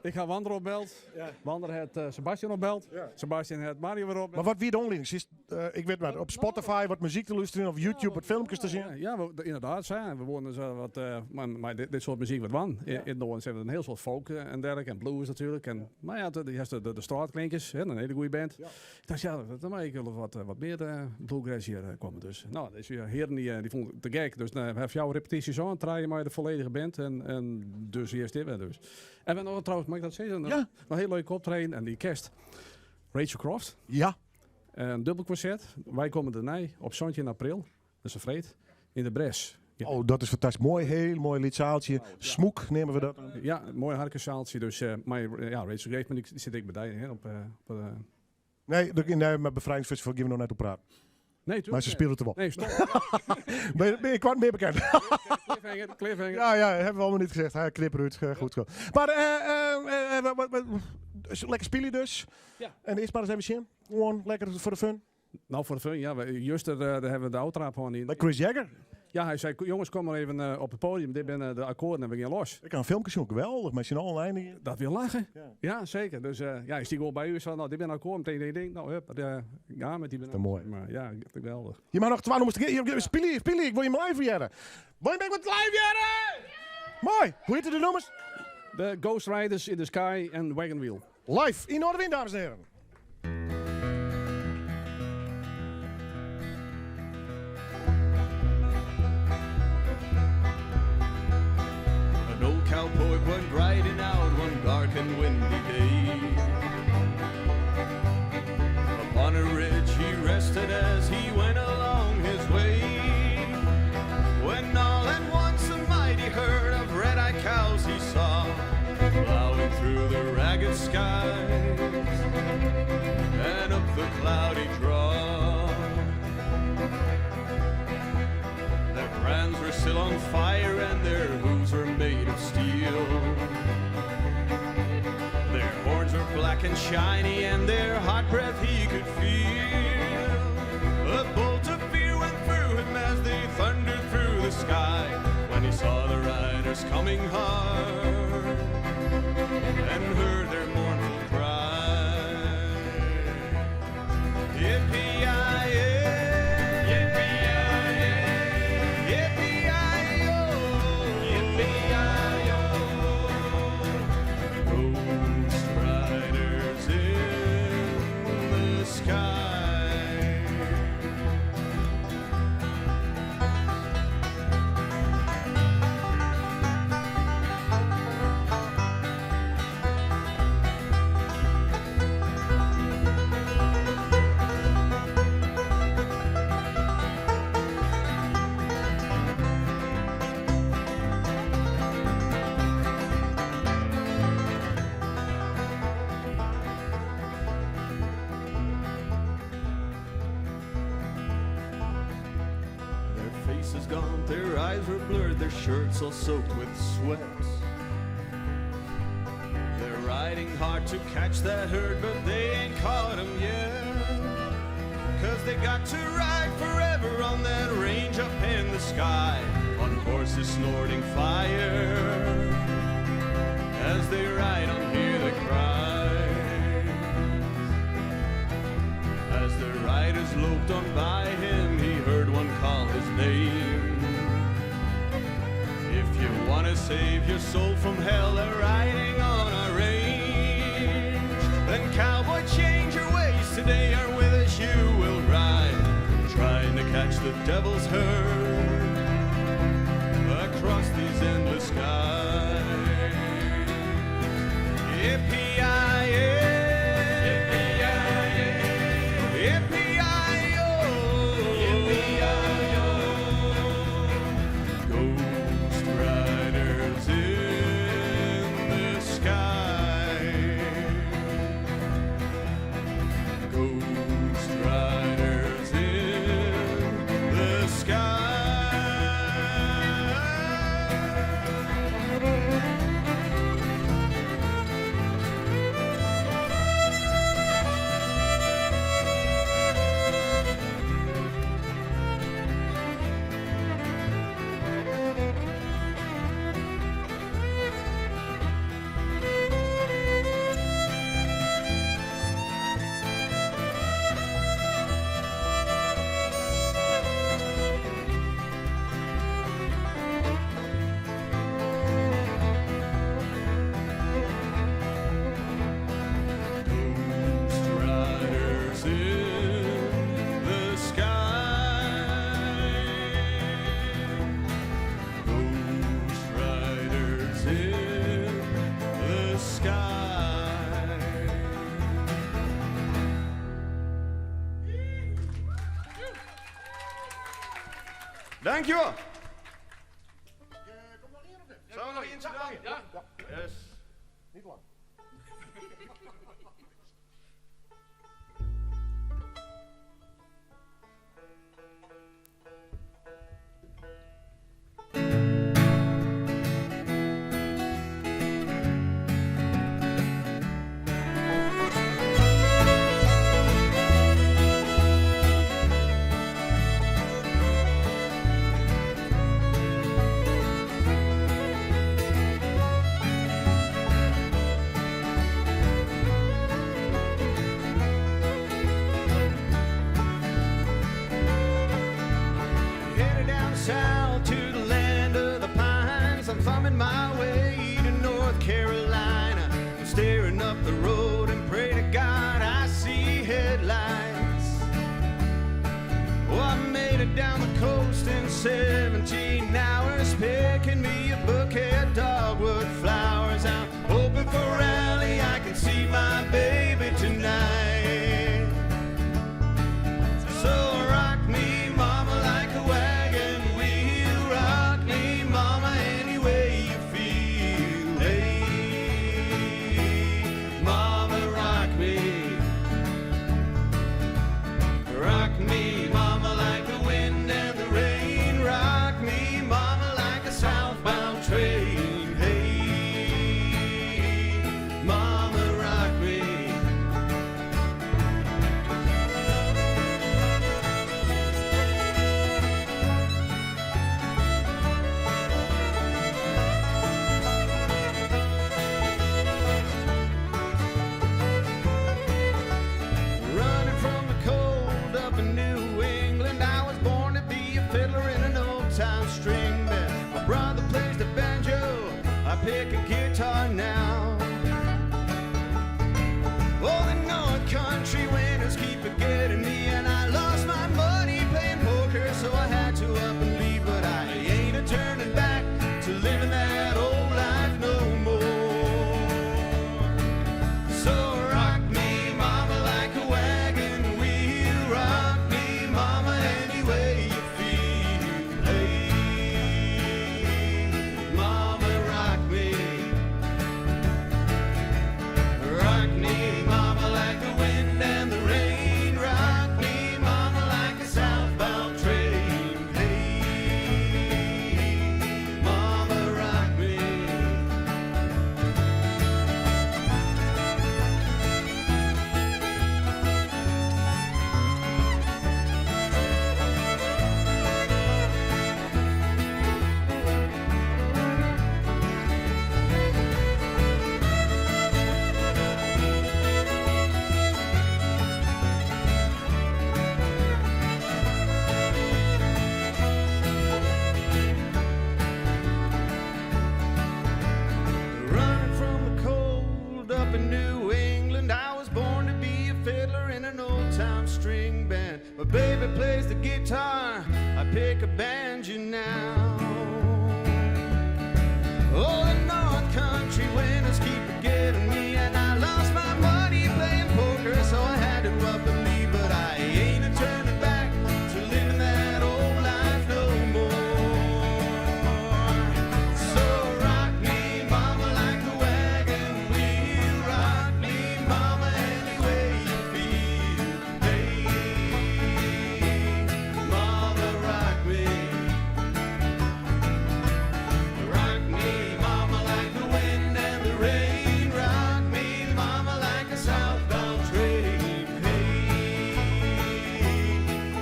Ik ga Wander opbeld. Ja. Wander het Sebastian opbeld. Ja. Sebastian het Mario weer op. Maar wat wie de onlinks is, ik weet maar, op Spotify wat muziek te luisteren of YouTube wat filmpjes te zien. Ja, inderdaad. We wonen zo wat, maar dit soort muziek wat wan. In Noorden zijn we een heel soort folk en dergelijke en blues natuurlijk. Maar ja, je hebt de straatklinkers, een hele goede band. Ja. Ik dacht, ja, dat mag ik wel wat meer bluegrass hier komen. Dus, nou, deze heren die vonden het te gek. Dus we hebben jouw repetitie zo aan het draaien maar de volledige band. En dus eerst dit weer dus. En we nog trouwens, mag ik dat zeggen? Ja. Een heel leuk optreden en die kerst. Rachel Croft. Ja. Een dubbel concert. Wij komen daarna op zondje in april. Dat is een vreed. In de Bres. Ja. Oh, dat is fantastisch. Mooi, heel mooi liedzaaltje. Ja. Smoek nemen we dat. Ja, een mooi harkenzaaltje. Dus Rachel Grace, maar die zit ik bij hè, Nee, met bevrijdingsfestival gaan we nog net op praten. Nee, maar ze speelden het er wel. Nee, stop. ben je kwart meer bekend? Cliffhanger. Ja, hebben we allemaal niet gezegd. Hij knipper uit. Goed zo. Maar lekker spelen dus. Ja. En eerst maar eens even zien. Gewoon lekker voor de fun. Nou, voor de fun, ja. Juist daar hebben we de outtrap gewoon in. Bij Chris Jagger. Ja, hij zei, jongens, kom maar even op het podium. Dit zijn de akkoorden en we gaan los. Ik kan een filmpje zien, geweldig. Maar je nou online hier. Dat wil lachen. Ja, zeker. Dus ik stieg wel bij u. Zo, nou, dit ben akkoord. Meteen ding. Nou, ja, met die ben. Dat mooi. Maar ja, geweldig. Je mag nog 12 nummers. Spelen, ik wil je maar live jaren. Wil je met live jaren? Mooi. Hoe heet de nummers? De Ghost Riders in the Sky en Wagon Wheel. Live in Noorderwind, dames en heren. An old cowboy went riding out one dark and windy day. Upon a ridge he rested as he went along his way. When all at once a mighty herd of red-eyed cows he saw, plowing through the ragged skies and up the cloudy draw. Their brands were still on fire and their hooves were made of steel. Their horns were black and shiny and their hot breath he could feel. A bolt of fear went through him as they thundered through the sky when he saw the riders coming hard and heard their mournful cry. Yippee-yi-yi, yippee-yi-yi, yippee-yi-yo, yippee-yi-yo. Ghost riders in the sky. eyes were blurred, their shirts all soaked with sweat. They're riding hard to catch that herd, but they ain't caught 'em yet. 'Cause they got to ride forever on that range up in the sky, on horses snorting fire. As they ride on, hear the cries. As the riders loped on by him, he heard one call his name. If you wanna save your soul from hell, they're riding on our range. Then cowboy, change your ways today, or with us you will ride, trying to catch the devil's herd across these endless skies. Yippee-yi-yi, yippee-yi-yo, yippee-yi-yo. Ghost riders in the sky. Ghost riders in the sky. Dankjewel. Zou we nog eentje dan? Ja. Yes. Niet lang. South to the land of the pines, I'm thumbing my way to North Carolina. I'm staring up the road and pray to God I see headlights. Oh, I made it down the coast in 17 hours, picking me a bouquet of dogwood flowers. I'm hoping for a rally, I can see my baby tonight. So rock me, mama, like a wagon wheel. Rock me, mama, any way you feel. Hey, mama, rock me. Rock me, mama, like the wind and the rain. Rock me, mama, like a southbound train. Hey, mama, rock me. Running from the cold up in New England, I was born to be a fiddler in an old-time string band. My brother plays the banjo, I pick a guitar now. Oh, the North Country winters keep forgetting me, and I lost my money playing poker, so I had to up and leave. But I ain't a turning back to living that old life no more. So rock me, mama, like a wagon wheel. Rock me, mama, any way you feel. Hey, mama, rock me. My baby plays the guitar, I pick a banjo now. Oh, the North Country winners keep getting me, and I lost my money playing poker, so I had to up and leave, but I ain't a turning back to living that old life no more. So rock me, mama, like a wagon wheel. Rock me, mama, any way you feel. Hey, mama, rock me. Rock me, mama, like the wind and the rain. Rock me, mama, like a southbound train. Hey,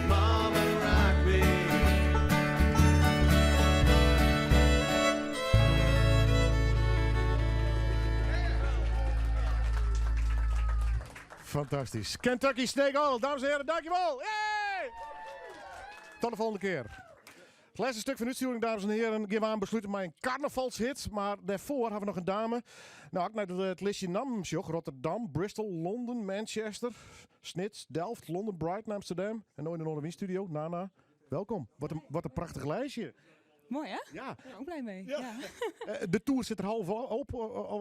mama, rock me. Fantastisch. Kentucky Snake Oil, dames en heren, dankjewel. Hey! Tot de volgende keer. Het laatste stuk van de uitsturing, dames en heren, gaan we aan besluiten met een carnavalshit. Maar daarvoor hebben we nog een dame. Nou, ik naar het lijstje nam, Rotterdam, Bristol, Londen, Manchester, Snits, Delft, Londen, Brighton, Amsterdam. En nooit in de Noorderwind-studio. Nana, welkom. Wat een prachtig lijstje. Mooi, hè? Ja. Ik ben er ook blij mee. Ja. Ja. De tour zit er half op,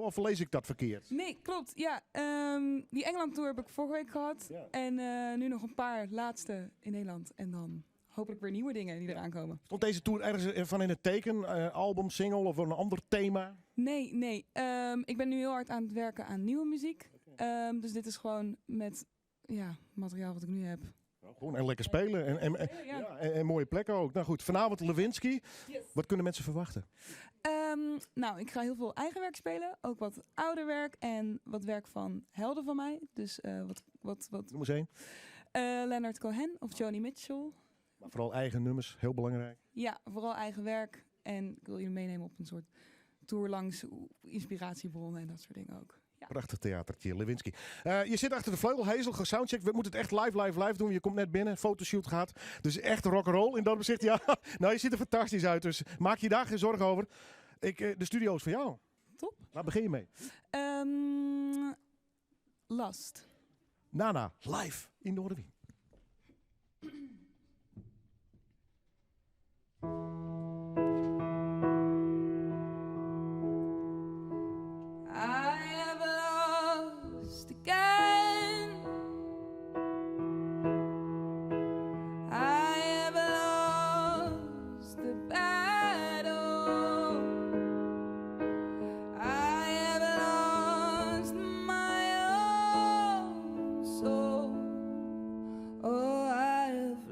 of lees ik dat verkeerd? Nee, klopt. Ja, die Engeland-tour heb ik vorige week gehad. Ja. En nu nog een paar laatste in Nederland. En dan hopelijk weer nieuwe dingen die eraan komen. Stond deze tour ergens van in het teken? Album, single of een ander thema? Nee. Ik ben nu heel hard aan het werken aan nieuwe muziek. Dus dit is gewoon met materiaal wat ik nu heb. Gewoon en lekker spelen. En mooie plekken ook. Nou goed, vanavond Lewinsky. Yes. Wat kunnen mensen verwachten? Nou, ik ga heel veel eigen werk spelen. Ook wat ouder werk en wat werk van helden van mij. Dus wat Noem eens één. Leonard Cohen of Joni Mitchell. Maar vooral eigen nummers, heel belangrijk. Ja, vooral eigen werk. En ik wil jullie meenemen op een soort tour langs inspiratiebronnen en dat soort dingen ook. Ja. Prachtig theatertje, Lewinsky. Je zit achter de vleugel, Hazel, gesoundcheck. We moeten het echt live doen. Je komt net binnen, fotoshoot gehad. Dus echt rock'n'roll in dat opzicht. Ja, nou, je ziet er fantastisch uit. Dus maak je daar geen zorgen over. De studio is voor jou. Top. Waar begin je mee? Last. Nana, live in Noorderwind. I have lost again. I have lost the battle. I have lost my own soul. Oh, I have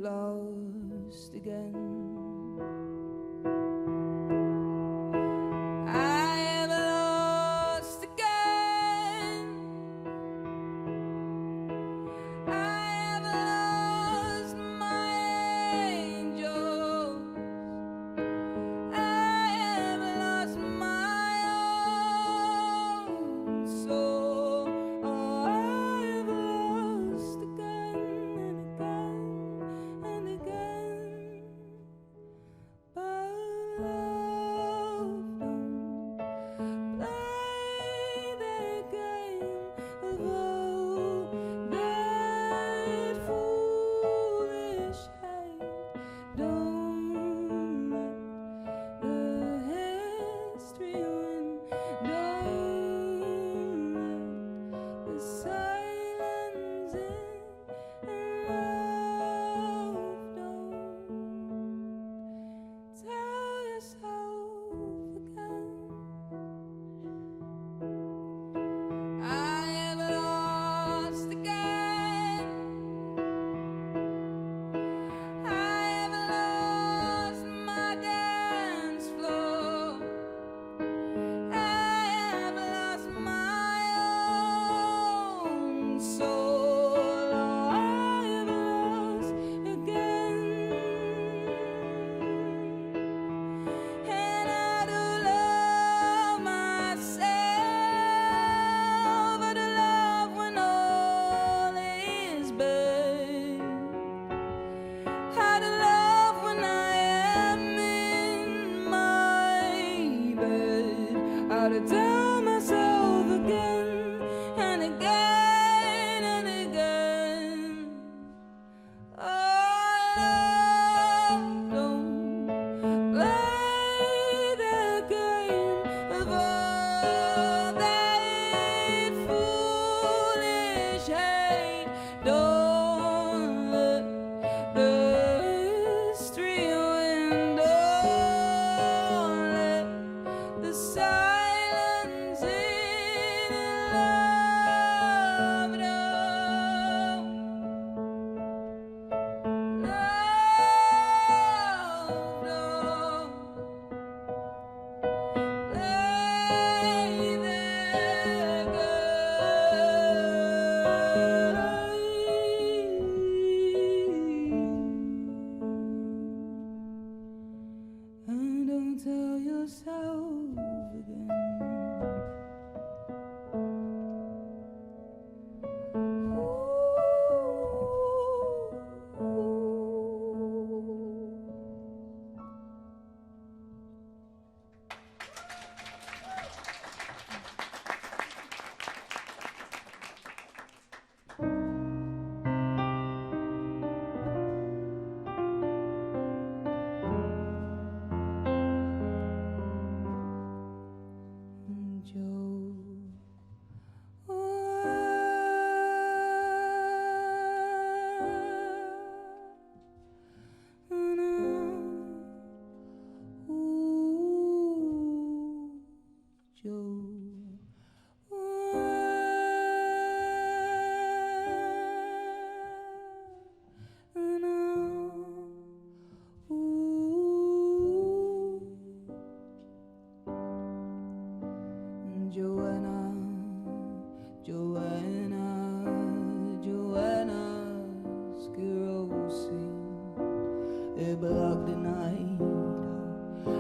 yourself again.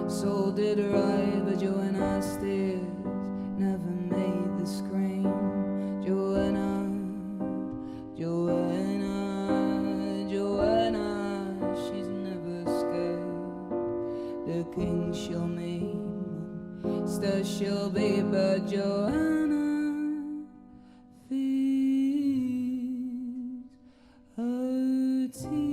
So did I, but Joanna stairs never made the scream. Joanna, Joanna, Joanna, she's never scared. The king she'll meet, monster she'll be, but Joanna feels her tears.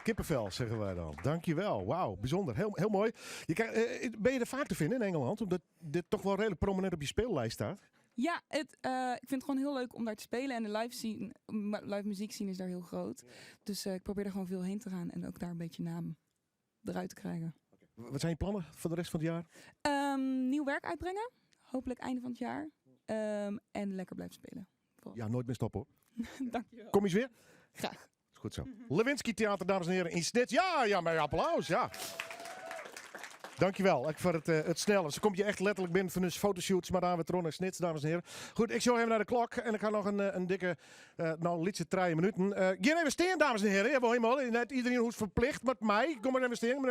Kippenvel zeggen wij dan. Dankjewel. Wauw, bijzonder. Heel mooi. Ben je er vaak te vinden in Engeland? Omdat dit toch wel redelijk prominent op je speellijst staat. Ja, ik vind het gewoon heel leuk om daar te spelen. En de live muziek scene is daar heel groot. Dus ik probeer er gewoon veel heen te gaan. En ook daar een beetje naam eruit te krijgen. Wat zijn je plannen voor de rest van het jaar? Nieuw werk uitbrengen. Hopelijk einde van het jaar. En lekker blijven spelen. Ja, nooit meer stoppen hoor. Dankjewel. Kom eens weer? Graag. Is goed zo. Lewinsky Theater, dames en heren, in Snits. Ja, met applaus, ja. Dankjewel voor het snelle. Ze komt je echt letterlijk binnen van een fotoshoots, maar daar we Tron en Snits, dames en heren. Goed, ik zou even naar de klok en ik ga nog een dikke, liedje 3 minuten. Ga even staan, dames en heren. Ja, helemaal. Net iedereen hoeft verplicht met mij. Kom maar even staan,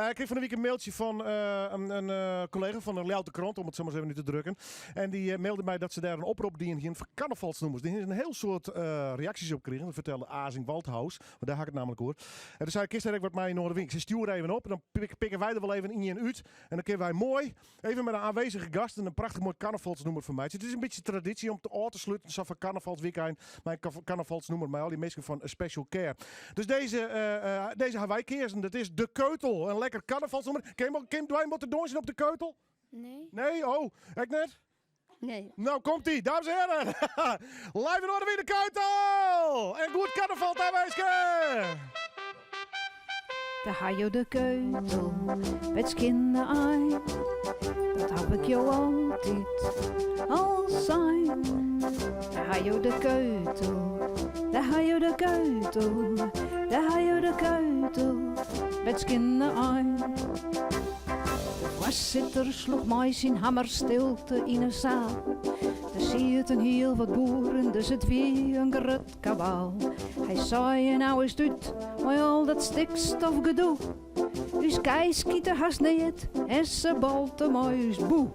Ik kreeg van de week een mailtje van een collega van de Leeuwarden Krant, om het zo maar even nu te drukken. En die mailde mij dat ze daar een oproep die in voor carnavalsnoemers. Die hebben een heel soort reacties op kregen. Dat vertelde Azing Waldhaus, want daar had ik het namelijk over. En toen zei ik, kist wat mij in Noorderwink. Ze sturen even op en dan pikken wij er wel even even in je uit. En dan kunnen wij mooi, even met een aanwezige gast, een prachtig mooi carnavalsnummer van mij. Het is een beetje traditie om te sluiten, zo van carnavalsweekend. Mijn carnavalsnummer, maar al die mensen van Special Care. Dus deze hebben wij keersen. Dat is De Keutel. Een lekker carnavalsnummer. Kim wij moeten dansen op De Keutel? Nee. Nee? Oh, ik net? Nee. Nou, komt-ie, dames en heren. Live in orde weer De Keutel. En goed carnaval daar wezen. Daar ga je De Keutel, met kinderen aan. Dat heb ik jou altijd al zijn. Daar ga je De Keutel, daar ga je De Keutel, daar ga je De Keutel, met kinderen aan. De voorzitter sloeg mij zijn hammerstilte in een zaal. Er zitten heel wat boeren, dus het weer een gerut kabaal. Hij zei en nou is het uit, maar al dat stikstofgedoe. Dus keiskieten haast niet en ze balte muis boe.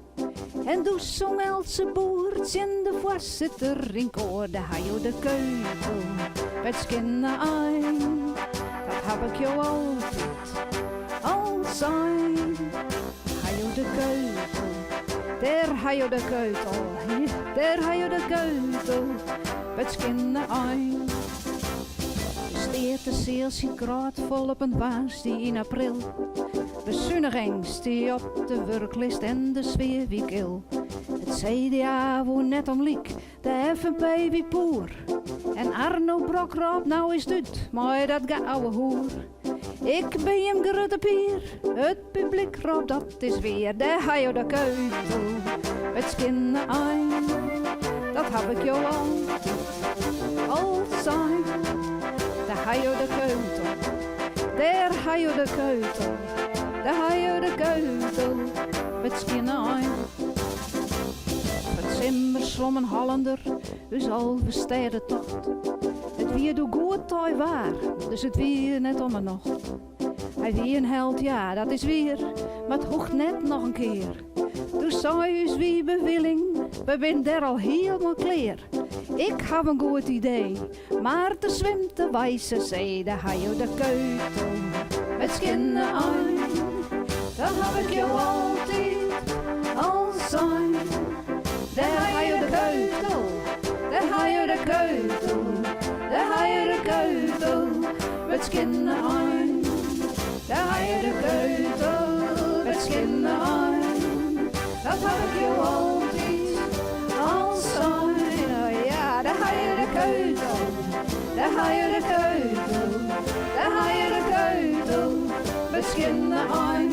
En toen zong Else Boerts en de voorzitter in koor. Daar ga je De Keutel, met skinnen aan. Dat heb ik jou altijd al zijn. Ga je De Keutel, daar ga je De Keutel, daar ga je De Keutel, met skinnen aan. De zeelsie graad vol op een woensdag in april. Bezunniging die op de werklist en de sfeer wie kil. Het CDA woont net om liek, de FNP wie poer. En Arno Brokrop nou is het, maar dat gaat ouwe hoer. Ik ben hem gerutte pier, het publiek roept dat is weer. Daar ga je De Keutel, met skinnen aan. Dat heb ik jou al zijn. Daar ga je De Keutel, daar ga je De Keutel, daar ga je De Keutel, met skinnen aan. Het simmer slom een Hollander, dus al besteden tocht. Het weer doe goed toi waar, dus het weer net om een nacht. Hij wie een held, ja dat is weer, maar het hoeft net nog een keer. Toen zei u wie bewilling, we zijn daar al helemaal klaar. Ik heb een goed idee, maar te zwemt de wijze zee. Daar ga je De Keutel, met skinnen aan. Dat heb ik jou altijd al zijn. Daar ga je De Keutel, daar ga je De Keutel, daar ga je De Keutel, met skinnen aan. Daar ga je De Keutel, met skinnen aan. Dat heb ik jou altijd al zijn. Ja, daar ga je De Keutel, daar ga je De Keutel, daar ga je De Keutel, met skinnen aan.